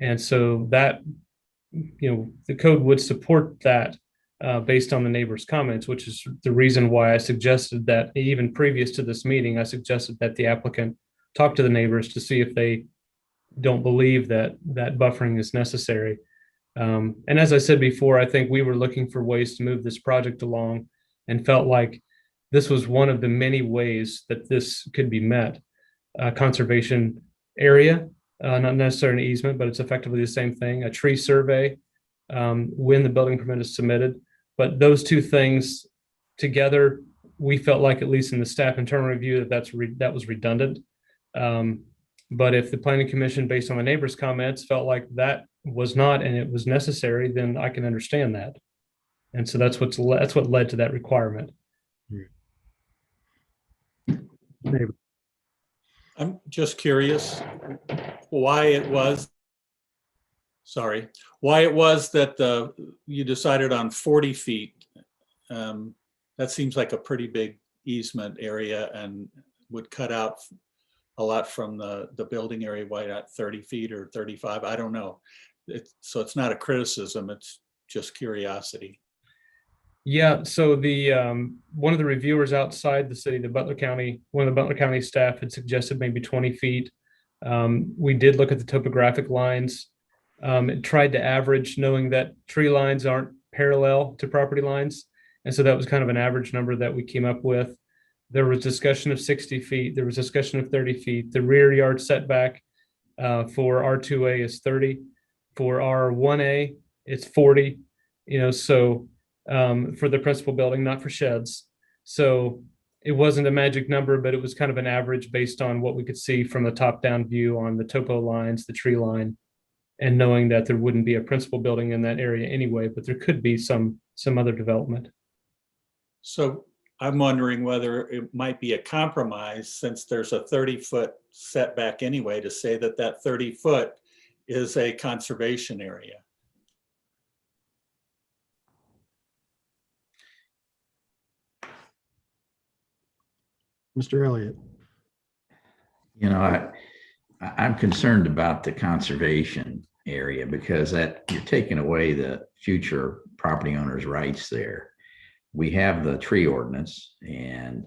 Speaker 18: And so that, the code would support that based on the neighbor's comments, which is the reason why I suggested that even previous to this meeting, I suggested that the applicant talk to the neighbors to see if they don't believe that buffering is necessary. And as I said before, I think we were looking for ways to move this project along and felt like this was one of the many ways that this could be met. Conservation area, not necessarily an easement, but it's effectively the same thing. A tree survey when the building permit is submitted. But those two things together, we felt like, at least in the staff internal review, that was redundant. But if the planning commission, based on the neighbors' comments, felt like that was not and it was necessary, then I can understand that. And so that's what led to that requirement.
Speaker 4: I'm just curious why it was that you decided on 40 feet. That seems like a pretty big easement area and would cut out a lot from the building area. Why not 30 feet or 35? I don't know. So it's not a criticism, it's just curiosity.
Speaker 18: Yeah, so the one of the reviewers outside the city, one of the Butler County staff had suggested maybe 20 feet. We did look at the topographic lines. It tried to average, knowing that tree lines aren't parallel to property lines. And so that was kind of an average number that we came up with. There was discussion of 60 feet. There was discussion of 30 feet. The rear yard setback for R2A is 30. For R1A, it's 40. So for the principal building, not for sheds. So it wasn't a magic number, but it was kind of an average based on what we could see from the top-down view on the topo lines, the tree line, and knowing that there wouldn't be a principal building in that area anyway, but there could be some other development.
Speaker 4: So I'm wondering whether it might be a compromise, since there's a 30-foot setback anyway, to say that 30 foot is a conservation area.
Speaker 2: Mr. Elliott.
Speaker 6: I'm concerned about the conservation area because that you're taking away the future property owners' rights there. We have the tree ordinance, and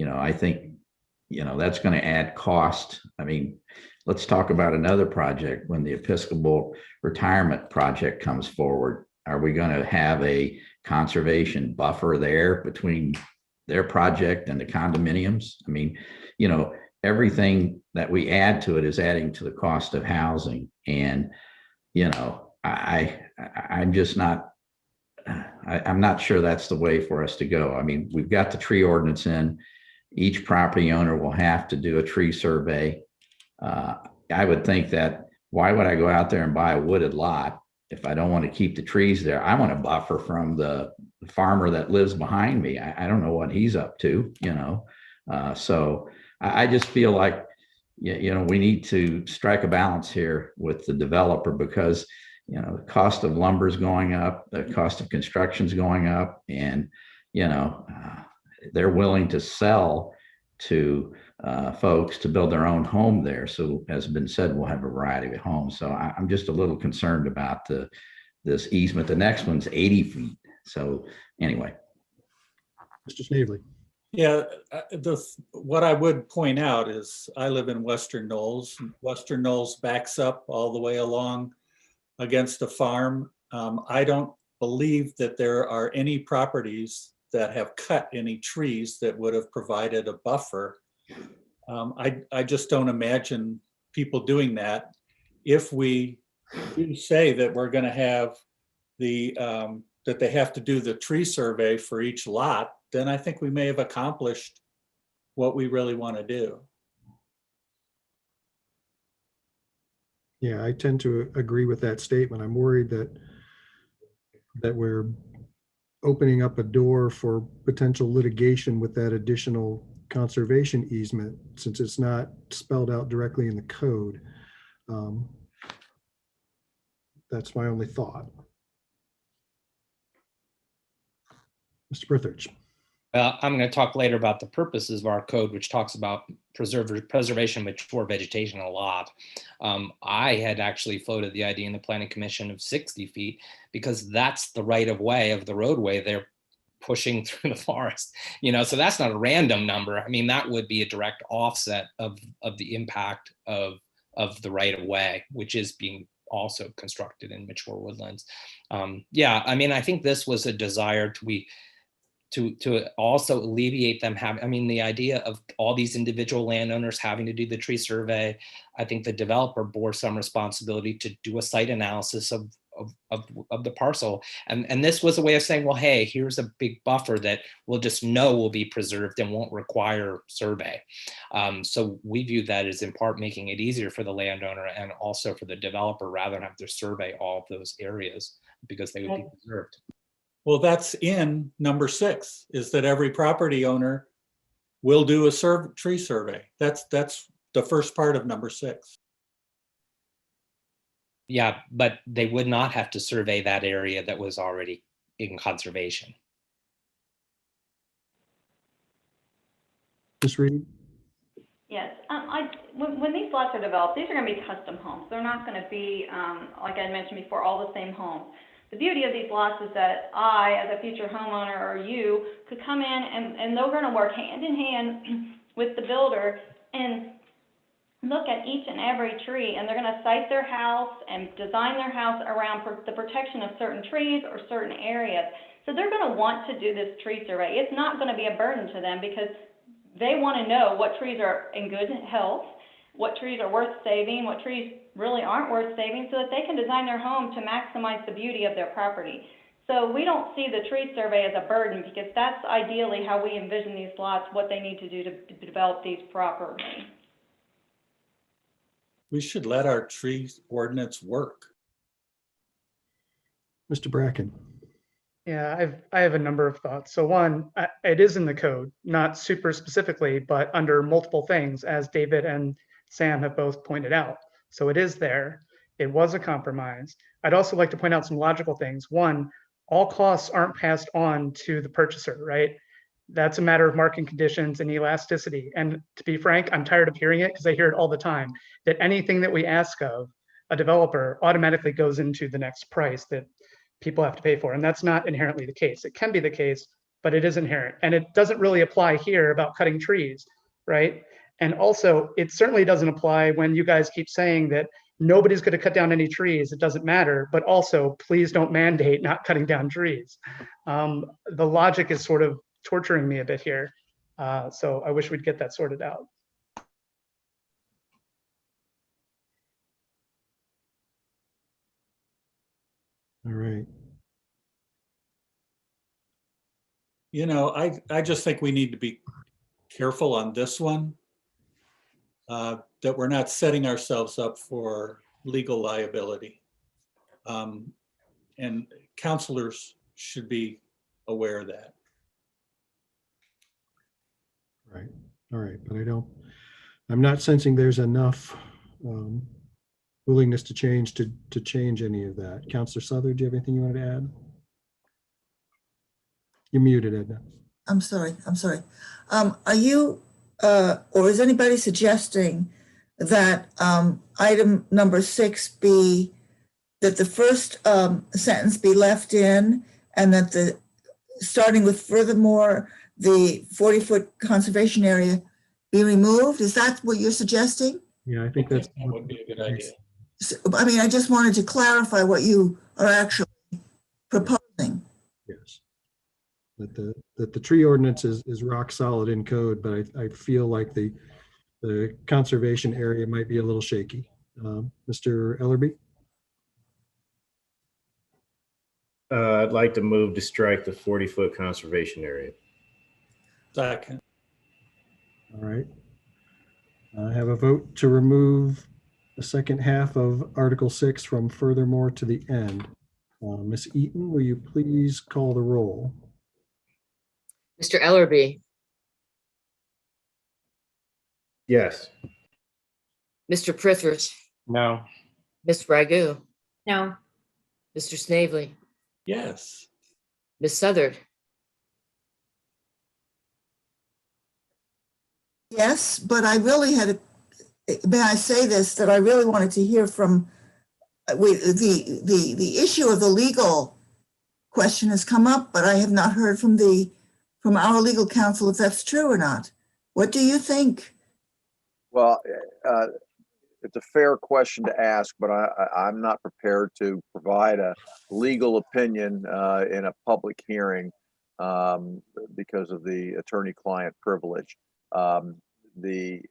Speaker 6: I think that's going to add cost. I mean, let's talk about another project. When the Episcopal retirement project comes forward, are we going to have a conservation buffer there between their project and the condominiums? I mean, everything that we add to it is adding to the cost of housing. And, I'm just not, I'm not sure that's the way for us to go. I mean, we've got the tree ordinance in. Each property owner will have to do a tree survey. I would think that, why would I go out there and buy a wooded lot if I don't want to keep the trees there? I want a buffer from the farmer that lives behind me. I don't know what he's up to, so I just feel like, we need to strike a balance here with the developer, because, the cost of lumber is going up, the cost of construction is going up, and, they're willing to sell to folks to build their own home there. So as has been said, we'll have a variety of homes. So I'm just a little concerned about this easement. The next one's 80 feet. So anyway.
Speaker 2: Mr. Snavely.
Speaker 4: Yeah, what I would point out is I live in Western Knolls. Western Knolls backs up all the way along against a farm. I don't believe that there are any properties that have cut any trees that would have provided a buffer. I just don't imagine people doing that. If we do say that we're going to have that they have to do the tree survey for each lot, then I think we may have accomplished what we really want to do.
Speaker 2: Yeah, I tend to agree with that statement. I'm worried that we're opening up a door for potential litigation with that additional conservation easement, since it's not spelled out directly in the code. That's my only thought. Mr. Prithridge.
Speaker 7: I'm going to talk later about the purposes of our code, which talks about preservation of mature vegetation a lot. I had actually floated the idea in the Planning Commission of 60 feet, because that's the right of way of the roadway they're pushing through the forest. So that's not a random number. I mean, that would be a direct offset of the impact of the right of way, which is being also constructed in mature woodlands. Yeah, I mean, I think this was a desire to also alleviate them having, I mean, the idea of all these individual landowners having to do the tree survey. I think the developer bore some responsibility to do a site analysis of the parcel. And this was a way of saying, well, hey, here's a big buffer that we'll just know will be preserved and won't require survey. So we view that as in part making it easier for the landowner and also for the developer rather than have to survey all of those areas because they would be preserved.
Speaker 4: Well, that's in number 6, is that every property owner will do a tree survey. That's the first part of number 6.
Speaker 7: Yeah, but they would not have to survey that area that was already in conservation.
Speaker 2: Ms. Reed?
Speaker 17: Yes, when these lots are developed, these are going to be custom homes. They're not going to be, like I mentioned before, all the same homes. The beauty of these lots is that I, as a future homeowner, or you, could come in and they're going to work hand in hand with the builder and look at each and every tree, and they're going to site their house and design their house around the protection of certain trees or certain areas. So they're going to want to do this tree survey. It's not going to be a burden to them because they want to know what trees are in good health, what trees are worth saving, what trees really aren't worth saving, so that they can design their home to maximize the beauty of their property. So we don't see the tree survey as a burden because that's ideally how we envision these lots, what they need to do to develop these properly.
Speaker 4: We should let our tree ordinance work.
Speaker 2: Mr. Bracken?
Speaker 8: Yeah, I have a number of thoughts. So one, it is in the code, not super specifically, but under multiple things, as David and Sam have both pointed out. So it is there. It was a compromise. I'd also like to point out some logical things. One, all costs aren't passed on to the purchaser, right? That's a matter of market conditions and elasticity. And to be frank, I'm tired of hearing it because I hear it all the time, that anything that we ask of a developer automatically goes into the next price that people have to pay for. And that's not inherently the case. It can be the case, but it is inherent. And it doesn't really apply here about cutting trees, right? And also, it certainly doesn't apply when you guys keep saying that nobody's going to cut down any trees. It doesn't matter. But also, please don't mandate not cutting down trees. The logic is sort of torturing me a bit here. So I wish we'd get that sorted out.
Speaker 2: All right.
Speaker 4: You know, I just think we need to be careful on this one, that we're not setting ourselves up for legal liability. And counselors should be aware of that.
Speaker 2: Right. All right. But I'm not sensing there's enough willingness to change any of that. Counselor Souther, do you have anything you wanted to add? You're muted, Edna.
Speaker 5: I'm sorry. Are you, or is anybody suggesting that item number 6 be, that the first sentence be left in and that starting with furthermore, the 40-foot conservation area be removed? Is that what you're suggesting?
Speaker 2: Yeah, I think
Speaker 4: that would be a good idea.
Speaker 5: So, I mean, I just wanted to clarify what you are actually proposing.
Speaker 2: Yes. That the tree ordinance is rock solid in code, but I feel like the conservation area might be a little shaky. Mr. Ellerby?
Speaker 11: I'd like to move to strike the 40-foot conservation area.
Speaker 4: Second.
Speaker 2: All right. I have a vote to remove the second half of Article 6 from furthermore to the end. Ms. Eaton, will you please call the roll?
Speaker 3: Mr. Ellerby,
Speaker 11: Yes.
Speaker 3: Mr. Prithridge,
Speaker 7: No.
Speaker 3: Ms. Ragu,
Speaker 10: No.
Speaker 3: Mr. Snavely,
Speaker 4: Yes.
Speaker 3: Ms. Southard,
Speaker 5: Yes, but I really may I say this, that I really wanted to hear from, the issue of the legal question has come up, but I have not heard from our legal counsel if that's true or not. What do you think?
Speaker 16: Well, it's a fair question to ask, but I'm not prepared to provide a legal opinion in a public hearing because of the attorney-client privilege. The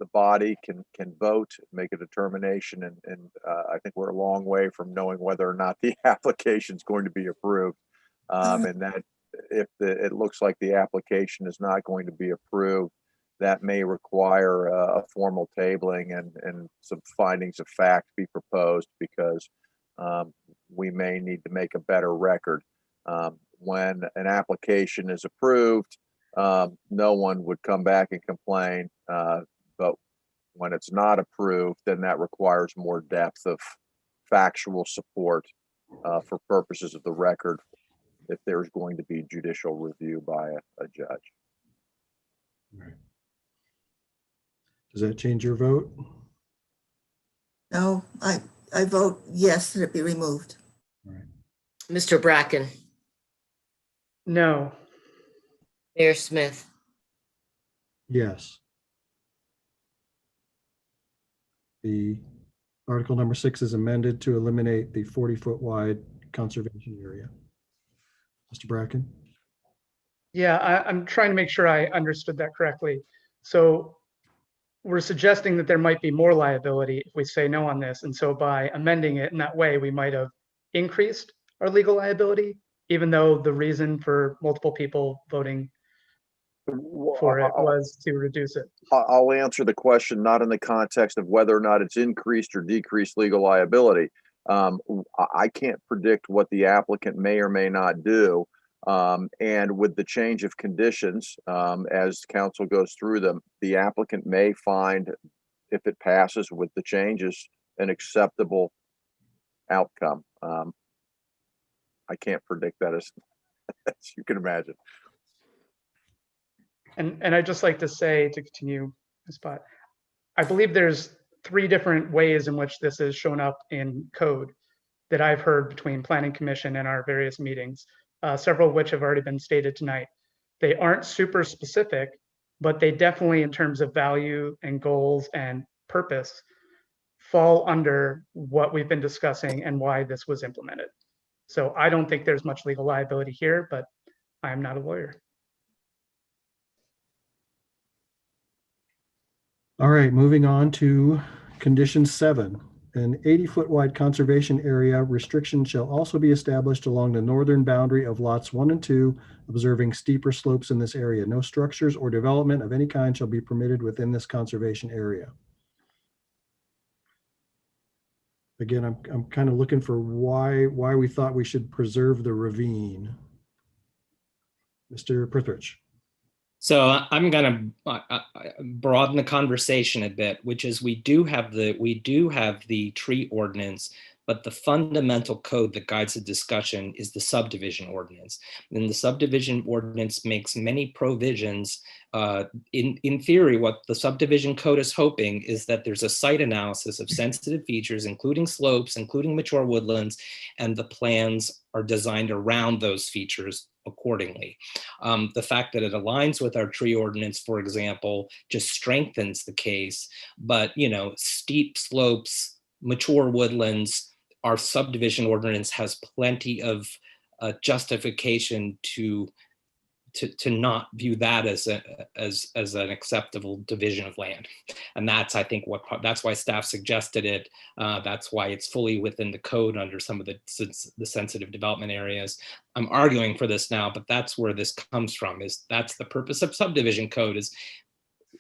Speaker 16: the body can vote, make a determination, and I think we're a long way from knowing whether or not the application is going to be approved. And that if it looks like the application is not going to be approved, that may require a formal tabling and some findings of fact be proposed, because we may need to make a better record. When an application is approved, no one would come back and complain. But when it's not approved, then that requires more depth of factual support for purposes of the record, if there's going to be judicial review by a judge.
Speaker 2: Right. Does that change your vote?
Speaker 5: No, I vote yes, that it be removed.
Speaker 3: Mr. Bracken,
Speaker 8: No.
Speaker 3: Mayor Smith,
Speaker 2: Yes. The article number 6 is amended to eliminate the 40-foot wide conservation area. Mr. Bracken?
Speaker 8: Yeah, I'm trying to make sure I understood that correctly. So we're suggesting that there might be more liability if we say no on this. And so by amending it in that way, we might have increased our legal liability, even though the reason for multiple people voting for it was to reduce it.
Speaker 16: I'll answer the question not in the context of whether or not it's increased or decreased legal liability. I can't predict what the applicant may or may not do. And with the change of conditions, as council goes through them, the applicant may find, if it passes with the changes, an acceptable outcome. I can't predict that as you can imagine.
Speaker 8: And I'd just like to say, to continue the spot, I believe there's 3 different ways in which this is shown up in code that I've heard between Planning Commission and our various meetings, several of which have already been stated tonight. They aren't super specific, but they definitely, in terms of value and goals and purpose, fall under what we've been discussing and why this was implemented. So I don't think there's much legal liability here, but I am not a lawyer.
Speaker 2: All right, moving on to condition 7. An 80-foot wide conservation area restriction shall also be established along the northern boundary of lots 1 and 2, observing steeper slopes in this area. No structures or development of any kind shall be permitted within this conservation area. Again, I'm kind of looking for why we thought we should preserve the ravine. Mr. Prithridge.
Speaker 7: So I'm going to broaden the conversation a bit, which is we do have the tree ordinance, but the fundamental code that guides the discussion is the subdivision ordinance. And the subdivision ordinance makes many provisions. In theory, what the subdivision code is hoping is that there's a site analysis of sensitive features, including slopes, including mature woodlands, and the plans are designed around those features accordingly. The fact that it aligns with our tree ordinance, for example, just strengthens the case. But, steep slopes, mature woodlands, our subdivision ordinance has plenty of justification to not view that as an acceptable division of land. And that's, I think, that's why staff suggested it. That's why it's fully within the code under some of the sensitive development areas. I'm arguing for this now, but that's where this comes from, that's the purpose of subdivision code, is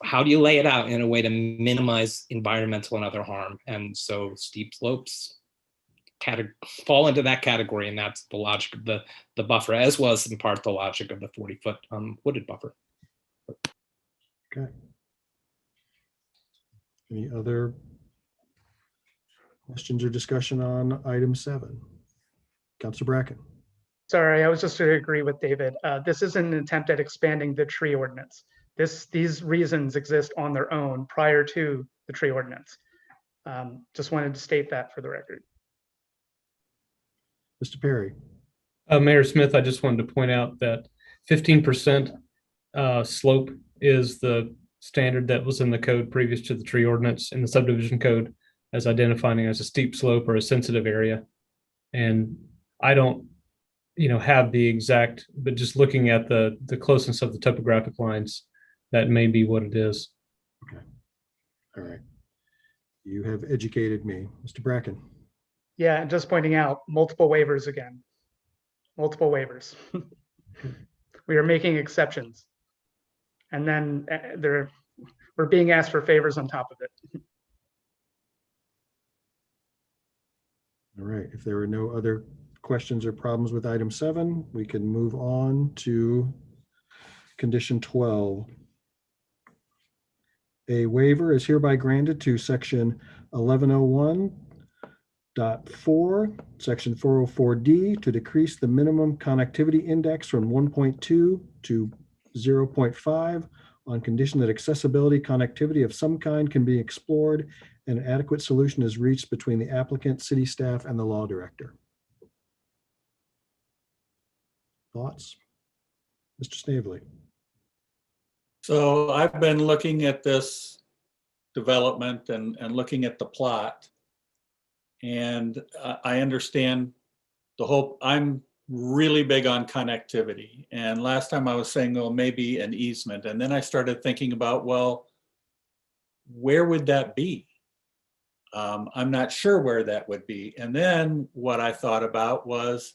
Speaker 7: how do you lay it out in a way to minimize environmental and other harm? And so steep slopes fall into that category, and that's the logic of the buffer, as well as in part the logic of the 40-foot wooded buffer.
Speaker 2: Okay. Any other questions or discussion on item 7? Councilor Bracken.
Speaker 8: Sorry, I was just to agree with David. This isn't an attempt at expanding the tree ordinance. These reasons exist on their own prior to the tree ordinance. Just wanted to state that for the record.
Speaker 2: Mr. Perry.
Speaker 18: Mayor Smith, I just wanted to point out that 15% slope is the standard that was in the code previous to the tree ordinance in the subdivision code, as identifying as a steep slope or a sensitive area. And I don't, have the exact, but just looking at the closeness of the topographic lines, that may be what it is.
Speaker 2: Okay. All right. You have educated me. Mr. Bracken.
Speaker 8: Yeah, and just pointing out, multiple waivers again. Multiple waivers. We are making exceptions. And then we're being asked for favors on top of it.
Speaker 2: All right. If there are no other questions or problems with item 7, we can move on to condition 12. A waiver is hereby granted to section 1101.4, section 404D, to decrease the minimum connectivity index from 1.2 to 0.5 on condition that accessibility connectivity of some kind can be explored and an adequate solution is reached between the applicant, city staff, and the law director. Thoughts? Mr. Snavely.
Speaker 4: So I've been looking at this development and looking at the plot. And I understand the whole, I'm really big on connectivity. And last time I was saying, well, maybe an easement. And then I started thinking about, well, where would that be? I'm not sure where that would be. And then what I thought about was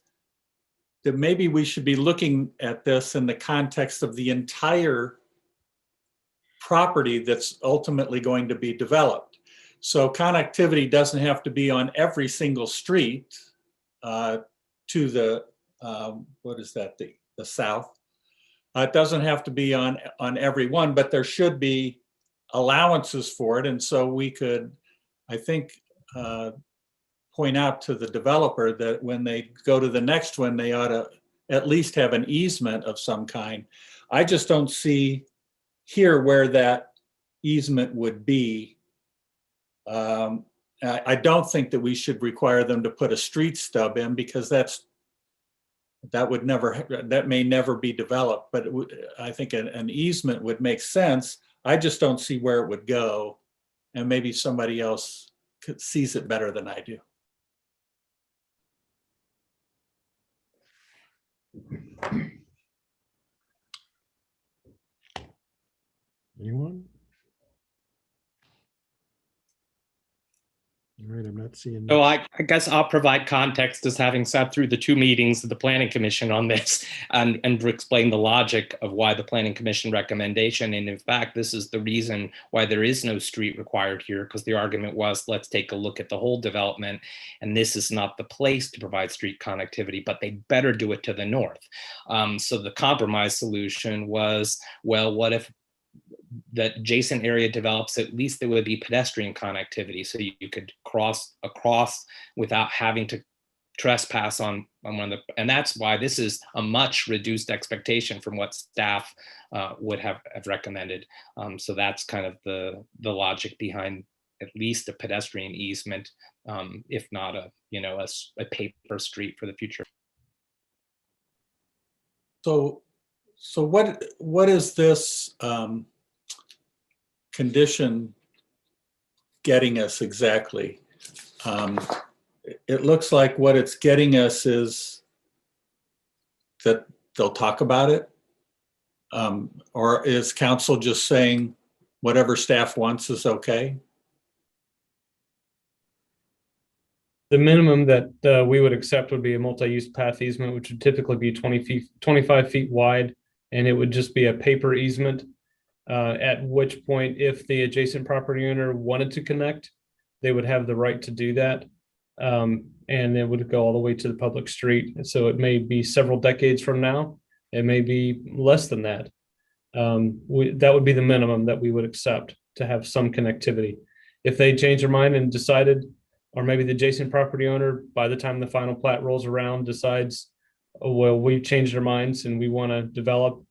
Speaker 4: that maybe we should be looking at this in the context of the entire property that's ultimately going to be developed. So connectivity doesn't have to be on every single street to the, what is that, the south. It doesn't have to be on every one, but there should be allowances for it. And so we could, I think, point out to the developer that when they go to the next one, they ought to at least have an easement of some kind. I just don't see here where that easement would be. I don't think that we should require them to put a street stub in because that may never be developed, but I think an easement would make sense. I just don't see where it would go, and maybe somebody else sees it better than I do.
Speaker 2: Anyone? All right, I'm not seeing.
Speaker 7: So I guess I'll provide context as having sat through the 2 meetings of the Planning Commission on this and explain the logic of why the Planning Commission recommendation. And in fact, this is the reason why there is no street required here, because the argument was, let's take a look at the whole development. And this is not the place to provide street connectivity, but they better do it to the north. So the compromise solution was, well, what if that adjacent area develops, at least there would be pedestrian connectivity, so you could cross across without having to trespass on one of the, and that's why this is a much reduced expectation from what staff would have recommended. So that's kind of the logic behind at least a pedestrian easement, if not a paper street for the future.
Speaker 4: So what is this condition getting us exactly? It looks like what it's getting us is that they'll talk about it, or is council just saying whatever staff wants is okay?
Speaker 18: The minimum that we would accept would be a multi-use path easement, which would typically be 25 feet wide, and it would just be a paper easement. At which point, if the adjacent property owner wanted to connect, they would have the right to do that. And it would go all the way to the public street. So it may be several decades from now. It may be less than that. That would be the minimum that we would accept, to have some connectivity. If they change their mind and decided, or maybe the adjacent property owner, by the time the final plat rolls around, decides, oh, well, we've changed our minds and we want to develop,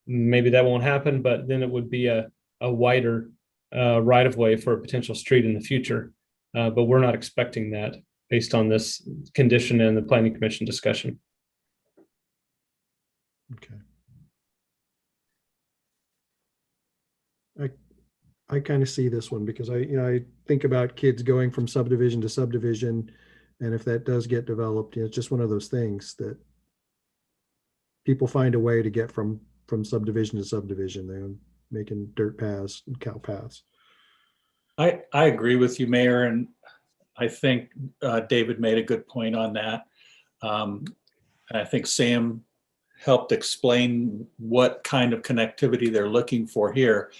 Speaker 18: maybe that won't happen, but then it would be a wider right of way for a potential street in the future. But we're not expecting that based on this condition and the Planning Commission discussion.
Speaker 2: Okay. I kind of see this one because I think about kids going from subdivision to subdivision, and if that does get developed, it's just one of those things that people find a way to get from subdivision to subdivision. They're making dirt paths and cow paths.
Speaker 4: I agree with you, Mayor, and I think David made a good point on that. And I think Sam helped explain what kind of connectivity they're looking for here.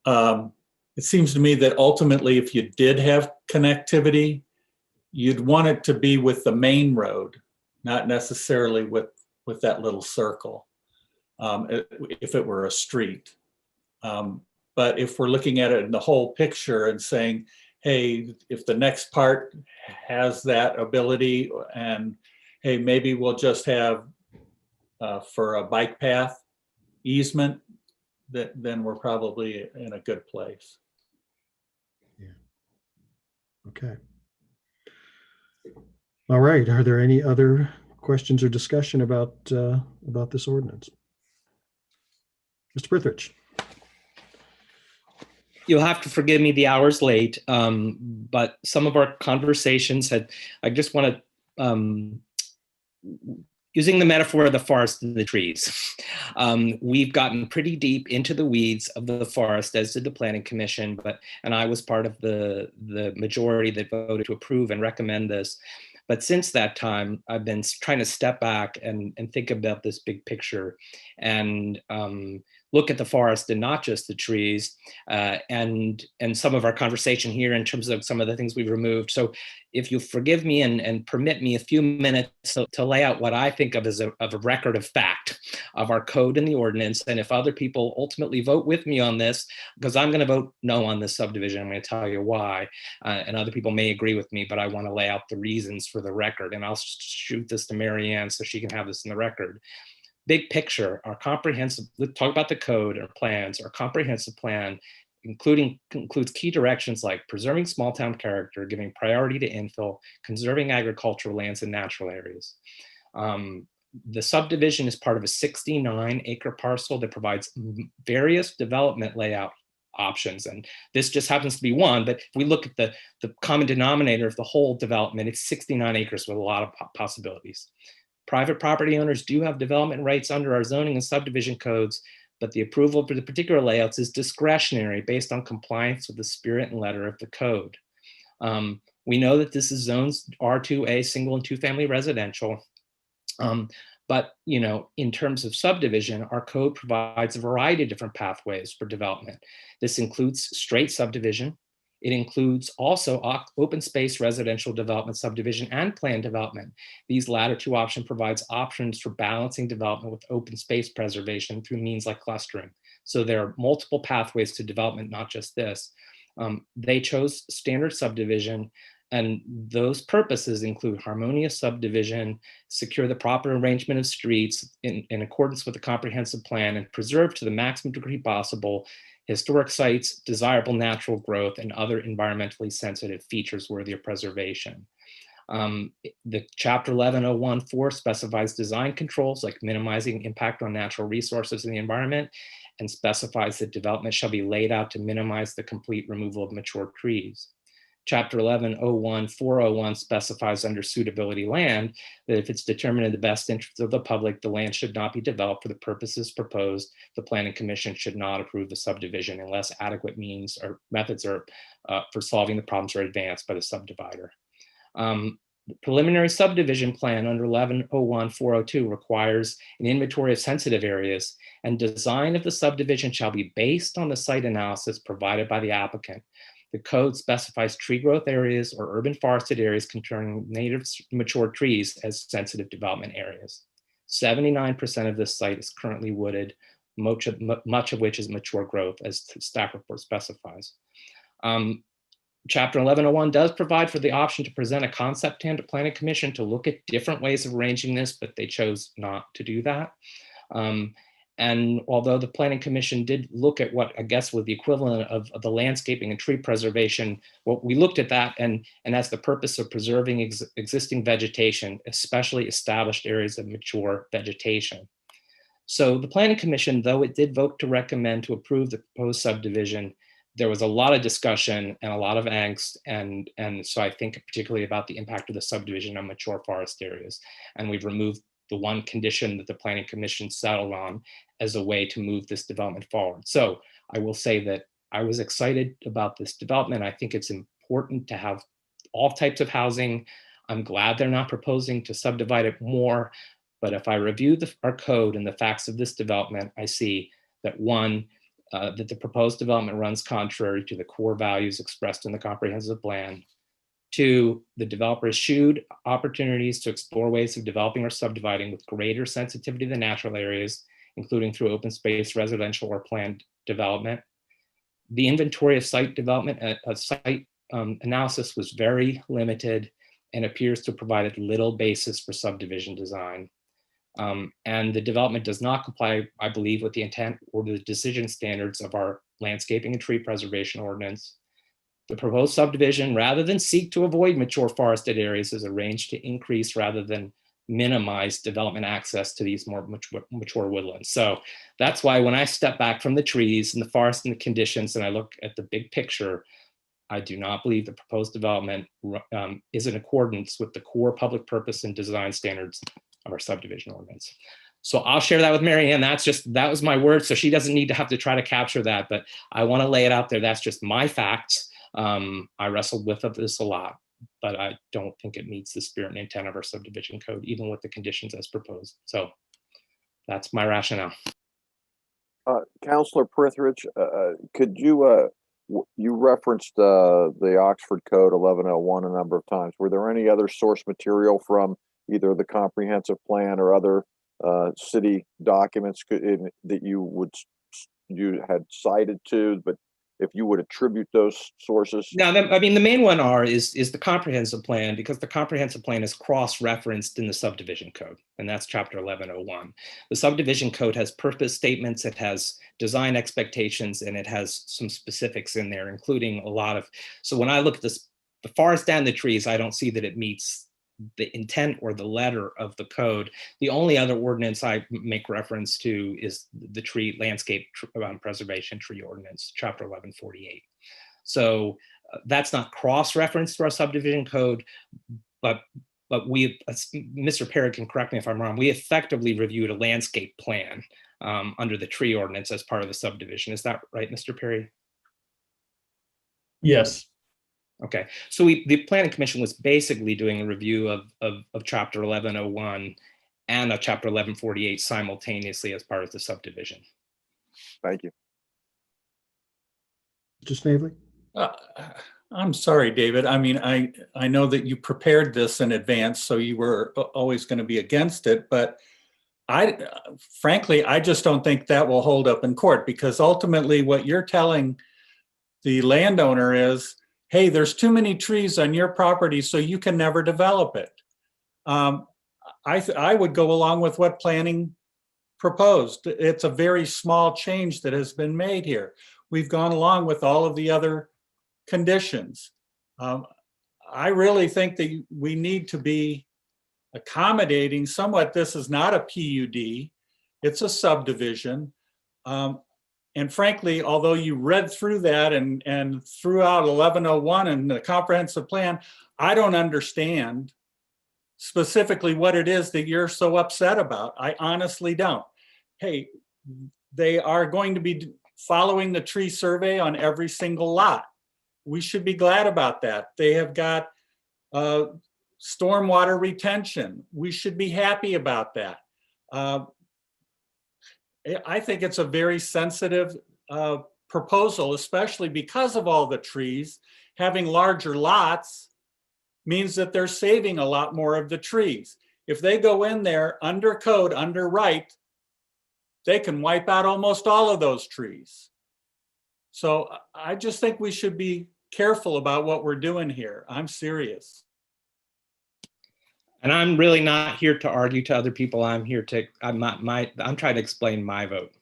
Speaker 4: It seems to me that ultimately, if you did have connectivity, you'd want it to be with the main road, not necessarily with that little circle, if it were a street. But if we're looking at it in the whole picture and saying, hey, if the next part has that ability, and hey, maybe we'll just have for a bike path easement, then we're probably in a good place.
Speaker 2: Okay. All right. Are there any other questions or discussion about this ordinance? Mr. Prithridge.
Speaker 7: You'll have to forgive me the hours late, but some of our conversations I just want to, using the metaphor of the forest and the trees, we've gotten pretty deep into the weeds of the forest, as did the Planning Commission, and I was part of the majority that voted to approve and recommend this. But since that time, I've been trying to step back and think about this big picture and look at the forest and not just the trees, and some of our conversation here in terms of some of the things we've removed. So if you'll forgive me and permit me a few minutes to lay out what I think of as a record of fact of our code and the ordinance, and if other people ultimately vote with me on this, because I'm going to vote no on this subdivision, I'm going to tell you why, and other people may agree with me, but I want to lay out the reasons for the record, and I'll shoot this to Mary Ann so she can have this in the record. Big picture, our comprehensive, let's talk about the code or plans. Our comprehensive plan includes key directions like preserving small town character, giving priority to infill, conserving agricultural lands and natural areas. The subdivision is part of a 69-acre parcel that provides various development layout options. And this just happens to be one, but if we look at the common denominator of the whole development, it's 69 acres with a lot of possibilities. Private property owners do have development rights under our zoning and subdivision codes, but the approval for the particular layouts is discretionary based on compliance with the spirit and letter of the code. We know that this is zones R2A, single and two-family residential. But in terms of subdivision, our code provides a variety of different pathways for development. This includes straight subdivision. It includes also open space residential development, subdivision, and planned development. These latter two options provides options for balancing development with open space preservation through means like clustering. So there are multiple pathways to development, not just this. They chose standard subdivision, and those purposes include harmonious subdivision, secure the proper arrangement of streets in accordance with the comprehensive plan, and preserve to the maximum degree possible historic sites, desirable natural growth, and other environmentally sensitive features worthy of preservation. The Chapter 1101.4 specifies design controls like minimizing impact on natural resources and the environment, and specifies that development shall be laid out to minimize the complete removal of mature trees. Chapter 1101.401 specifies under suitability land that if it's determined in the best interest of the public, the land should not be developed for the purposes proposed. The Planning Commission should not approve the subdivision unless adequate means or methods are for solving the problems are advanced by the subdivider. The preliminary subdivision plan under 1101.402 requires an inventory of sensitive areas, and design of the subdivision shall be based on the site analysis provided by the applicant. The code specifies tree growth areas or urban forested areas containing native mature trees as sensitive development areas. 79% of this site is currently wooded, much of which is mature growth, as the staff report specifies. Chapter 1101 does provide for the option to present a concept plan to Planning Commission to look at different ways of arranging this, but they chose not to do that. And although the Planning Commission did look at what I guess was the equivalent of the landscaping and tree preservation, well, we looked at that, and that's the purpose of preserving existing vegetation, especially established areas of mature vegetation. So the Planning Commission, though it did vote to recommend to approve the proposed subdivision, there was a lot of discussion and a lot of angst, and so I think particularly about the impact of the subdivision on mature forest areas. And we've removed the one condition that the Planning Commission settled on as a way to move this development forward. So I will say that I was excited about this development. I think it's important to have all types of housing. I'm glad they're not proposing to subdivide it more. But if I review our code and the facts of this development, I see that one, that the proposed development runs contrary to the core values expressed in the comprehensive plan. Two, the developer eschewed opportunities to explore ways of developing or subdividing with greater sensitivity to the natural areas, including through open space, residential, or planned development. The inventory of site development, analysis was very limited and appears to have provided little basis for subdivision design. And the development does not comply, I believe, with the intent or the decision standards of our landscaping and tree preservation ordinance. The proposed subdivision, rather than seek to avoid mature forested areas, is arranged to increase rather than minimize development access to these more mature woodlands. So that's why when I step back from the trees and the forest and the conditions and I look at the big picture, I do not believe the proposed development is in accordance with the core public purpose and design standards of our subdivision ordinance. So I'll share that with Mary Ann. That was my word. So she doesn't need to have to try to capture that, but I want to lay it out there. That's just my facts. I wrestled with this a lot, but I don't think it meets the spirit and intent of our subdivision code, even with the conditions as proposed. So that's my rationale.
Speaker 16: Councilor Prithridge, could you, you referenced the Oxford Code 1101 a number of times. Were there any other source material from either the comprehensive plan or other city documents that you had cited to, but if you would attribute those sources?
Speaker 7: No, I mean, the main one is the comprehensive plan, because the comprehensive plan is cross-referenced in the subdivision code, and that's chapter 1101. The subdivision code has purpose statements, it has design expectations, and it has some specifics in there, including a lot of, so when I look at this, the forest and the trees, I don't see that it meets the intent or the letter of the code. The only other ordinance I make reference to is the tree landscape preservation tree ordinance, chapter 1148. So that's not cross-referenced to our subdivision code, but we, Mr. Perry can correct me if I'm wrong, we effectively reviewed a landscape plan under the tree ordinance as part of the subdivision. Is that right, Mr. Perry?
Speaker 15: Yes.
Speaker 7: Okay, so the Planning Commission was basically doing a review of chapter 1101 and a chapter 1148 simultaneously as part of the subdivision.
Speaker 16: Thank you.
Speaker 2: Mr. Snavely?
Speaker 4: I'm sorry, David. I mean, I know that you prepared this in advance, so you were always going to be against it, but frankly, I just don't think that will hold up in court, because ultimately what you're telling the landowner is, hey, there's too many trees on your property, so you can never develop it. I would go along with what planning proposed. It's a very small change that has been made here. We've gone along with all of the other conditions. I really think that we need to be accommodating somewhat. This is not a PUD, it's a subdivision. And frankly, although you read through that and threw out 1101 and the comprehensive plan, I don't understand specifically what it is that you're so upset about. I honestly don't. Hey, they are going to be following the tree survey on every single lot. We should be glad about that. They have got stormwater retention. We should be happy about that. I think it's a very sensitive proposal, especially because of all the trees. Having larger lots means that they're saving a lot more of the trees. If they go in there under code, under right, they can wipe out almost all of those trees. So I just think we should be careful about what we're doing here. I'm serious.
Speaker 7: And I'm really not here to argue to other people. I'm here to, I'm trying to explain my vote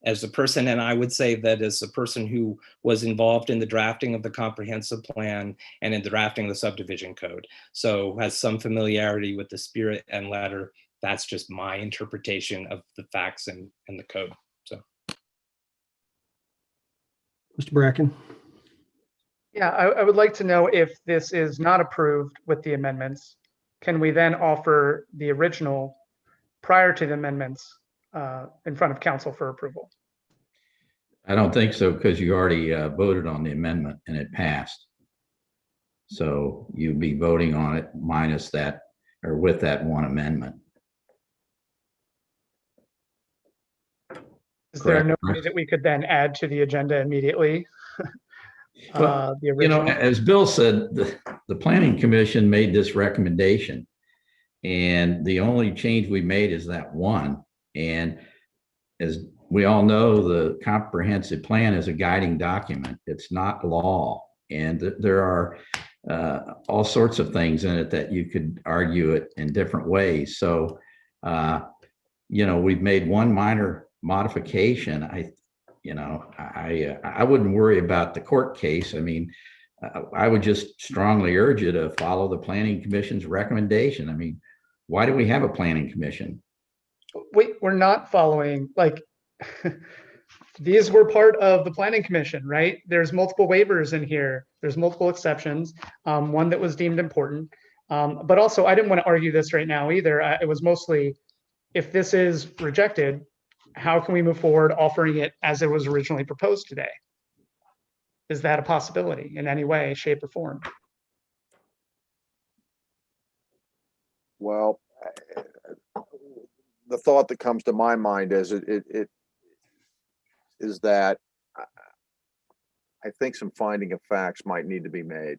Speaker 7: as a person. And I would say that as a person who was involved in the drafting of the comprehensive plan and in the drafting of the subdivision code, so has some familiarity with the spirit and letter. That's just my interpretation of the facts and the code. So,
Speaker 2: Mr. Bracken?
Speaker 8: Yeah, I would like to know, if this is not approved with the amendments, can we then offer the original prior to the amendments in front of council for approval?
Speaker 6: I don't think so, because you already voted on the amendment and it passed. So you'd be voting on it minus that, or with that one amendment.
Speaker 8: Is there no
Speaker 6: Correct.
Speaker 8: way that we could then add to the agenda immediately?
Speaker 6: Well,
Speaker 8: The original.
Speaker 6: as Bill said, the Planning Commission made this recommendation, and the only change we made is that one. And as we all know, the comprehensive plan is a guiding document. It's not law. And there are all sorts of things in it that you could argue it in different ways. So, we've made one minor modification. I wouldn't worry about the court case. I mean, I would just strongly urge you to follow the Planning Commission's recommendation. I mean, why do we have a Planning Commission?
Speaker 8: We're not following, like, these were part of the Planning Commission, right? There's multiple waivers in here. There's multiple exceptions, one that was deemed important. But also, I didn't want to argue this right now either. It was mostly, if this is rejected, how can we move forward offering it as it was originally proposed today? Is that a possibility in any way, shape, or form?
Speaker 16: Well, the thought that comes to my mind is is that I think some finding of facts might need to be made.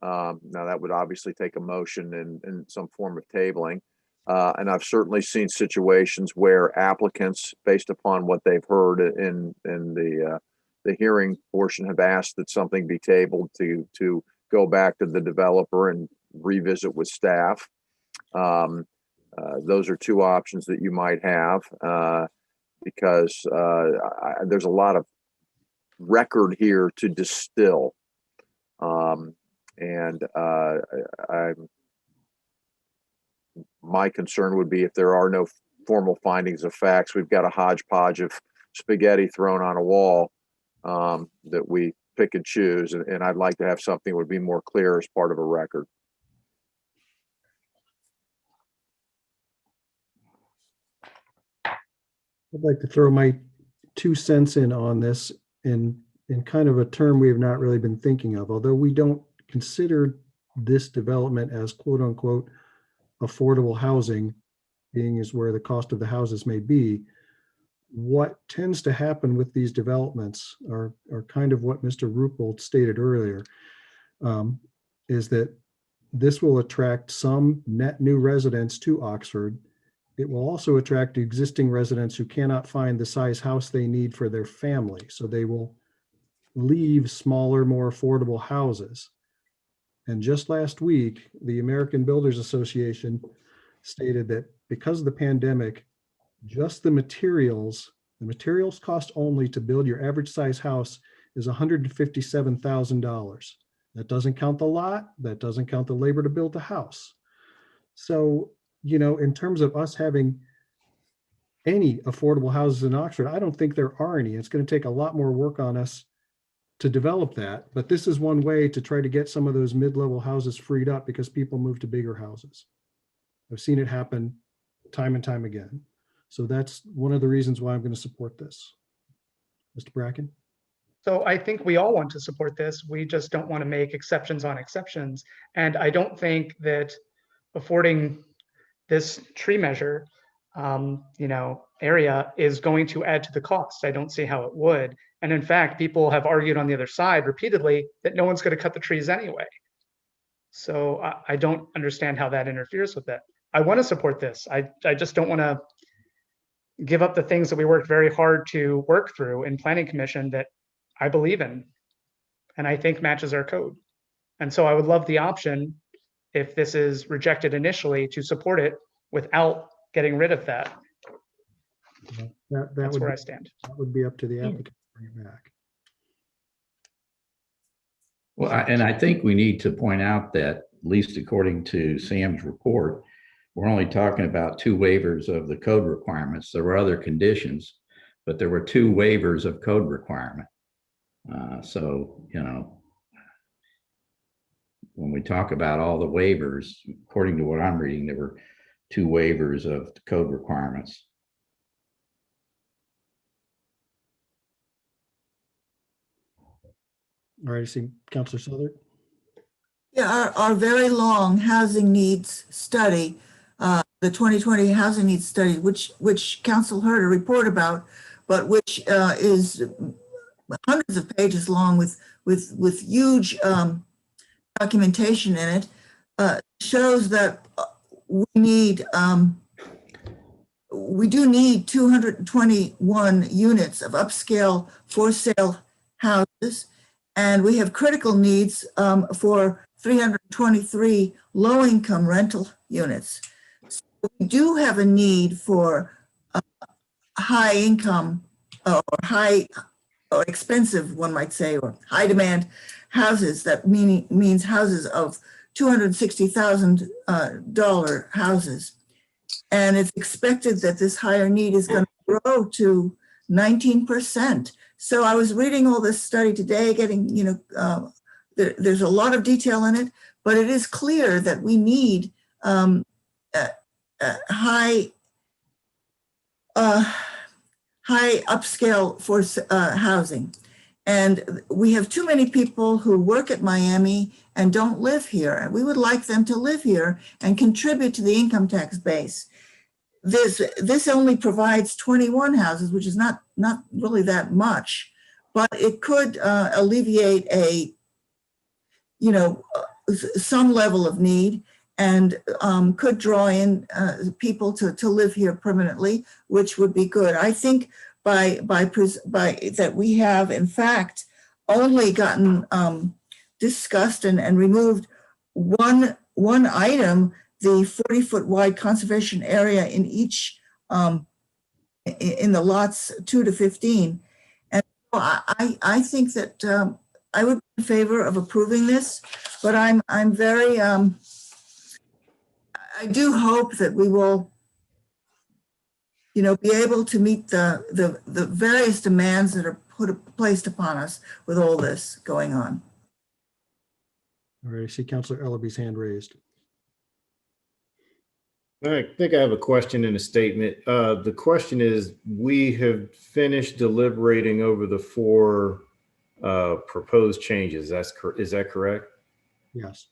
Speaker 16: Now that would obviously take a motion and some form of tabling. And I've certainly seen situations where applicants, based upon what they've heard in the hearing portion, have asked that something be tabled to go back to the developer and revisit with staff. Those are two options that you might have, because there's a lot of record here to distill. My concern would be if there are no formal findings of facts, we've got a hodgepodge of spaghetti thrown on a wall that we pick and choose. And I'd like to have something that would be more clear as part of a record.
Speaker 2: I'd like to throw my 2 cents in on this in kind of a term we have not really been thinking of, although we don't consider this development as quote unquote affordable housing, being as where the cost of the houses may be. What tends to happen with these developments are kind of what Mr. Ruppelt stated earlier, is that this will attract some net new residents to Oxford. It will also attract existing residents who cannot find the size house they need for their family. So they will leave smaller, more affordable houses. And just last week, the American Builders Association stated that because of the pandemic, just the materials cost only to build your average size house is $157,000. That doesn't count the lot, that doesn't count the labor to build the house. So, in terms of us having any affordable houses in Oxford, I don't think there are any. It's going to take a lot more work on us to develop that, but this is one way to try to get some of those mid-level houses freed up because people move to bigger houses. I've seen it happen time and time again. So that's one of the reasons why I'm going to support this. Mr. Bracken?
Speaker 8: So I think we all want to support this. We just don't want to make exceptions on exceptions. And I don't think that affording this tree measure, area is going to add to the cost. I don't see how it would. And in fact, people have argued on the other side repeatedly that no one's going to cut the trees anyway. So I don't understand how that interferes with it. I want to support this. I just don't want to give up the things that we worked very hard to work through in Planning Commission that I believe in and I think matches our code. And so I would love the option, if this is rejected initially, to support it without getting rid of that. That's where I stand.
Speaker 2: That would be up to the applicant to bring it back.
Speaker 6: Well, and I think we need to point out that, at least according to Sam's report, we're only talking about 2 waivers of the code requirements. There were other conditions, but there were 2 waivers of code requirement. So, when we talk about all the waivers, according to what I'm reading, there were 2 waivers of the code requirements.
Speaker 2: All right, I see Councilor Southern.
Speaker 5: Yeah, our very long housing needs study, the 2020 housing needs study, which council heard a report about, but which is hundreds of pages long with huge documentation in it, shows that we do need 221 units of upscale for sale houses, and we have critical needs for 323 low-income rental units. So we do have a need for high income or high or expensive, one might say, or high demand houses. That means houses of $260,000 houses. And it's expected that this higher need is going to grow to 19%. So I was reading all this study today, getting, there's a lot of detail in it, but it is clear that we need high upscale for housing. And we have too many people who work at Miami and don't live here. And we would like them to live here and contribute to the income tax base. This only provides 21 houses, which is not really that much, but it could alleviate some level of need, and could draw in people to live here permanently, which would be good. I think by that we have in fact only gotten discussed and removed one item, the 40-foot wide conservation area in each in the lots 2 to 15. And I think that I would be in favor of approving this, but I'm very I do hope that we will be able to meet the various demands that are placed upon us with all this going on.
Speaker 2: All right, I see Councilor Ellaby's hand raised.
Speaker 11: I think I have a question and a statement. The question is, we have finished deliberating over the 4 proposed changes. Is that correct?
Speaker 2: Yes.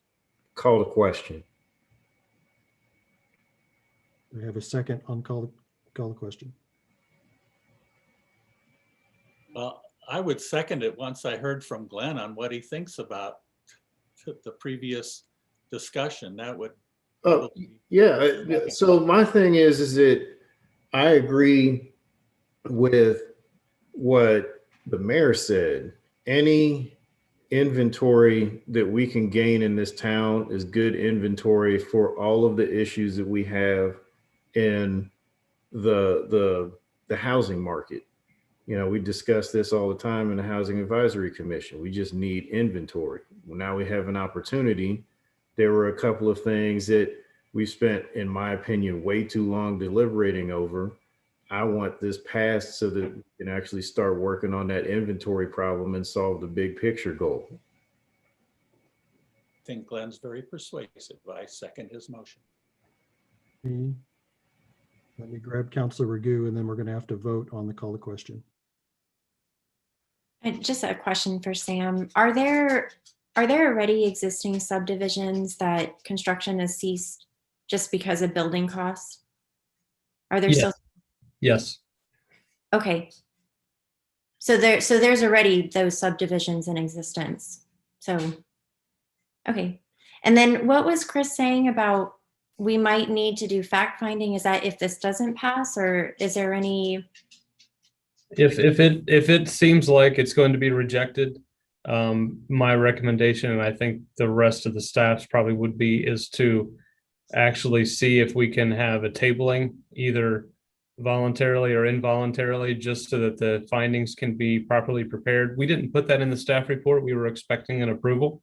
Speaker 11: Call the question.
Speaker 2: We have a second on call the question.
Speaker 4: Well, I would second it once I heard from Glenn on what he thinks about the previous discussion. That would.
Speaker 11: Yeah. So my thing is that I agree with what the mayor said. Any inventory that we can gain in this town is good inventory for all of the issues that we have in the housing market. We discuss this all the time in the Housing Advisory Commission. We just need inventory. Well, now we have an opportunity. There were a couple of things that we spent, in my opinion, way too long deliberating over. I want this passed so that we can actually start working on that inventory problem and solve the big picture goal.
Speaker 4: I think Glenn's very persuasive. I second his motion.
Speaker 2: Okay. Let me grab Councilor Ragu, and then we're going to have to vote on the call to question.
Speaker 10: And just a question for Sam. Are there already existing subdivisions that construction has ceased just because of building costs? Are there still?
Speaker 18: Yes.
Speaker 10: Okay. So there's already those subdivisions in existence. So, okay. And then what was Chris saying about we might need to do fact finding? Is that if this doesn't pass, or is there any?
Speaker 18: If it seems like it's going to be rejected, my recommendation, and I think the rest of the staff's probably would be, is to actually see if we can have a tabling either voluntarily or involuntarily, just so that the findings can be properly prepared. We didn't put that in the staff report. We were expecting an approval.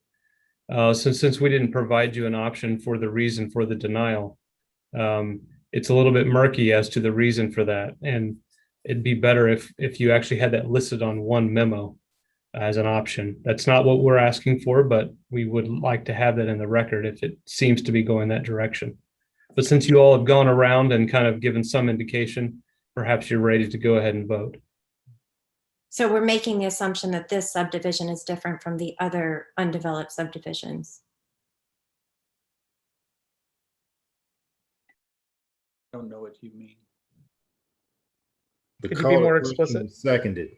Speaker 18: Since we didn't provide you an option for the reason for the denial, it's a little bit murky as to the reason for that. And it'd be better if you actually had that listed on one memo as an option. That's not what we're asking for, but we would like to have that in the record if it seems to be going that direction. But since you all have gone around and kind of given some indication, perhaps you're ready to go ahead and vote.
Speaker 10: So we're making the assumption that this subdivision is different from the other undeveloped subdivisions.
Speaker 4: I don't know what you mean.
Speaker 11: The
Speaker 8: Could you be
Speaker 11: call to
Speaker 8: more
Speaker 11: question
Speaker 8: explicit?
Speaker 11: was seconded.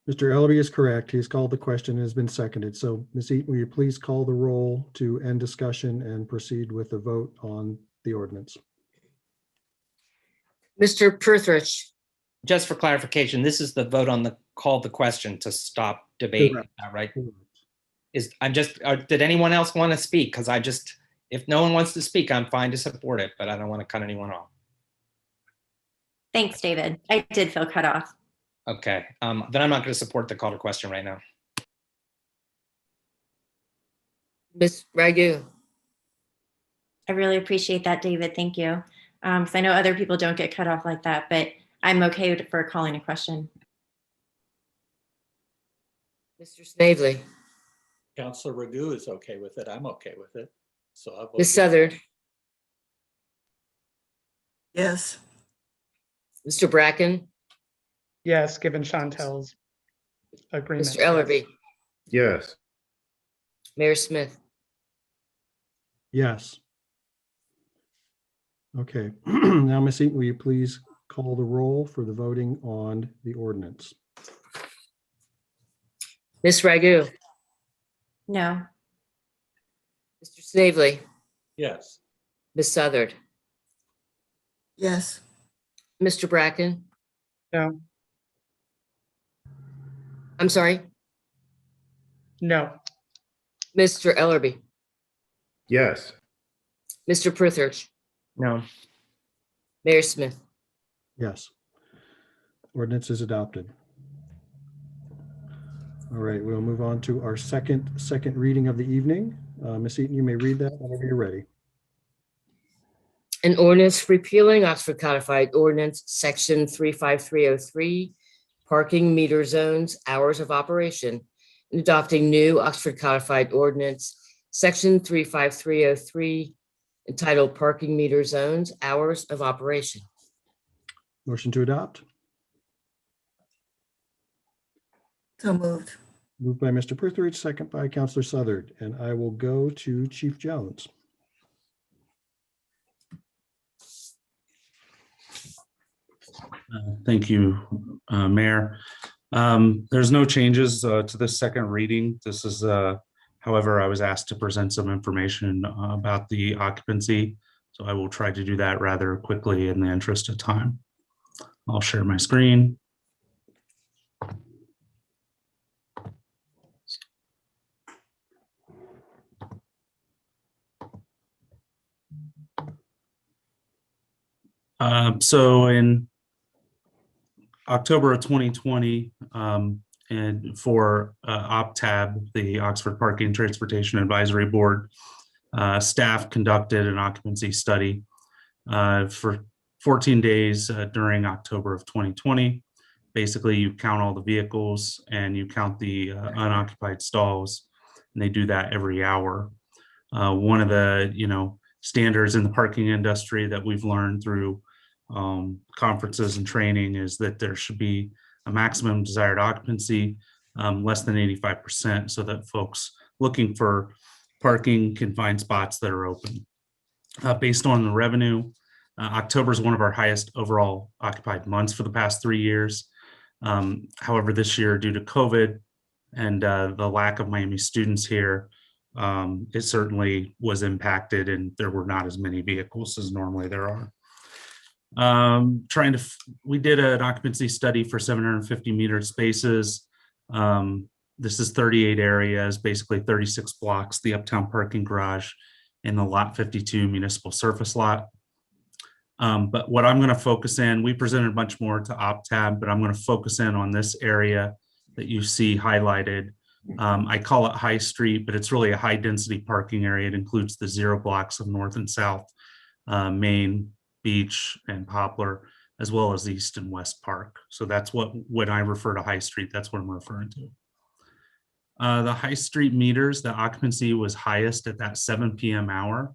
Speaker 2: Mr. Ellerby is correct. He's called the question and has been seconded. So Ms. Eaton, will you please call the roll to end discussion and proceed with the vote on the ordinance?
Speaker 3: Mr. Pruthridge,
Speaker 7: Just for clarification, this is the vote on the call the question to stop debate,
Speaker 2: Correct.
Speaker 7: right? Did anyone else want to speak? Because if no one wants to speak, I'm fine to support it, but I don't want to cut anyone off.
Speaker 10: Thanks, David. I did feel cut off.
Speaker 7: Okay, then I'm not going to support the call to question right now.
Speaker 3: Ms. Ragu,
Speaker 10: I really appreciate that, David. Thank you. Because I know other people don't get cut off like that, but I'm okay for calling a question.
Speaker 3: Mr. Snavely,
Speaker 4: Councilor Ragu is okay with it. I'm okay with it. So I'll vote
Speaker 3: Ms.
Speaker 4: yes.
Speaker 3: Southard,
Speaker 5: Yes.
Speaker 3: Mr. Bracken,
Speaker 8: Yes, given Chantel's agreement.
Speaker 3: Mr. Ellerby,
Speaker 11: Yes.
Speaker 3: Mayor Smith.
Speaker 2: Yes. Okay. Now, Ms. Eaton, will you please call the roll for the voting on the ordinance?
Speaker 3: Ms. Ragu,
Speaker 10: No.
Speaker 3: Mr. Snavely,
Speaker 4: Yes.
Speaker 3: Ms. Southard,
Speaker 5: Yes.
Speaker 3: Mr. Bracken.
Speaker 8: No.
Speaker 3: I'm sorry,
Speaker 8: No.
Speaker 3: Mr. Ellerby,
Speaker 11: Yes.
Speaker 3: Mr. Pruthridge,
Speaker 7: No.
Speaker 3: Mayor Smith.
Speaker 2: Yes. Ordinance is adopted. All right, we'll move on to our second reading of the evening. Ms. Eaton, you may read that whenever you're ready.
Speaker 3: An ordinance repealing Oxford Codified Ordinance, Section 35303, parking meter zones, hours of operation, and adopting new Oxford Codified Ordinance, Section 35303, entitled Parking Meter Zones, Hours of Operation.
Speaker 2: Motion to adopt.
Speaker 5: So moved.
Speaker 2: Moved by Mr. Pruthridge, second by Councilor Southard, and I will go to Chief Jones.
Speaker 9: Thank you, Mayor. There's no changes to this second reading. This is, however, I was asked to present some information about the occupancy, so I will try to do that rather quickly in the interest of time. I'll share my screen. So in October of 2020, and for OPTAB, the Oxford Parking Transportation Advisory Board, staff conducted an occupancy study for 14 days during October of 2020. Basically, you count all the vehicles and you count the unoccupied stalls, and they do that every hour. One of the standards in the parking industry that we've learned through conferences and training is that there should be a maximum desired occupancy less than 85%, so that folks looking for parking can find spots that are open. Based on the revenue, October is one of our highest overall occupied months for the past 3 years. However, this year, due to COVID and the lack of Miami students here, it certainly was impacted, and there were not as many vehicles as normally there are. We did an occupancy study for 750 meter spaces. This is 38 areas, basically 36 blocks, the uptown parking garage, and the lot 52 municipal surface lot. But what I'm going to focus in, we presented a bunch more to OPTAB, but I'm going to focus in on this area that you see highlighted. I call it High Street, but it's really a high density parking area. It includes the 0 blocks of North and South Main, Beach, and Poplar, as well as East and West Park. So that's when I refer to High Street, that's what I'm referring to. The High Street meters, the occupancy was highest at that 7 p.m. hour.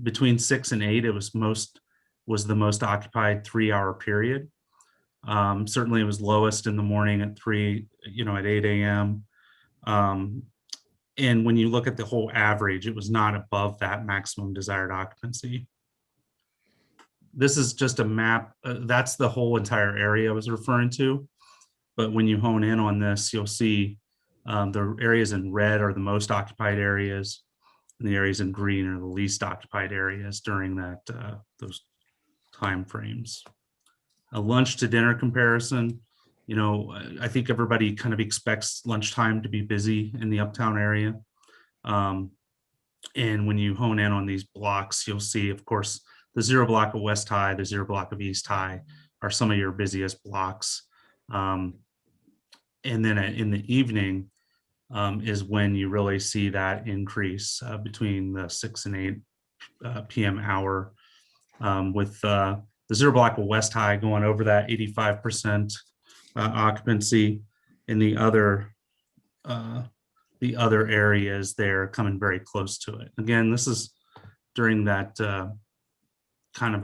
Speaker 9: Between 6 and 8, it was most was the most occupied 3-hour period. Certainly it was lowest in the morning at 8 a.m. And when you look at the whole average, it was not above that maximum desired occupancy. This is just a map. That's the whole entire area I was referring to. But when you hone in on this, you'll see the areas in red are the most occupied areas, and the areas in green are the least occupied areas during those time frames. A lunch to dinner comparison, I think everybody kind of expects lunchtime to be busy in the uptown area. And when you hone in on these blocks, you'll see, of course, the 0 block of West High, the 0 block of East High are some of your busiest blocks. And then in the evening is when you really see that increase between the 6 and 8 p.m. hour, with the 0 block of West High going over that 85% occupancy, and the other areas there coming very close to it. Again, this is during that kind of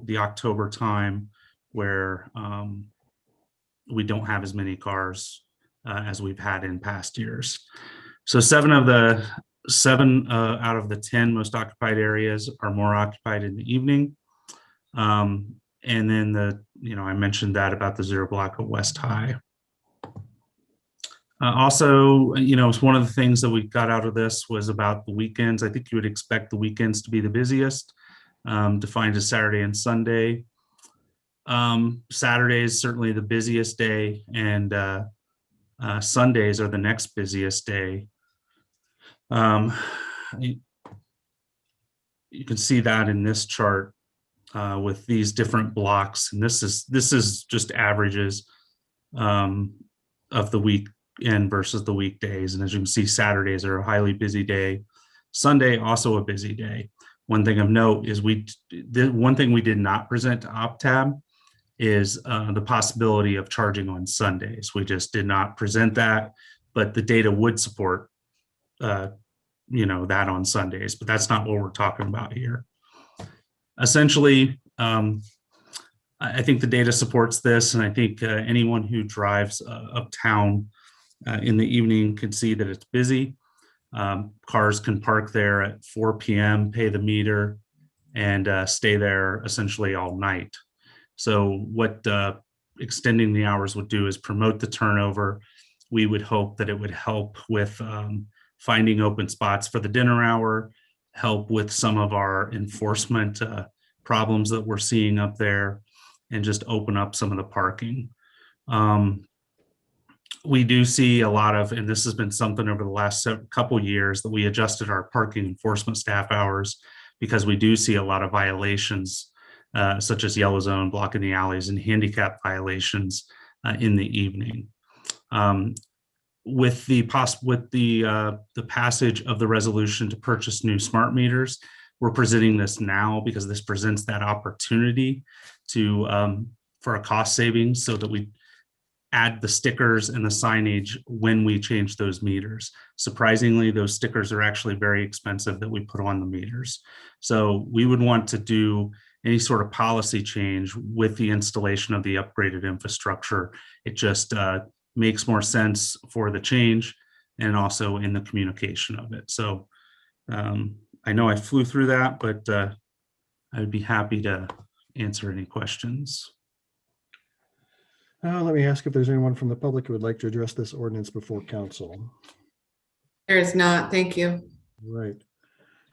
Speaker 9: the October time where we don't have as many cars as we've had in past years. So 7 out of the 10 most occupied areas are more occupied in the evening. And then I mentioned that about the 0 block of West High. Also, it's one of the things that we got out of this was about the weekends. I think you would expect the weekends to be the busiest, defined as Saturday and Sunday. Saturday is certainly the busiest day, and Sundays are the next busiest day. You can see that in this chart with these different blocks, and this is just averages of the weekend versus the weekdays. And as you can see, Saturdays are a highly busy day. Sunday also a busy day. One thing of note is one thing we did not present to OpTab is the possibility of charging on Sundays. We just did not present that, but the data would support that on Sundays, but that's not what we're talking about here. Essentially, I think the data supports this, and I think anyone who drives uptown in the evening can see that it's busy. Cars can park there at 4 p.m., pay the meter, and stay there essentially all night. So what extending the hours would do is promote the turnover. We would hope that it would help with finding open spots for the dinner hour, help with some of our enforcement problems that we're seeing up there, and just open up some of the parking. We do see a lot of, and this has been something over the last couple years, that we adjusted our parking enforcement staff hours because we do see a lot of violations, such as yellow zone, blocking the alleys, and handicap violations in the evening. With the passage of the resolution to purchase new smart meters, we're presenting this now because this presents that opportunity for a cost savings, so that we add the stickers and the signage when we change those meters. Surprisingly, those stickers are actually very expensive that we put on the meters. So we would want to do any sort of policy change with the installation of the upgraded infrastructure. It just makes more sense for the change and also in the communication of it. So I know I flew through that, but I would be happy to answer any questions.
Speaker 2: Let me ask if there's anyone from the public who would like to address this ordinance before council.
Speaker 1: There is not. Thank you.
Speaker 2: Right.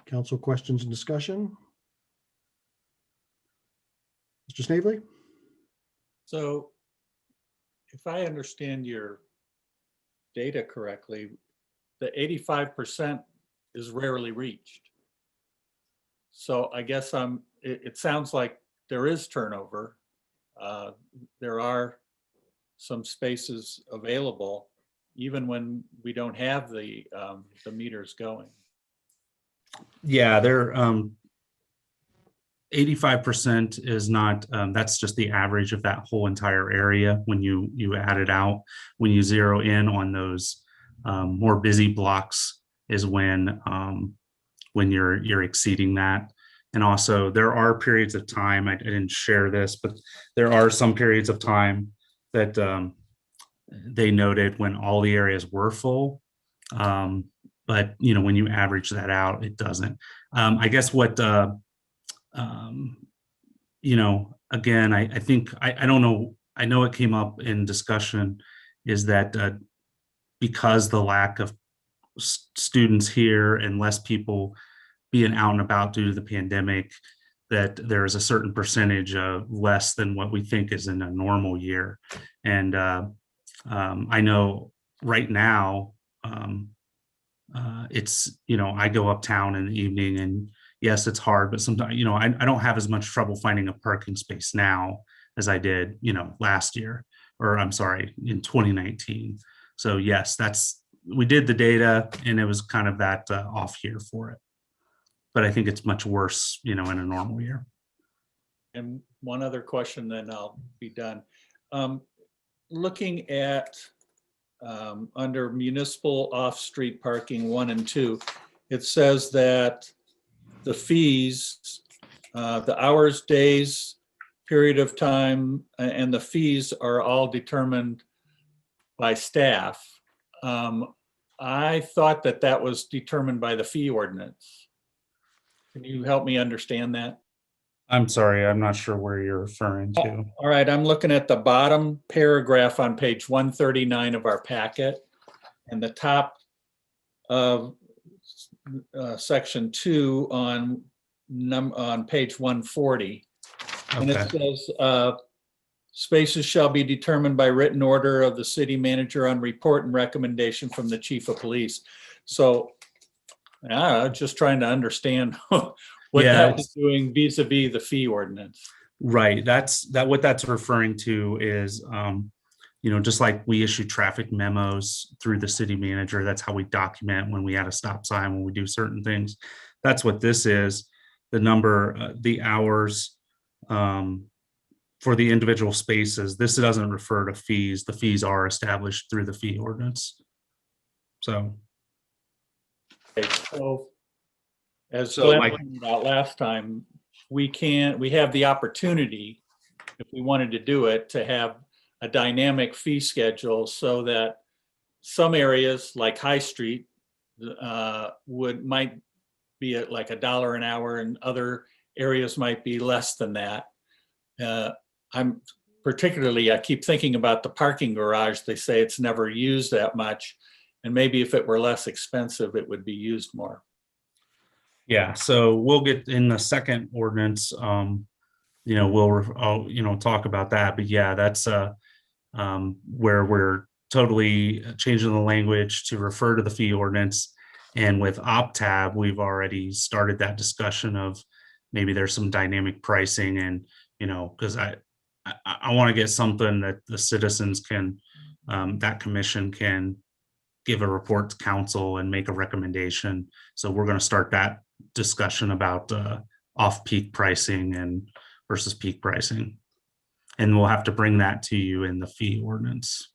Speaker 2: Council questions and discussion. Mr. Snavely?
Speaker 4: So if I understand your data correctly, the 85% is rarely reached. So I guess it sounds like there is turnover. There are some spaces available, even when we don't have the meters going.
Speaker 9: Yeah, they're 85% is not, that's just the average of that whole entire area. When you add it out, when you zero in on those more busy blocks is when you're exceeding that. And also there are periods of time, I didn't share this, but there are some periods of time that they noted when all the areas were full. But when you average that out, it doesn't. I guess what, again, I think, I don't know, I know it came up in discussion, is that because the lack of students here and less people being out and about due to the pandemic, that there is a certain percentage of less than what we think is in a normal year. And I know right now, it's, I go uptown in the evening, and yes, it's hard, but sometimes, I don't have as much trouble finding a parking space now as I did, last year, or I'm sorry, in 2019. So yes, we did the data, and it was kind of that off year for it. But I think it's much worse, in a normal year.
Speaker 4: And one other question, then I'll be done. Looking at under municipal off-street parking 1 and 2, it says that the fees, the hours, days, period of time, and the fees are all determined by staff. I thought that was determined by the fee ordinance. Can you help me understand that?
Speaker 9: I'm sorry, I'm not sure where you're referring to.
Speaker 4: All right, I'm looking at the bottom paragraph on page 139 of our packet, and the top of section 2 on page 140. And it says, spaces shall be determined by written order of the city manager on report and recommendation from the chief of police. So just trying to understand what that was doing vis-a-vis the fee ordinance.
Speaker 9: Right. What that's referring to is, just like we issue traffic memos through the city manager, that's how we document when we add a stop sign, when we do certain things. That's what this is. The number, the hours for the individual spaces. This doesn't refer to fees. The fees are established through the fee ordinance. So.
Speaker 4: Okay, so as Glenn pointed out last time, we have the opportunity, if we wanted to do it, to have a dynamic fee schedule so that some areas like High Street might be at like $1 an hour, and other areas might be less than that. I keep thinking about the parking garage. They say it's never used that much. And maybe if it were less expensive, it would be used more.
Speaker 9: Yeah, so we'll get in the second ordinance, we'll talk about that. But yeah, that's where we're totally changing the language to refer to the fee ordinance. And with OpTab, we've already started that discussion of maybe there's some dynamic pricing, and because I want to get something that the citizens can, that commission can give a report to council and make a recommendation. So we're going to start that discussion about off-peak pricing and versus peak pricing. And we'll have to bring that to you in the fee ordinance.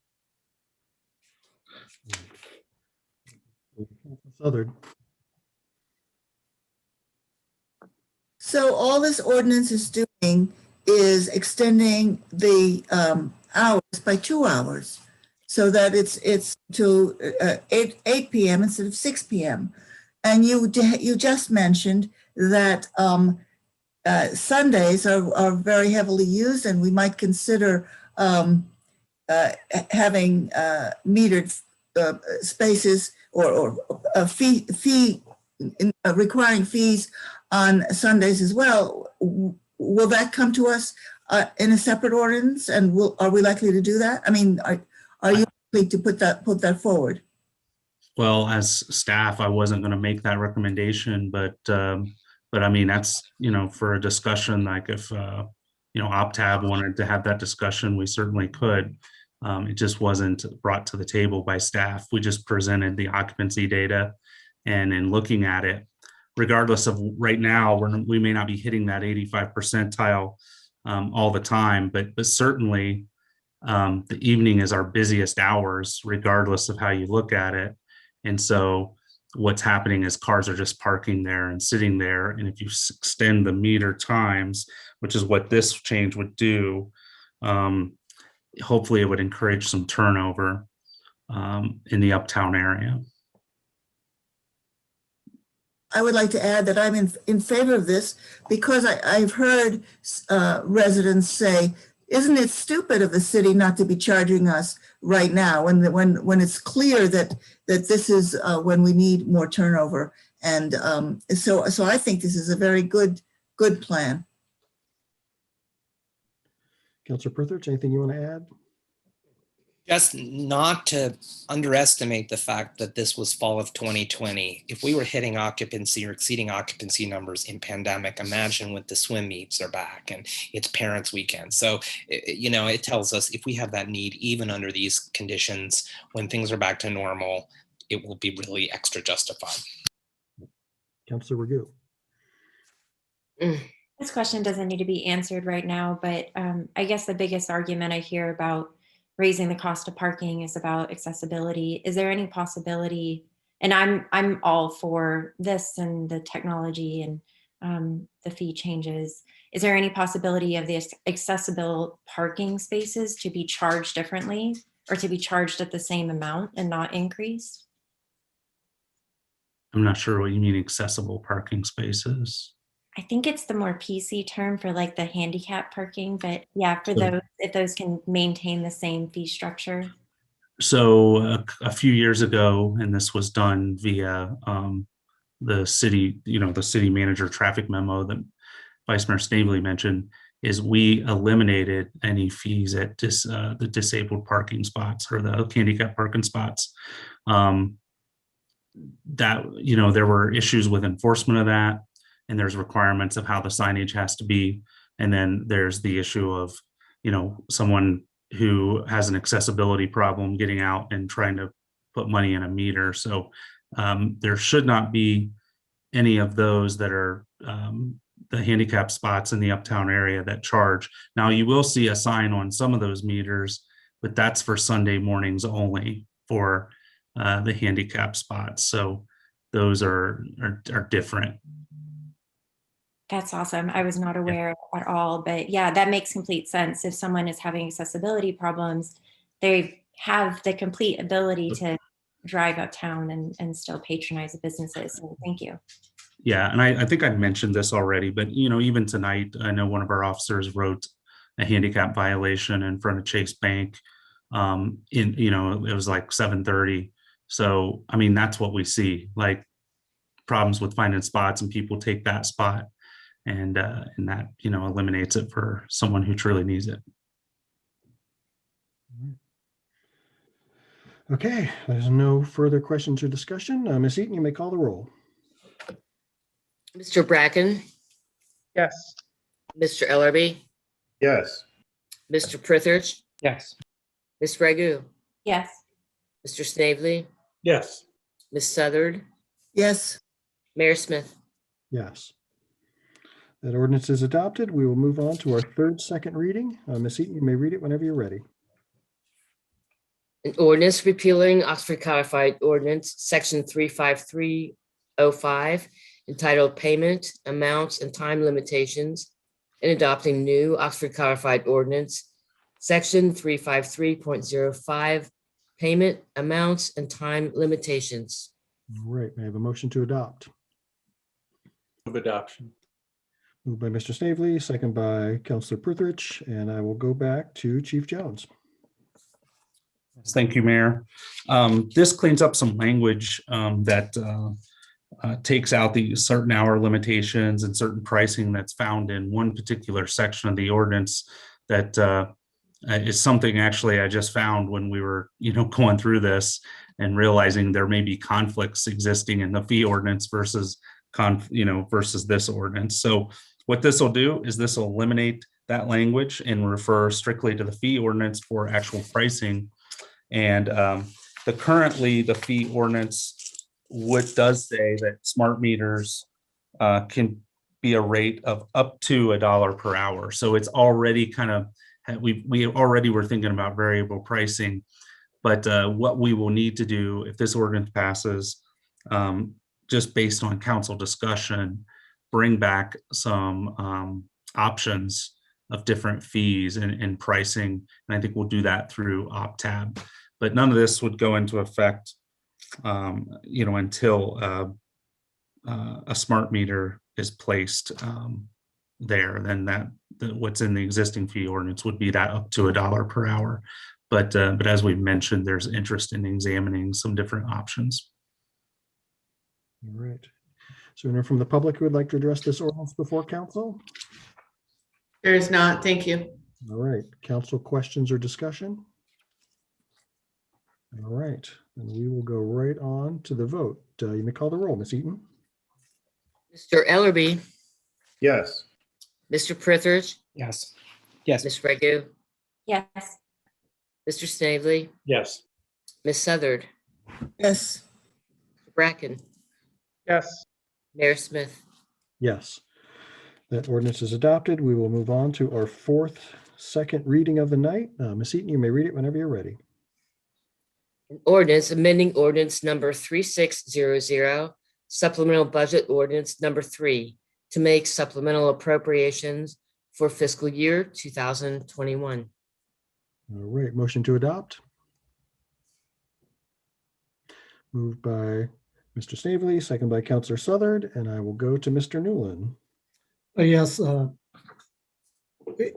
Speaker 5: So all this ordinance is doing is extending the hours by 2 hours, so that it's to 8 p.m. instead of 6 p.m. And you just mentioned that Sundays are very heavily used, and we might consider having metered spaces or requiring fees on Sundays as well. Will that come to us in a separate ordinance, and are we likely to do that? I mean, are you likely to put that forward?
Speaker 9: Well, as staff, I wasn't going to make that recommendation, but I mean, that's, for a discussion, like if, OpTab wanted to have that discussion, we certainly could. It just wasn't brought to the table by staff. We just presented the occupancy data, and in looking at it, regardless of right now, we may not be hitting that 85 percentile all the time, but certainly the evening is our busiest hours, regardless of how you look at it. And so what's happening is cars are just parking there and sitting there. And if you extend the meter times, which is what this change would do, hopefully it would encourage some turnover in the uptown area.
Speaker 5: I would like to add that I'm in favor of this because I've heard residents say, isn't it stupid of the city not to be charging us right now when it's clear that this is when we need more turnover? And so I think this is a very good plan.
Speaker 2: Councilor Prithridge, anything you want to add?
Speaker 7: Just not to underestimate the fact that this was fall of 2020. If we were hitting occupancy or exceeding occupancy numbers in pandemic, imagine when the swim meets are back and it's parents' weekend. So, you know, it tells us if we have that need, even under these conditions, when things are back to normal, it will be really extra justified.
Speaker 2: Councilor Ragu.
Speaker 10: This question doesn't need to be answered right now, but I guess the biggest argument I hear about raising the cost of parking is about accessibility. Is there any possibility, and I'm all for this and the technology and the fee changes, is there any possibility of the accessible parking spaces to be charged differently or to be charged at the same amount and not increased?
Speaker 9: I'm not sure what you mean accessible parking spaces.
Speaker 10: I think it's the more PC term for like the handicap parking, but yeah, for those, if those can maintain the same fee structure.
Speaker 9: So a few years ago, and this was done via the city, the city manager traffic memo that Vice Mayor Snavely mentioned, is we eliminated any fees at the disabled parking spots or the handicap parking spots. That, there were issues with enforcement of that. And there's requirements of how the signage has to be. And then there's the issue of, someone who has an accessibility problem getting out and trying to put money in a meter. So there should not be any of those that are the handicap spots in the uptown area that charge. Now you will see a sign on some of those meters, but that's for Sunday mornings only for the handicap spots. So those are different.
Speaker 10: That's awesome. I was not aware at all, but yeah, that makes complete sense. If someone is having accessibility problems, they have the complete ability to drive uptown and still patronize the businesses. So thank you.
Speaker 9: Yeah, and I think I mentioned this already, but even tonight, I know one of our officers wrote a handicap violation in front of Chase Bank. It was like 7:30. So I mean, that's what we see, like problems with finding spots, and people take that spot. And that, eliminates it for someone who truly needs it.
Speaker 2: Okay, there's no further questions or discussion. Ms. Eaton, you may call the roll.
Speaker 3: Mr. Bracken,
Speaker 8: Yes.
Speaker 3: Mr. Ellerby,
Speaker 11: Yes.
Speaker 3: Mr. Prithridge,
Speaker 7: Yes.
Speaker 3: Ms. Ragu,
Speaker 10: Yes.
Speaker 3: Mr. Snavely,
Speaker 4: Yes.
Speaker 3: Ms. Southard,
Speaker 5: Yes.
Speaker 3: Mayor Smith.
Speaker 2: Yes. That ordinance is adopted. We will move on to our third second reading. Ms. Eaton, you may read it whenever you're ready.
Speaker 3: An ordinance repealing Oxford Codified Ordinance, Section 35305, entitled Payment, Amounts, and Time Limitations, and adopting new Oxford Codified Ordinance, Section 353.05, Payment, Amounts, and Time Limitations.
Speaker 2: All right, may I have a motion to adopt?
Speaker 4: Of adoption.
Speaker 2: Moved by Mr. Snavely, second by Councilor Prithridge, and I will go back to Chief Jones.
Speaker 9: Thank you, Mayor. This cleans up some language that takes out the certain hour limitations and certain pricing that's found in one particular section of the ordinance that is something actually I just found when we were, going through this and realizing there may be conflicts existing in the fee ordinance versus this ordinance. So what this will do is this will eliminate that language and refer strictly to the fee ordinance for actual pricing. And currently the fee ordinance does say that smart meters can be a rate of up to $1 per hour. So it's already kind of, we already were thinking about variable pricing, but what we will need to do if this ordinance passes just based on council discussion, bring back some options of different fees and pricing. And I think we'll do that through OpTab. But none of this would go into effect, until a smart meter is placed there. Then what's in the existing fee ordinance would be that up to $1 per hour. But as we mentioned, there's interest in examining some different options.
Speaker 2: All right. So anyone from the public who would like to address this ordinance before council?
Speaker 1: There is not. Thank you.
Speaker 2: All right. Council questions or discussion? All right. And we will go right on to the vote. You may call the roll, Ms. Eaton.
Speaker 3: Mr. Ellerby,
Speaker 11: Yes.
Speaker 3: Mr. Prithridge,
Speaker 7: Yes. Yes.
Speaker 3: Ms. Regu,
Speaker 10: Yes.
Speaker 3: Mr. Snavely,
Speaker 4: Yes.
Speaker 3: Ms. Southard,
Speaker 5: Yes.
Speaker 3: Mr. Bracken,
Speaker 8: Yes.
Speaker 3: Mayor Smith.
Speaker 2: Yes. That ordinance is adopted. We will move on to our second reading of the night. Ms. Eaton, you may read it whenever you're ready.
Speaker 3: An ordinance amending ordinance number 3600, supplemental budget ordinance number 3, to make supplemental appropriations for fiscal year 2021.
Speaker 2: All right. Motion to adopt. Moved by Mr. Snavely, second by Councilor Southard, and I will go to Mr. Newland.
Speaker 14: Yes,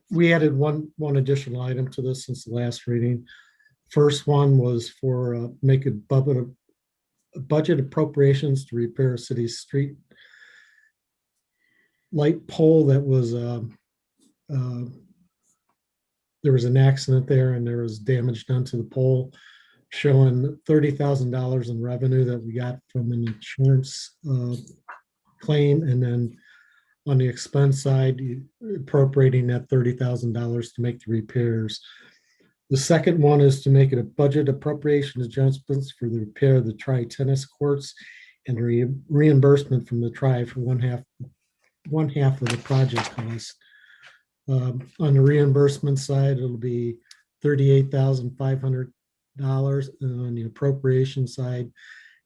Speaker 14: we added one additional item to this since the last reading. First one was for make a budget appropriations to repair a city street light pole that was there was an accident there and there was damage done to the pole, showing $30,000 in revenue that we got from an insurance claim, and then on the expense side, appropriating that $30,000 to make the repairs. The second one is to make it a budget appropriation adjustments for the repair of the tri-tennis courts and reimbursement from the tri for one half of the project cost. On the reimbursement side, it'll be $38,500, and on the appropriation side,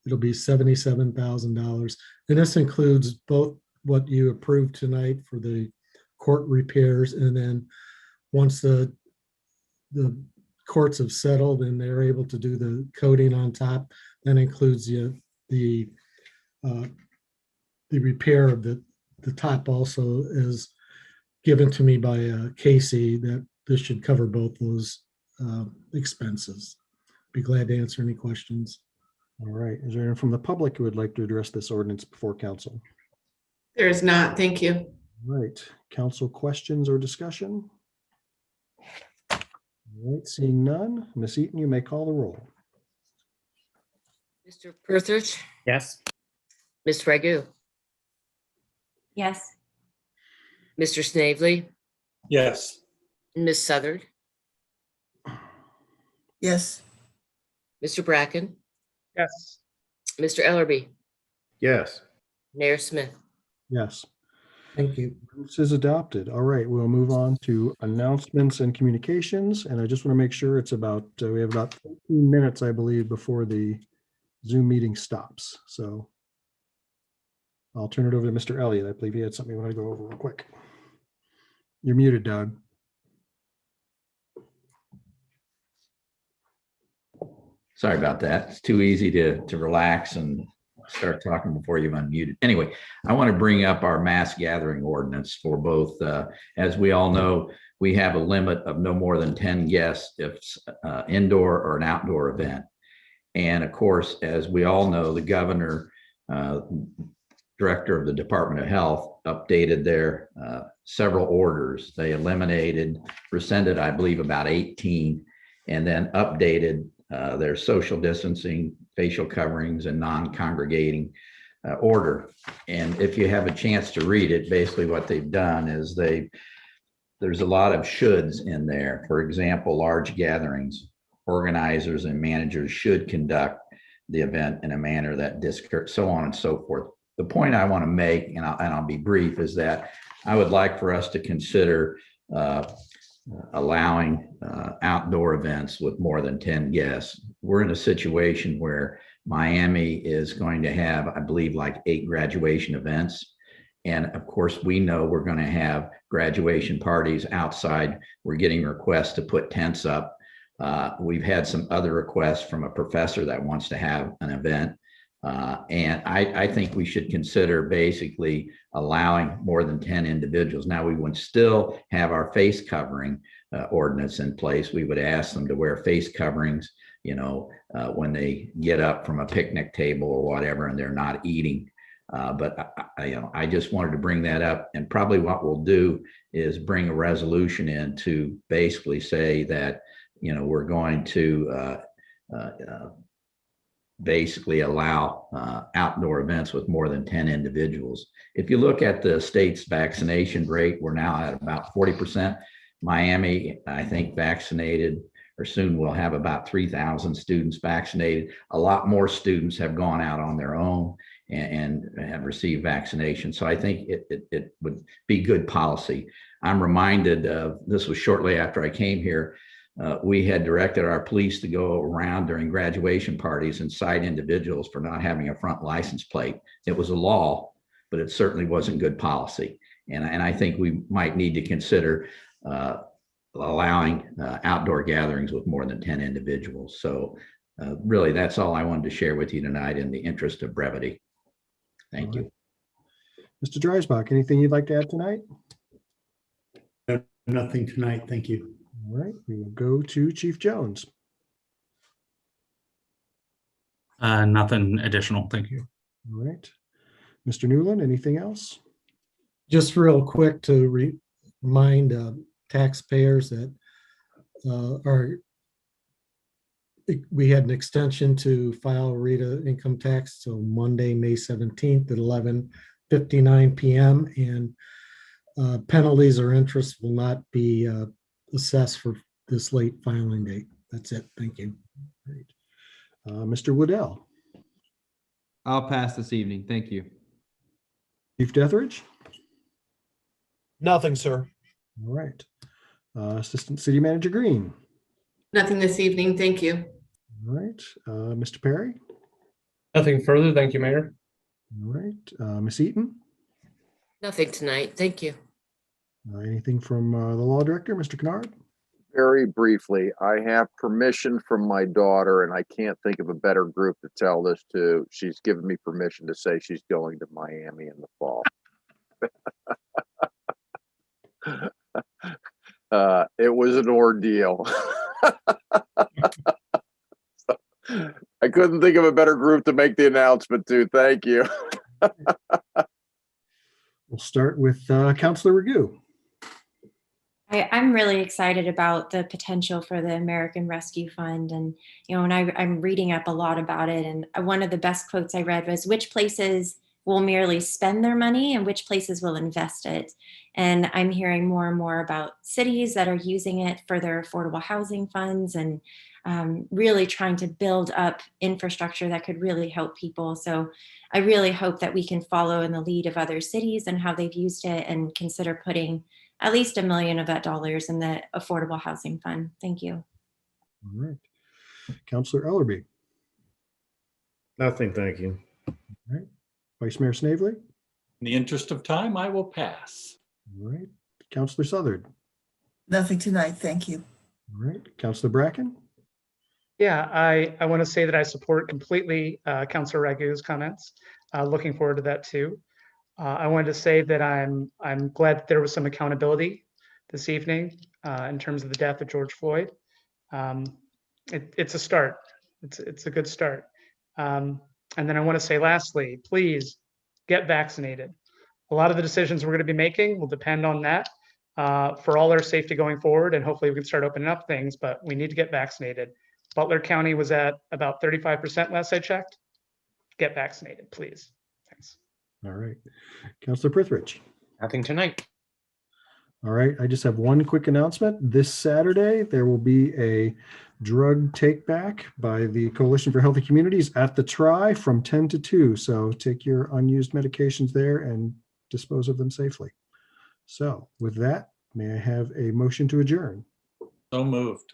Speaker 14: it'll be $77,000. And this includes both what you approved tonight for the court repairs, and then once the courts have settled and they're able to do the coating on top, that includes the repair of the top also is given to me by Casey, that this should cover both those expenses. Be glad to answer any questions.
Speaker 2: All right. Is there anyone from the public who would like to address this ordinance before council?
Speaker 1: There is not. Thank you.
Speaker 2: All right. Council questions or discussion? All right. Seeing none, Ms. Eaton, you may call the roll.
Speaker 3: Mr. Prithridge,
Speaker 7: Yes.
Speaker 3: Ms. Regu,
Speaker 10: Yes.
Speaker 3: Mr. Snavely,
Speaker 4: Yes.
Speaker 3: Ms. Southard,
Speaker 5: Yes.
Speaker 3: Mr. Bracken,
Speaker 8: Yes.
Speaker 3: Mr. Ellerby,
Speaker 11: Yes.
Speaker 3: Mayor Smith.
Speaker 2: Yes.
Speaker 14: Thank you.
Speaker 2: This is adopted. All right, we'll move on to announcements and communications. And I just want to make sure it's about, we have about 15 minutes, I believe, before the Zoom meeting stops. So I'll turn it over to Mr. Elliott. I believe he had something he wanted to go over real quick. You're muted, Doug.
Speaker 6: Sorry about that. It's too easy to relax and start talking before you've unmuted. Anyway, I want to bring up our mass gathering ordinance for both. As we all know, we have a limit of no more than 10 guests if it's indoor or an outdoor event. And of course, as we all know, the governor, director of the Department of Health, updated their several orders. They eliminated, rescinded, I believe, about 18, and then updated their social distancing, facial coverings, and non-congregating order. And if you have a chance to read it, basically what they've done is there's a lot of shoulds in there. For example, large gatherings, organizers and managers should conduct the event in a manner that so on and so forth. The point I want to make, and I'll be brief, is that I would like for us to consider allowing outdoor events with more than 10 guests. We're in a situation where Miami is going to have, I believe, like 8 graduation events. And of course, we know we're going to have graduation parties outside. We're getting requests to put tents up. We've had some other requests from a professor that wants to have an event. And I think we should consider basically allowing more than 10 individuals. Now, we would still have our face covering ordinance in place. We would ask them to wear face coverings, when they get up from a picnic table or whatever, and they're not eating. But I just wanted to bring that up. And probably what we'll do is bring a resolution in to basically say that, we're going to basically allow outdoor events with more than 10 individuals. If you look at the state's vaccination rate, we're now at about 40%. Miami, I think, vaccinated, or soon we'll have about 3,000 students vaccinated. A lot more students have gone out on their own and have received vaccination. So I think it would be good policy. I'm reminded of, this was shortly after I came here, we had directed our police to go around during graduation parties and cite individuals for not having a front license plate. It was a law, but it certainly wasn't good policy. And I think we might need to consider allowing outdoor gatherings with more than 10 individuals. So really, that's all I wanted to share with you tonight in the interest of brevity. Thank you.
Speaker 2: Mr. Dreisbach, anything you'd like to add tonight?
Speaker 14: Nothing tonight. Thank you.
Speaker 2: All right, we will go to Chief Jones.
Speaker 9: Nothing additional. Thank you.
Speaker 2: All right. Mr. Newland, anything else?
Speaker 14: Just real quick to remind taxpayers that we had an extension to file RETA income tax till Monday, May 17th at 11:59 p.m. and penalties or interest will not be assessed for this late filing date. That's it. Thank you.
Speaker 2: Great. Mr. Woodell.
Speaker 12: I'll pass this evening. Thank you.
Speaker 2: Chief Deathridge.
Speaker 22: Nothing, sir.
Speaker 2: All right. Assistant City Manager Green.
Speaker 1: Nothing this evening. Thank you.
Speaker 2: All right. Mr. Perry.
Speaker 18: Nothing further. Thank you, Mayor.
Speaker 2: All right. Ms. Eaton.
Speaker 3: Nothing tonight. Thank you.
Speaker 2: Anything from the Law Director, Mr. Kennard?
Speaker 16: Very briefly, I have permission from my daughter, and I can't think of a better group to tell this to. She's given me permission to say she's going to Miami in the fall. It was an ordeal. I couldn't think of a better group to make the announcement to. Thank you.
Speaker 2: We'll start with Councilor Ragu.
Speaker 10: I'm really excited about the potential for the American Rescue Fund. And, and I'm reading up a lot about it. And one of the best quotes I read was, which places will merely spend their money and which places will invest it? And I'm hearing more and more about cities that are using it for their affordable housing funds and really trying to build up infrastructure that could really help people. So I really hope that we can follow in the lead of other cities and how they've used it and consider putting at least $1 million of that dollars in the affordable housing fund. Thank you.
Speaker 2: All right. Councilor Ellerby.
Speaker 11: Nothing, thank you.
Speaker 2: All right. Vice Mayor Snavely.
Speaker 4: In the interest of time, I will pass.
Speaker 2: All right. Councilor Southard.
Speaker 5: Nothing tonight. Thank you.
Speaker 2: All right. Councilor Bracken.
Speaker 8: Yeah, I want to say that I support completely Councilor Ragu's comments. Looking forward to that too. I wanted to say that I'm glad that there was some accountability this evening in terms of the death of George Floyd. It's a start. It's a good start. And then I want to say lastly, please get vaccinated. A lot of the decisions we're going to be making will depend on that for all our safety going forward. And hopefully we can start opening up things, but we need to get vaccinated. Butler County was at about 35% last I checked. Get vaccinated, please. Thanks.
Speaker 2: All right. Councilor Prithridge.
Speaker 7: Nothing tonight.
Speaker 2: All right. I just have one quick announcement. This Saturday, there will be a drug take back by the Coalition for Healthy Communities at the Tri from 10 to 2. So take your unused medications there and dispose of them safely. So with that, may I have a motion to adjourn?
Speaker 4: So moved.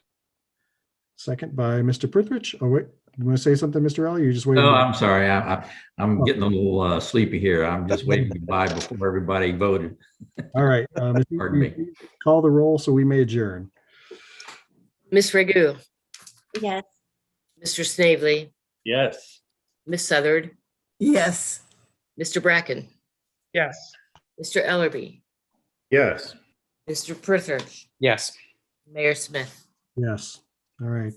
Speaker 2: Second by Mr. Prithridge. Oh, wait. You want to say something, Mr. Ellie? You're just waiting.
Speaker 6: No, I'm sorry. I'm getting a little sleepy here. I'm just waiting to buy before everybody voted.
Speaker 2: All right.
Speaker 6: Pardon me.
Speaker 2: Call the roll so we may adjourn.
Speaker 3: Ms. Ragu,
Speaker 10: Yes.
Speaker 3: Mr. Snavely,
Speaker 4: Yes.
Speaker 3: Ms. Southard,
Speaker 5: Yes.
Speaker 3: Mr. Bracken,
Speaker 8: Yes.
Speaker 3: Mr. Ellerby,
Speaker 11: Yes.
Speaker 3: Mr. Prither,
Speaker 7: Yes.
Speaker 3: Mayor Smith.
Speaker 2: Yes. All right.